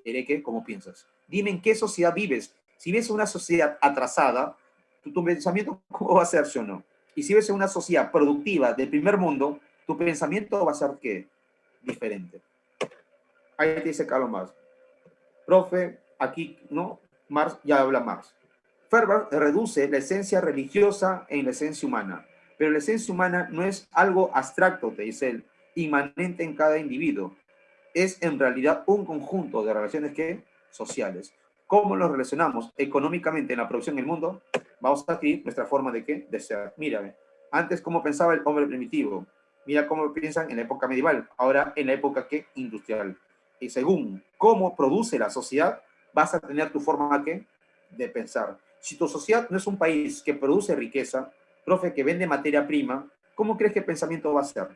¿Qué? ¿Cómo piensas? Dime en qué sociedad vives. Si ves una sociedad atrasada, tu pensamiento, ¿cómo va a ser, sí o no? Y si ves una sociedad productiva del primer mundo, tu pensamiento va a ser, ¿qué? Diferente. Ahí te dice Carlos Marx. Profe, aquí, ¿no? Marx, ya habla Marx. Ferber reduce la esencia religiosa en la esencia humana, pero la esencia humana no es algo abstracto, te dice él, inmanente en cada individuo. Es en realidad un conjunto de relaciones que sociales. ¿Cómo nos relacionamos económicamente en la producción del mundo? Vamos a adquirir nuestra forma de qué? De ser. Mírame, antes cómo pensaba el hombre primitivo. Mira cómo piensan en la época medieval, ahora en la época ¿qué? Industrial. Y según cómo produce la sociedad, vas a tener tu forma ¿qué? De pensar. Si tu sociedad no es un país que produce riqueza, profe, que vende materia prima, ¿cómo crees que el pensamiento va a ser?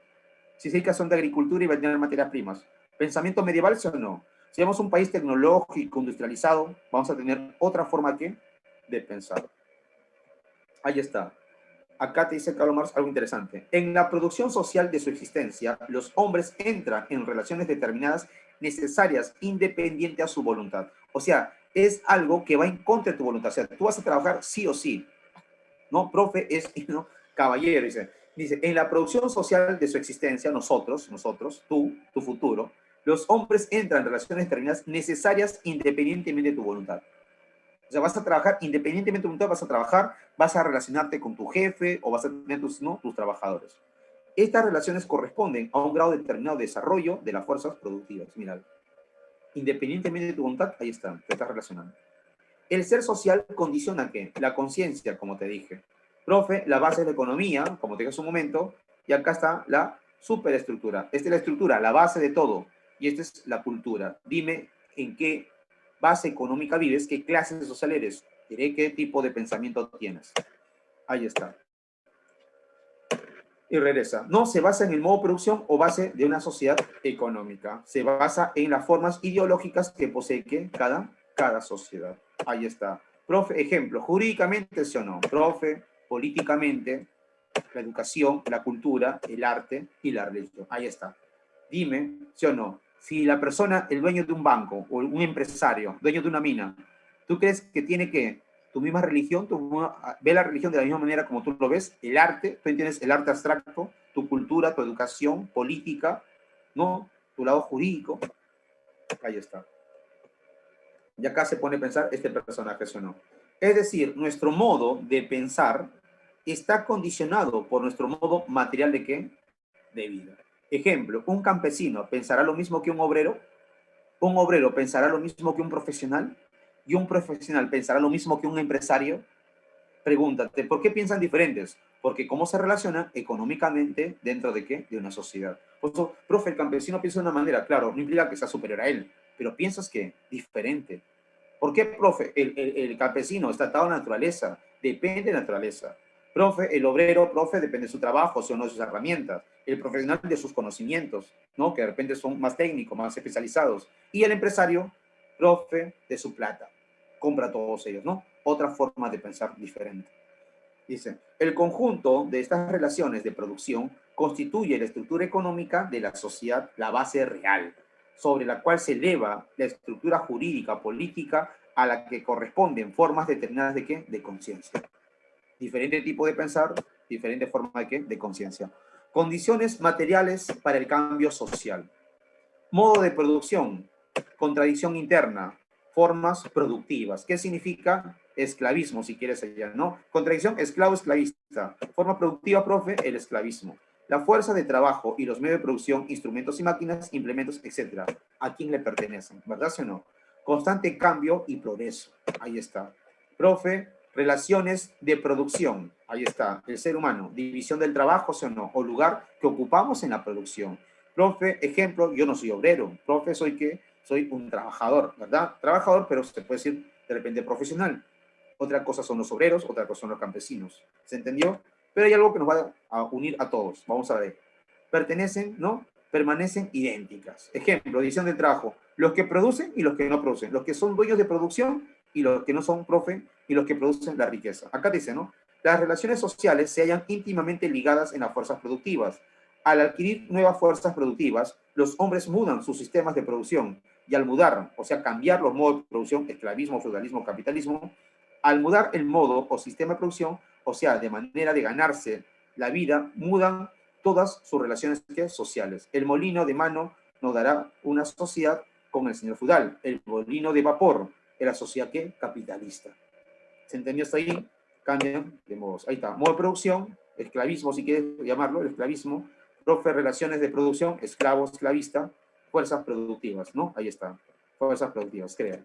Si se dedica a de agricultura y va a tener materias primas. ¿Pensamiento medieval, sí o no? Si somos un país tecnológico, industrializado, vamos a tener otra forma ¿qué? De pensar. Ahí está. Acá te dice Karl Marx algo interesante. En la producción social de su existencia, los hombres entran en relaciones determinadas necesarias, independiente a su voluntad. O sea, es algo que va en contra de tu voluntad. O sea, tú vas a trabajar sí o sí. ¿No? Profe es, ¿no? Caballero, dice, en la producción social de su existencia, nosotros, tú, tu futuro, los hombres entran en relaciones determinadas necesarias independientemente de tu voluntad. O sea, vas a trabajar independientemente de tu voluntad, vas a trabajar, vas a relacionarte con tu jefe o vas a tener tus trabajadores. Estas relaciones corresponden a un grado determinado de desarrollo de las fuerzas productivas. Mira, independientemente de tu voluntad, ahí está, te estás relacionando. El ser social condiciona ¿qué? La conciencia, como te dije. Profe, la base es la economía, como te dije hace un momento, y acá está la superestructura. Esta es la estructura, la base de todo, y esta es la cultura. Dime en qué base económica vives, qué clase social eres, diré qué tipo de pensamiento tienes. Ahí está. Y regresa. No se basa en el modo de producción o base de una sociedad económica. Se basa en las formas ideológicas que posee cada sociedad. Ahí está. Profe, ejemplo, jurídicamente, ¿sí o no? Profe, políticamente, la educación, la cultura, el arte y la religión. Ahí está. Dime, ¿sí o no? Si la persona, el dueño de un banco o un empresario, dueño de una mina, ¿tú crees que tiene que tu misma religión, ve la religión de la misma manera como tú lo ves, el arte, tú entiendes el arte abstracto, tu cultura, tu educación, política, ¿no? Tu lado jurídico. Ahí está. Y acá se pone a pensar este personaje, ¿sí o no? Es decir, nuestro modo de pensar está condicionado por nuestro modo material de ¿qué? De vida. Ejemplo, un campesino pensará lo mismo que un obrero pensará lo mismo que un profesional y un profesional pensará lo mismo que un empresario. Pregúntate, ¿por qué piensan diferentes? Porque cómo se relacionan económicamente dentro de qué? De una sociedad. Por eso, profe, el campesino piensa de una manera, claro, no implica que sea superior a él, pero piensas que diferente. ¿Por qué, profe? El campesino está atado a la naturaleza, depende de la naturaleza. Profe, el obrero, profe, depende de su trabajo, son sus herramientas. El profesional de sus conocimientos, ¿no? Que de repente son más técnicos, más especializados. Y el empresario, profe, de su plata. Compra todos ellos, ¿no? Otra forma de pensar diferente. Dice, el conjunto de estas relaciones de producción constituye la estructura económica de la sociedad, la base real, sobre la cual se eleva la estructura jurídica, política, a la que corresponden formas determinadas de ¿qué? De conciencia. Diferente tipo de pensar, diferente forma de ¿qué? De conciencia. Condiciones materiales para el cambio social. Modo de producción, contradicción interna, formas productivas. ¿Qué significa esclavismo, si quieres allá, no? Contradicción, esclavo, esclavista. Forma productiva, profe, el esclavismo. La fuerza de trabajo y los medios de producción, instrumentos y máquinas, implementos, etcétera. ¿A quién le pertenecen? ¿Verdad o no? Constante cambio y progreso. Ahí está. Profe, relaciones de producción. Ahí está. El ser humano. División del trabajo, ¿sí o no? O lugar que ocupamos en la producción. Profe, ejemplo, yo no soy obrero. Profe, ¿soy qué? Soy un trabajador, ¿verdad? Trabajador, pero se puede decir de repente profesional. Otra cosa son los obreros, otra cosa son los campesinos. ¿Se entendió? Pero hay algo que nos va a unir a todos. Vamos a ver. Pertenecen, ¿no? Permanecen idénticas. Ejemplo, división del trabajo. Los que producen y los que no producen. Los que son dueños de producción y los que no son, profe, y los que producen la riqueza. Acá dice, ¿no? Las relaciones sociales se hallan íntimamente ligadas en las fuerzas productivas. Al adquirir nuevas fuerzas productivas, los hombres mudan sus sistemas de producción y al mudar, o sea, cambiar los modos de producción, esclavismo, feudalismo, capitalismo, al mudar el modo o sistema de producción, o sea, de manera de ganarse la vida, mudan todas sus relaciones sociales. El molino de mano nos dará una sociedad con el señor feudal, el molino de vapor, la sociedad ¿qué? Capitalista. ¿Se entendió hasta ahí? Cambian de modos. Ahí está. Modo de producción, esclavismo, si quieres llamarlo, el esclavismo. Profe, relaciones de producción, esclavo, esclavista, fuerzas productivas, ¿no? Ahí está. Fuerzas productivas, crean.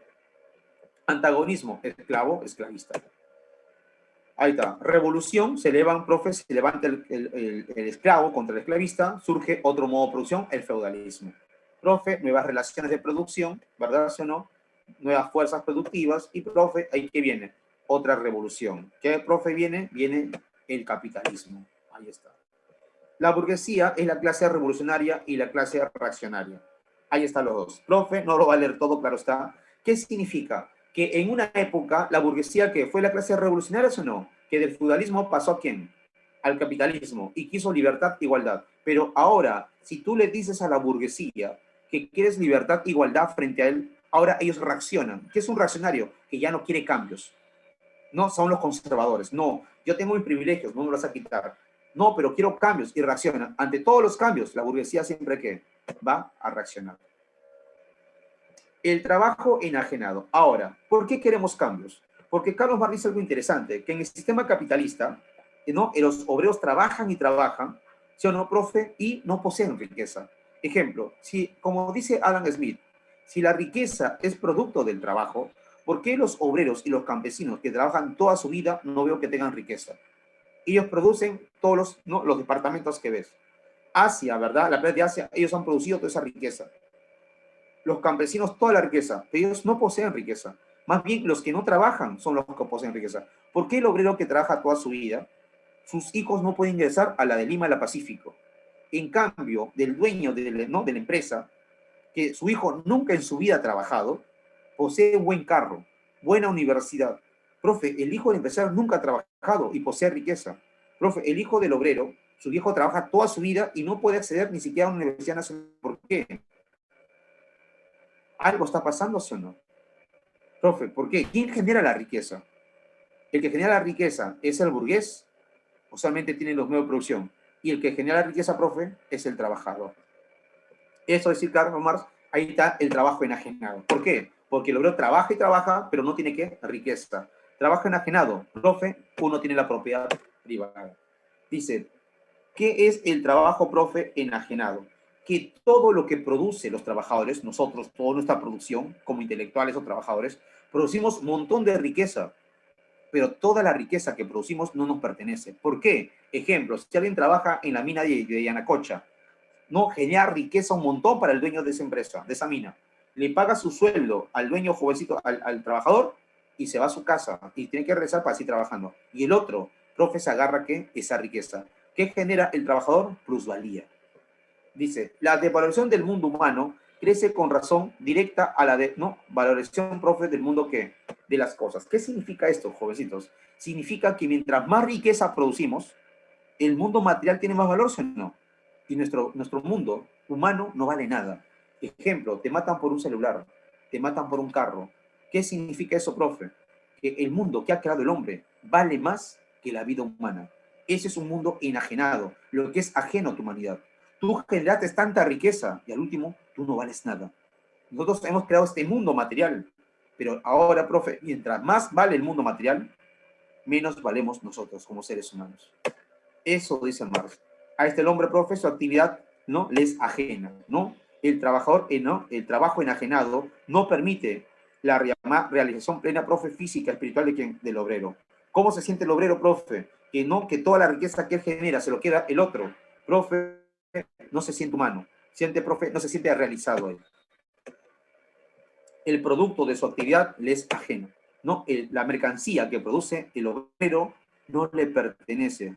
Antagonismo, esclavo, esclavista. Ahí está. Revolución, se elevan, profe, se levanta el esclavo contra el esclavista, surge otro modo de producción, el feudalismo. Profe, nuevas relaciones de producción, ¿verdad o no? Nuevas fuerzas productivas y, profe, ahí que viene otra revolución. ¿Qué, profe, viene? Viene el capitalismo. Ahí está. La burguesía es la clase revolucionaria y la clase reaccionaria. Ahí están los dos. Profe, no lo va a leer todo, claro está. ¿Qué significa? Que en una época la burguesía que fue la clase revolucionaria o no, que del feudalismo pasó a quién? Al capitalismo y quiso libertad, igualdad. Pero ahora, si tú le dices a la burguesía que quieres libertad, igualdad frente a él, ahora ellos reaccionan. ¿Qué es un reaccionario? Que ya no quiere cambios. No son los conservadores. No, yo tengo mis privilegios, no me los vas a quitar. No, pero quiero cambios y reaccionan. Ante todos los cambios, la burguesía siempre que va a reaccionar. El trabajo enajenado. Ahora, ¿por qué queremos cambios? Porque Carlos Marx dice algo interesante, que en el sistema capitalista, ¿no? Los obreros trabajan y trabajan, ¿sí o no, profe? Y no poseen riqueza. Ejemplo, si, como dice Adam Smith, si la riqueza es producto del trabajo, ¿por qué los obreros y los campesinos que trabajan toda su vida no veo que tengan riqueza? Ellos producen todos los, ¿no? Los departamentos que ves. Asia, ¿verdad? La playa de Asia, ellos han producido toda esa riqueza. Los campesinos toda la riqueza, pero ellos no poseen riqueza. Más bien, los que no trabajan son los que poseen riqueza. ¿Por qué el obrero que trabaja toda su vida, sus hijos no pueden ingresar a la de Lima, a la Pacífico? En cambio, del dueño ¿no? de la empresa, que su hijo nunca en su vida ha trabajado, posee un buen carro, buena universidad. Profe, el hijo del empresario nunca ha trabajado y posee riqueza. Profe, el hijo del obrero, su viejo trabaja toda su vida y no puede acceder ni siquiera a una universidad nacional. ¿Por qué? ¿Algo está pasando, sí o no? Profe, ¿por qué? ¿Quién genera la riqueza? El que genera la riqueza es el burgués, o solamente tiene los medios de producción. Y el que genera la riqueza, profe, es el trabajador. Eso es decir, Karl Marx Ahí está el trabajo enajenado. ¿Por qué? Porque el obrero trabaja y trabaja, pero no tiene ¿qué? Riqueza. Trabajo enajenado. Profe, uno tiene la propiedad privada. Dice, ¿qué es el trabajo, profe, enajenado? Que todo lo que produce los trabajadores, nosotros, toda nuestra producción, como intelectuales o trabajadores, producimos un montón de riqueza, pero toda la riqueza que producimos no nos pertenece. ¿Por qué? Ejemplo, si alguien trabaja en la mina de Yanacocha, no genera riqueza un montón para el dueño de esa empresa, de esa mina. Le paga su sueldo al dueño jovencito, al trabajador, y se va a su casa y tiene que regresar para seguir trabajando. Y el otro, profe, se agarra ¿qué? Esa riqueza. ¿Qué genera el trabajador? Plusvalía. Dice, la devaluación del mundo humano crece con razón directa a la ¿no? Valoración, profe, del mundo que de las cosas. ¿Qué significa esto, jovencitos? Significa que mientras más riqueza producimos, el mundo material tiene más valor, ¿sí o no? Y nuestro mundo humano no vale nada. Ejemplo, te matan por un celular, te matan por un carro. ¿Qué significa eso, profe? Que el mundo que ha creado el hombre vale más que la vida humana. Ese es un mundo enajenado, lo que es ajeno a tu humanidad. Tú generaste tanta riqueza y al último tú no vales nada. Nosotros hemos creado este mundo material, pero ahora, profe, mientras más vale el mundo material, menos valemos nosotros como seres humanos. Eso dice Marx. A este el hombre, profe, su actividad no le es ajena, ¿no? El trabajador, ¿no? El trabajo enajenado no permite la realización plena, profe, física, espiritual del obrero. ¿Cómo se siente el obrero, profe? Que no, que toda la riqueza que él genera se lo queda el otro. Profe, no se siente humano. Siente, profe, no se siente realizado él. El producto de su actividad le es ajeno, ¿no? La mercancía que produce el obrero no le pertenece.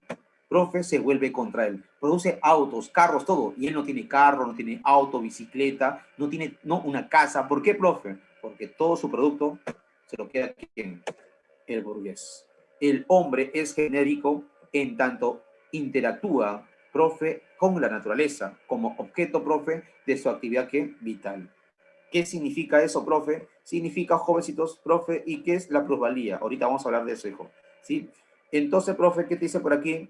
Profe, se vuelve contra él. Produce autos, carros, todo. Y él no tiene carro, no tiene auto, bicicleta, no tiene una casa. ¿Por qué, profe? Porque todo su producto se lo queda ¿quién? El burgués. El hombre es genérico en tanto interactúa, profe, con la naturaleza, como objeto, profe, de su actividad que vital. ¿Qué significa eso, profe? Significa, jovencitos, profe, ¿y qué es la plusvalía? Ahorita vamos a hablar de eso, hijo. ¿Sí? Entonces, profe, ¿qué te dice por aquí?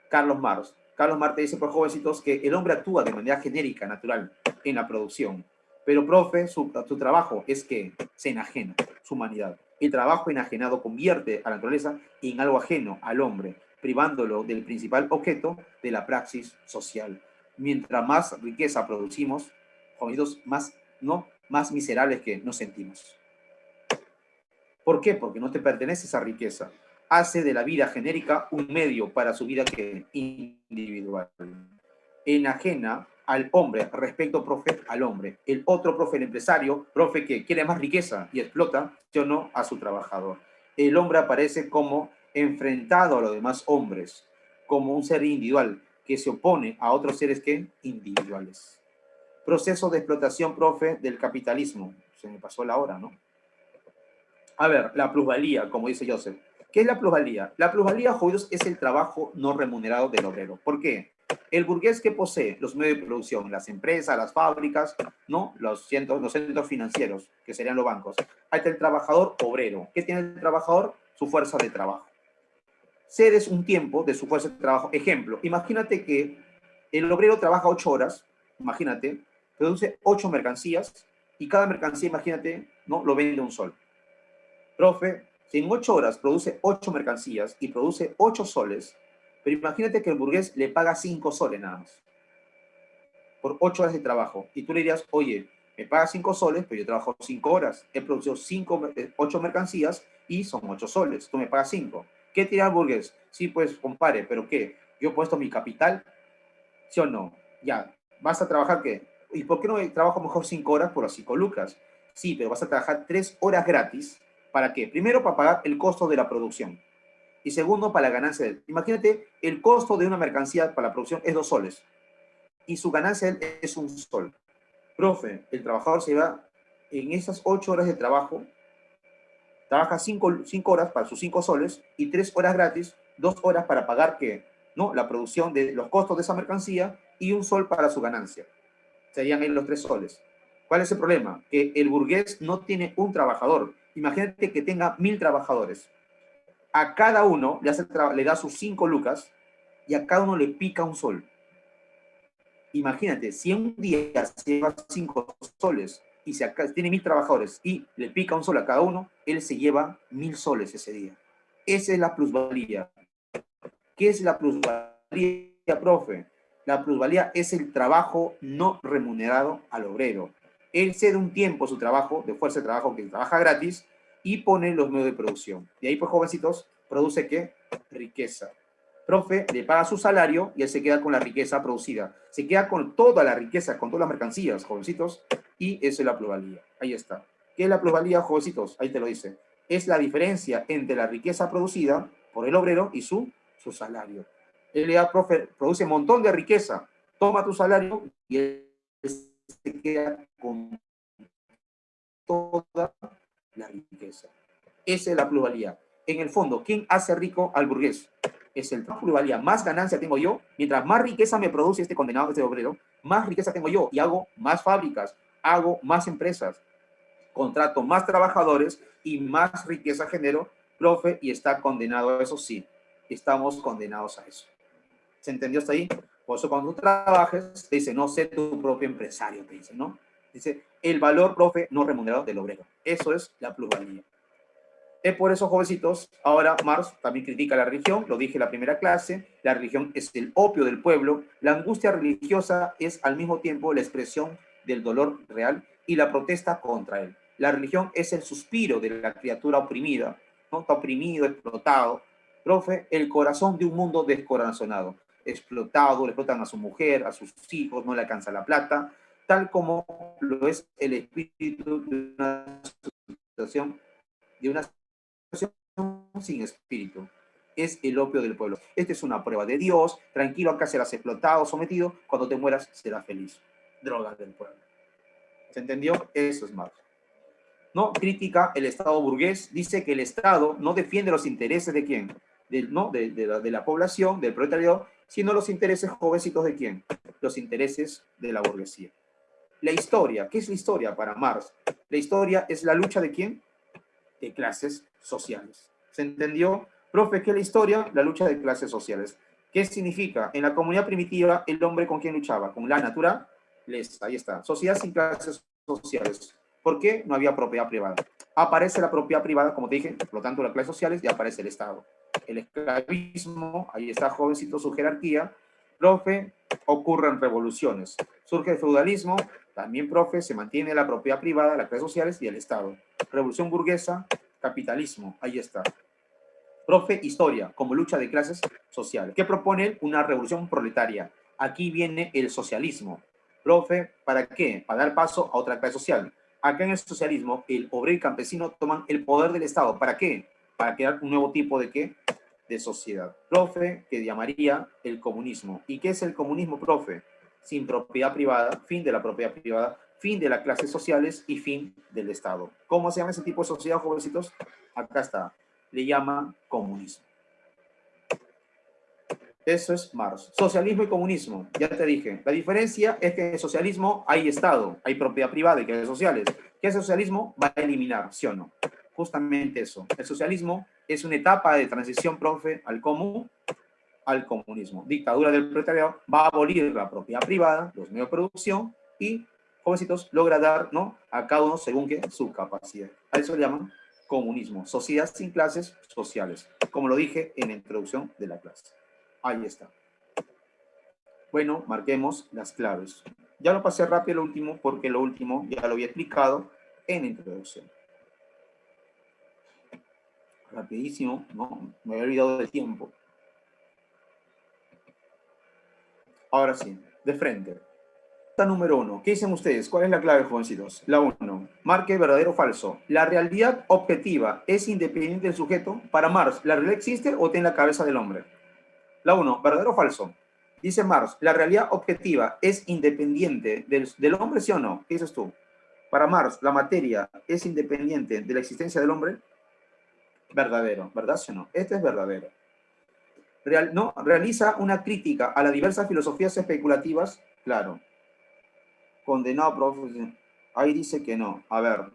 Carlos Marx. Carlos Marx te dice, pues, jovencitos, que el hombre actúa de manera genérica, natural, en la producción. Pero, profe, su trabajo es que se enajena, su humanidad. El trabajo enajenado convierte a la naturaleza en algo ajeno al hombre, privándolo del principal objeto de la praxis social. Mientras más riqueza producimos, jovencitos, más miserables que nos sentimos. ¿Por qué? Porque no te pertenece esa riqueza. Hace de la vida genérica un medio para su vida que individual. Enajena al hombre respecto, profe, al hombre. El otro, profe, el empresario, profe, que quiere más riqueza y explota, yo no, a su trabajador. El hombre aparece como enfrentado a los demás hombres, como un ser individual que se opone a otros seres que individuales. Proceso de explotación, profe, del capitalismo. Se me pasó la hora, ¿no? A ver, la plusvalía, como dice Joseph. ¿Qué es la plusvalía? La plusvalía, jodidos, es el trabajo no remunerado del obrero. ¿Por qué? El burgués que posee los medios de producción, las empresas, las fábricas, ¿no? Los centros financieros, que serían los bancos. Ahí está el trabajador obrero. ¿Qué tiene el trabajador? Su fuerza de trabajo. Cedes un tiempo de su fuerza de trabajo. Ejemplo, imagínate que el obrero trabaja 8 horas, imagínate, produce 8 mercancías y cada mercancía, imagínate, ¿no? Lo vende un sol. Profe, si en 8 horas produce 8 mercancías y produce 8 soles, pero imagínate que el burgués le paga 5 soles nada más por 8 horas de trabajo. Y tú le dirías, oye, me paga 5 soles, pero yo trabajo 5 horas. He producido 8 mercancías y son 8 soles. Tú me pagas 5. ¿Qué tira el burgués? Sí, pues, compare, ¿pero qué? Yo he puesto mi capital, ¿sí o no? Ya, ¿vas a trabajar qué? ¿Y por qué no trabajo mejor 5 horas por las 5 lucas? Sí, pero vas a trabajar 3 horas gratis. ¿Para qué? Primero, para pagar el costo de la producción. Y segundo, para la ganancia de él. Imagínate, el costo de una mercancía para la producción es 2 soles. Y su ganancia de él es un sol. Profe, el trabajador se va en esas 8 horas de trabajo, trabaja 5 horas para sus 5 soles y 3 horas gratis, 2 horas para pagar ¿qué? ¿No? La producción de los costos de esa mercancía y un sol para su ganancia. Serían ahí los 3 soles. ¿Cuál es el problema? Que el burgués no tiene un trabajador. Imagínate que tenga 1000 trabajadores. A cada uno le da sus 5 lucas y a cada uno le pica un sol. Imagínate, si un día se lleva 5 soles y tiene 1000 trabajadores y le pica un sol a cada uno, él se lleva 1000 soles ese día. Esa es la plusvalía. ¿Qué es la plusvalía, profe? La plusvalía es el trabajo no remunerado al obrero. Él cede un tiempo su trabajo, de fuerza de trabajo, que trabaja gratis, y pone los medios de producción. Y ahí, pues, jovencitos, produce ¿qué? Riqueza. Profe le paga su salario y él se queda con la riqueza producida. Se queda con toda la riqueza, con todas las mercancías, jovencitos, y eso es la plusvalía. Ahí está. ¿Qué es la plusvalía, jovencitos? Ahí te lo dice. Es la diferencia entre la riqueza producida por el obrero y su salario. Él ya, profe, produce un montón de riqueza. Toma tu salario y él se queda con toda la riqueza. Esa es la plusvalía. En el fondo, ¿quién hace rico al burgués? Es el plusvalía. Más ganancia tengo yo, mientras más riqueza me produce este condenado, este obrero, más riqueza tengo yo y hago más fábricas, hago más empresas, contrato más trabajadores y más riqueza genero, profe, y está condenado a eso, sí. Estamos condenados a eso. ¿Se entendió hasta ahí? Por eso cuando tú trabajes, te dice, no sé tu propio empresario, te dice, ¿no? Dice, el valor, profe, no remunerado del obrero. Eso es la plusvalía. Es por eso, jovencitos, ahora Marx también critica la religión, lo dije en la primera clase, la religión es el opio del pueblo, la angustia religiosa es al mismo tiempo la expresión del dolor real y la protesta contra él. La religión es el suspiro de la criatura oprimida, ¿no? Está oprimido, explotado. Profe, el corazón de un mundo descorazonado, explotado, le explotan a su mujer, a sus hijos, no le alcanza la plata, tal como lo es el espíritu de una situación, de una sin espíritu. Es el opio del pueblo. Esta es una prueba de Dios. Tranquilo, acá serás explotado, sometido. Cuando te mueras, serás feliz. Drogas del pueblo. ¿Se entendió? Eso es Marx. No critica el Estado burgués. Dice que el Estado no defiende los intereses de quién, ¿no? de la población, del proletariado, sino los intereses jovencitos de quién, los intereses de la burguesía. La historia. ¿Qué es la historia para Marx? La historia es la lucha de quién, de clases sociales. ¿Se entendió? Profe, ¿qué es la historia? La lucha de clases sociales. ¿Qué significa? En la comunidad primitiva, el hombre ¿con quién luchaba? Con la naturaleza. Ahí está. Sociedad sin clases sociales. ¿Por qué? No había propiedad privada. Aparece la propiedad privada, como te dije, por lo tanto, las clases sociales, y aparece el Estado. El esclavismo, ahí está, jovencito, su jerarquía. Profe, ocurren revoluciones. Surge el feudalismo, también, profe, se mantiene la propiedad privada, las clases sociales y el Estado. Revolución burguesa, capitalismo, ahí está. Profe, historia, como lucha de clases sociales. ¿Qué propone? Una revolución proletaria. Aquí viene el socialismo. Profe, ¿para qué? Para dar paso a otra clase social. Acá en el socialismo, el obrero y campesino toman el poder del Estado. ¿Para qué? Para crear un nuevo tipo de ¿qué? De sociedad. Profe, que llamaría el comunismo. ¿Y qué es el comunismo, profe? Sin propiedad privada, fin de la propiedad privada, fin de las clases sociales y fin del Estado. ¿Cómo se llama ese tipo de sociedad, jovencitos? Acá está. Le llama comunismo. Eso es Marx. Socialismo y comunismo, ya te dije. La diferencia es que en el socialismo hay Estado, hay propiedad privada y clases sociales. ¿Qué es el socialismo? Va a eliminar, ¿sí o no? Justamente eso. El socialismo es una etapa de transición, profe, al comunismo. Dictadura del proletariado va a abolir la propiedad privada, los medios de producción y, jovencitos, logra dar, ¿no?, a cada uno según que su capacidad. A eso le llaman comunismo. Sociedad sin clases sociales, como lo dije en la introducción de la clase. Ahí está. Bueno, marquemos las claves. Ya lo pasé rápido lo último porque lo último ya lo había explicado en la introducción. Rapidísimo, ¿no? Me había olvidado del tiempo. Ahora sí, de frente. Número 1. ¿Qué dicen ustedes? ¿Cuál es la clave, jovencitos? La 1. Marque verdadero o falso. ¿La realidad objetiva es independiente del sujeto? Para Marx, ¿la realidad existe o está en la cabeza del hombre? La 1. ¿Verdadero o falso? Dice Marx, ¿la realidad objetiva es independiente del hombre, sí o no? ¿Qué dices tú? Para Marx, ¿la materia es independiente de la existencia del hombre? Verdadero, ¿verdad, sí o no? Este es verdadero. ¿No? ¿Realiza una crítica a las diversas filosofías especulativas? Claro. Condenado, profe. Ahí dice que no. A ver,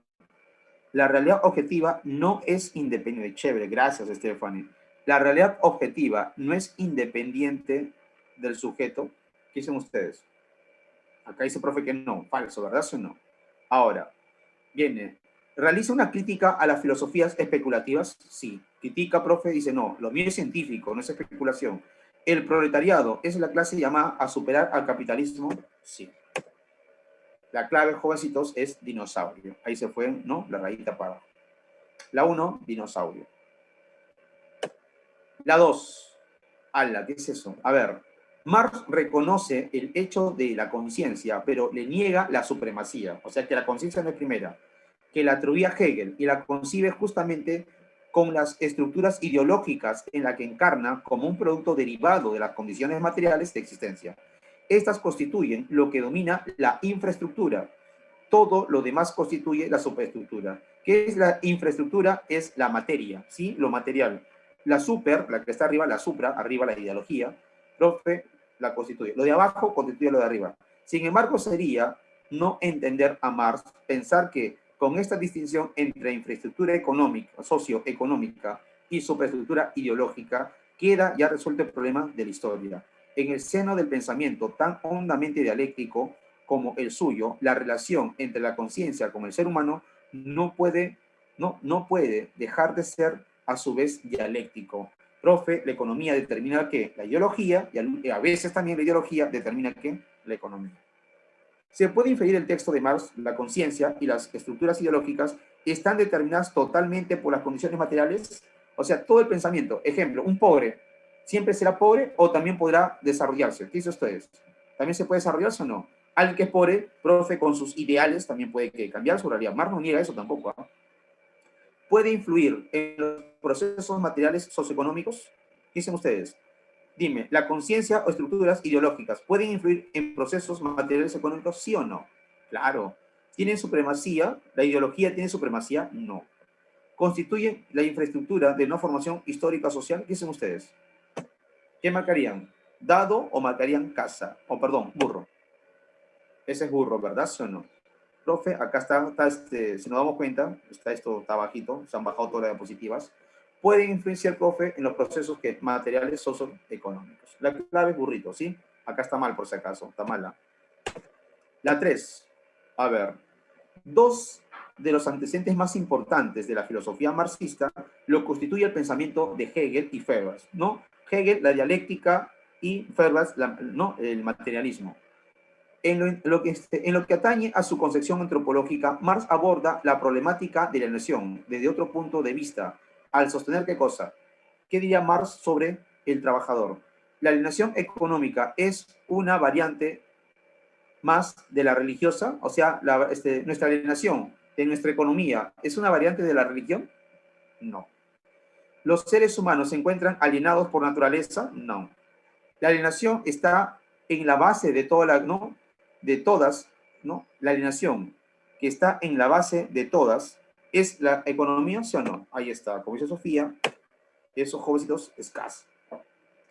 la realidad objetiva no es independiente. Chévere, gracias, Stephanie. La realidad objetiva no es independiente del sujeto. ¿Qué dicen ustedes? Acá dice, profe, que no. Falso, ¿verdad? ¿Sí o no? Ahora, viene. ¿Realiza una crítica a las filosofías especulativas? Sí. Critica, profe, dice, no, lo mío es científico, no es especulación. ¿El proletariado es la clase llamada a superar al capitalismo? Sí. La clave, jovencitos, es dinosaurio. Ahí se fue, ¿no? La rayita para abajo. La 1, dinosaurio. La 2, ala, ¿qué es eso? A ver, Marx reconoce el hecho de la conciencia, pero le niega la supremacía. O sea, que la conciencia no es primera, que la atribuye a Hegel y la concibe justamente con las estructuras ideológicas en la que encarna como un producto derivado de las condiciones materiales de existencia. Estas constituyen lo que domina la infraestructura. Todo lo demás constituye la superestructura. ¿Qué es la infraestructura? Es la materia, ¿sí? Lo material. La super, la que está arriba, la supra, arriba la ideología, profe, la constituye. Lo de abajo constituye lo de arriba. Sin embargo, sería no entender a Marx, pensar que con esta distinción entre infraestructura económica, socioeconómica y superestructura ideológica, queda ya resuelto el problema de la historia. En el seno del pensamiento tan hondamente dialéctico como el suyo, la relación entre la conciencia con el ser humano no puede dejar de ser a su vez dialéctico. Profe, la economía determina qué? La ideología, y a veces también la ideología determina qué? La economía. Se puede inferir el texto de Marx, la conciencia y las estructuras ideológicas están determinadas totalmente por las condiciones materiales. O sea, todo el pensamiento. Ejemplo, un pobre, ¿siempre será pobre o también podrá desarrollarse? ¿Qué dicen ustedes? ¿También se puede desarrollarse o no? Alguien que es pobre, profe, con sus ideales, también puede cambiar su realidad. Marx no niega eso tampoco. ¿Eh? ¿Puede influir en los procesos materiales socioeconómicos? ¿Qué dicen ustedes? Dime, ¿la conciencia o estructuras ideológicas pueden influir en procesos materiales económicos, sí o no? Claro. ¿Tienen supremacía? ¿La ideología tiene supremacía? No. ¿Constituyen la infraestructura de una formación histórica social? ¿Qué dicen ustedes? ¿Qué marcarían? ¿Dado o marcarían casa? O perdón, burro. Ese es burro, ¿verdad? ¿Sí o no? Profe, acá está si nos damos cuenta, está bajito, se han bajado todas las diapositivas. Pueden influenciar, profe, en los procesos materiales socioeconómicos. La clave es burrito, ¿sí? Acá está mal, por si acaso, está mala. La 3. A ver, dos de los antecedentes más importantes de la filosofía marxista lo constituye el pensamiento de Hegel y Febers, ¿no? Hegel, la dialéctica, y Febers, ¿no? El materialismo. En lo que atañe a su concepción antropológica, Marx aborda la problemática de la nación desde otro punto de vista, al sostener qué cosa. ¿Qué diría Marx sobre el trabajador? La alienación económica es una variante más de la religiosa, o sea, nuestra alienación de nuestra economía es una variante de la religión. No. ¿Los seres humanos se encuentran alienados por naturaleza? No. La alienación está en la base de ¿no? De todas, ¿no? La alienación que está en la base de todas es la economía, ¿sí o no? Ahí está, como dice Sofía, esos jovencitos escasos.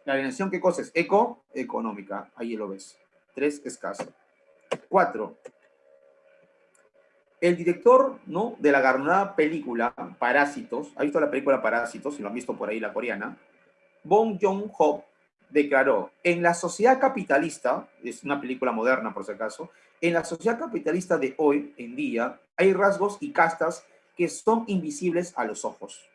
La alienación, ¿qué cosa es? Económica, ahí lo ves. 3, escaso. 4. El director, ¿no? De la galardonada película Parásitos, ¿ha visto la película Parásitos? Si lo han visto por ahí, la coreana. Bong Joon-ho declaró, en la sociedad capitalista, es una película moderna por si acaso, en la sociedad capitalista de hoy en día hay rasgos y castas que son invisibles a los ojos.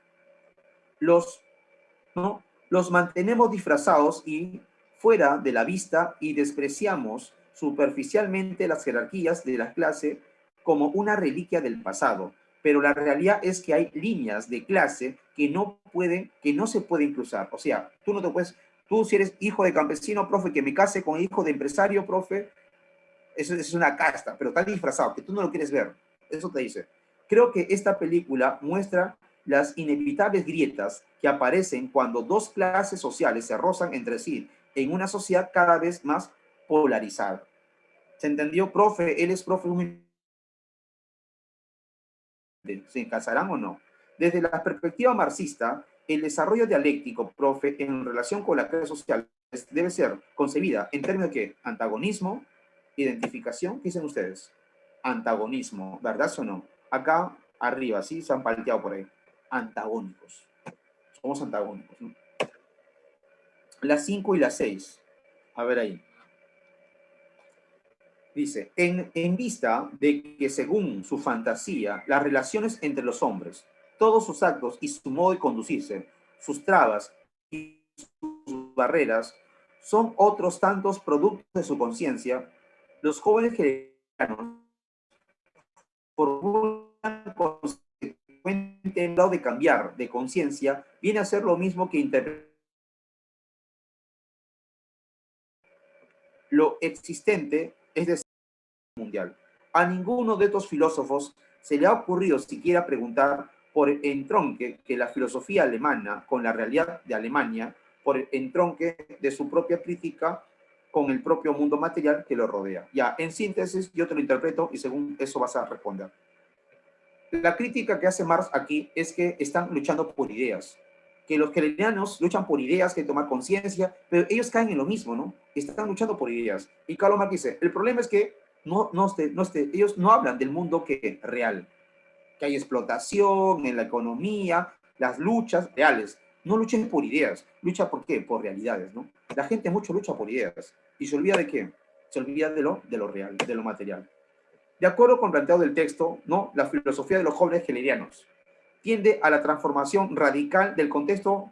¿No? Los mantenemos disfrazados y fuera de la vista y despreciamos superficialmente las jerarquías de la clase como una reliquia del pasado. Pero la realidad es que hay líneas de clase que no se pueden cruzar. O sea, tú no te puedes, tú si eres hijo de campesino, profe, que me case con hijo de empresario, profe, eso es una casta, pero está disfrazado, que tú no lo quieres ver. Eso te dice. Creo que esta película muestra las inevitables grietas que aparecen cuando dos clases sociales se rozan entre sí en una sociedad cada vez más polarizada. ¿Se entendió, profe? Él es profe humilde. ¿Se casarán o no? Desde la perspectiva marxista, el desarrollo dialéctico, profe, en relación con la clase social, debe ser concebida en términos de ¿qué? Antagonismo, identificación. ¿Qué dicen ustedes? Antagonismo, ¿verdad o no? Acá arriba, ¿sí? Se han palteado por ahí. Antagónicos. Somos antagónicos, ¿no? Las 5 y las 6. A ver ahí. Dice, en vista de que según su fantasía, las relaciones entre los hombres, todos sus actos y su modo de conducirse, sus trabas y sus barreras, son otros tantos productos de su conciencia, los jóvenes cristianos formulan consecuente el lado de cambiar de conciencia, viene a ser lo mismo que interpretar lo existente, es decir, mundial. A ninguno de estos filósofos se le ha ocurrido siquiera preguntar por entronque que la filosofía alemana con la realidad de Alemania, por entronque de su propia crítica con el propio mundo material que lo rodea. Ya, en síntesis, yo te lo interpreto y según eso vas a responder. La crítica que hace Marx aquí es que están luchando por ideas, que los hegelianos luchan por ideas, que tomar conciencia, pero ellos caen en lo mismo, ¿no? Están luchando por ideas. Y Carlos Marx dice, el problema es que ellos no hablan del mundo que real, que hay explotación en la economía, las luchas reales. No luchen por ideas, lucha por qué, por realidades, ¿no? La gente mucho lucha por ideas y se olvida de qué, se olvida de lo real, de lo material. De acuerdo con el planteado del texto, ¿no? La filosofía de los jóvenes hegelianos tiende a la transformación radical del contexto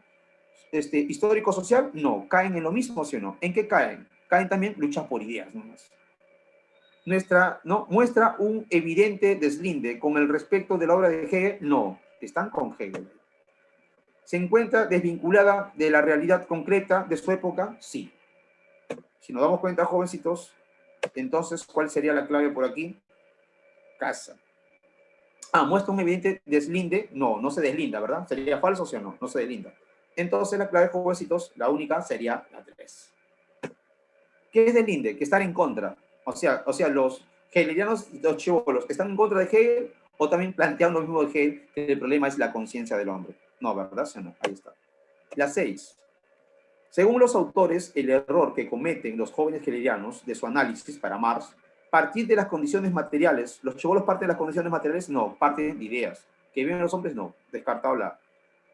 histórico-social. No, caen en lo mismo, ¿sí o no? ¿En qué caen? Caen también luchas por ideas, ¿no? ¿No? Muestra un evidente deslinde con el respecto de la obra de Hegel. No, están con Hegel. ¿Se encuentra desvinculada de la realidad concreta de su época? Sí. Si nos damos cuenta, jovencitos, entonces, ¿cuál sería la clave por aquí? Casa. Muestra un evidente deslinde. No, no se deslinda, ¿verdad? ¿Sería falso o no? No se deslinda. Entonces, la clave, jovencitos, la única sería la 3. ¿Qué es deslinde? Que estar en contra. O sea, los hegelianos, los chivolos, ¿están en contra de Hegel o también plantean lo mismo de Hegel, que el problema es la conciencia del hombre? No, ¿verdad? ¿Sí o no? Ahí está. La 6. Según los autores, el error que cometen los jóvenes hegelianos de su análisis para Marx, partir de las condiciones materiales, los chivolos parten de las condiciones materiales, no, parten de ideas. Que viven los hombres, no, descartado la.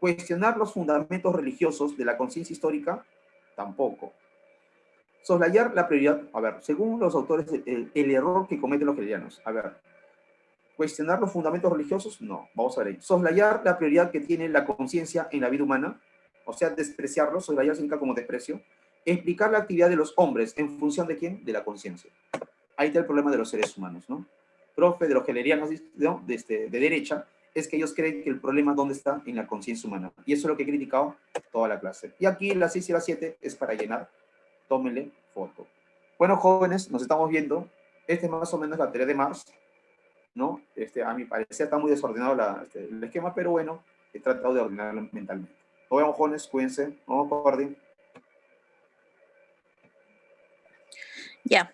Cuestionar los fundamentos religiosos de la conciencia histórica, tampoco. Soslayar la prioridad, a ver, según los autores, el error que cometen los hegelianos, a ver, cuestionar los fundamentos religiosos, no, vamos a ver ahí. Soslayar la prioridad que tiene la conciencia en la vida humana, o sea, despreciarlo, soslayar significa como desprecio, explicar la actividad de los hombres en función de quién, de la conciencia. Ahí está el problema de los seres humanos, ¿no? Profe de los hegelianos, ¿no? de derecha, es que ellos creen que el problema dónde está, en la conciencia humana. Y eso es lo que he criticado toda la clase. Y aquí la 6 y la 7 es para llenar. Tómenle foto. Bueno, jóvenes, nos estamos viendo. Este es más o menos la teoría de Marx, ¿no? A mi parecer está muy desordenado el esquema, pero bueno, he tratado de ordenarlo mentalmente. Nos vemos, jóvenes, cuídense. Vamos por orden. Ya.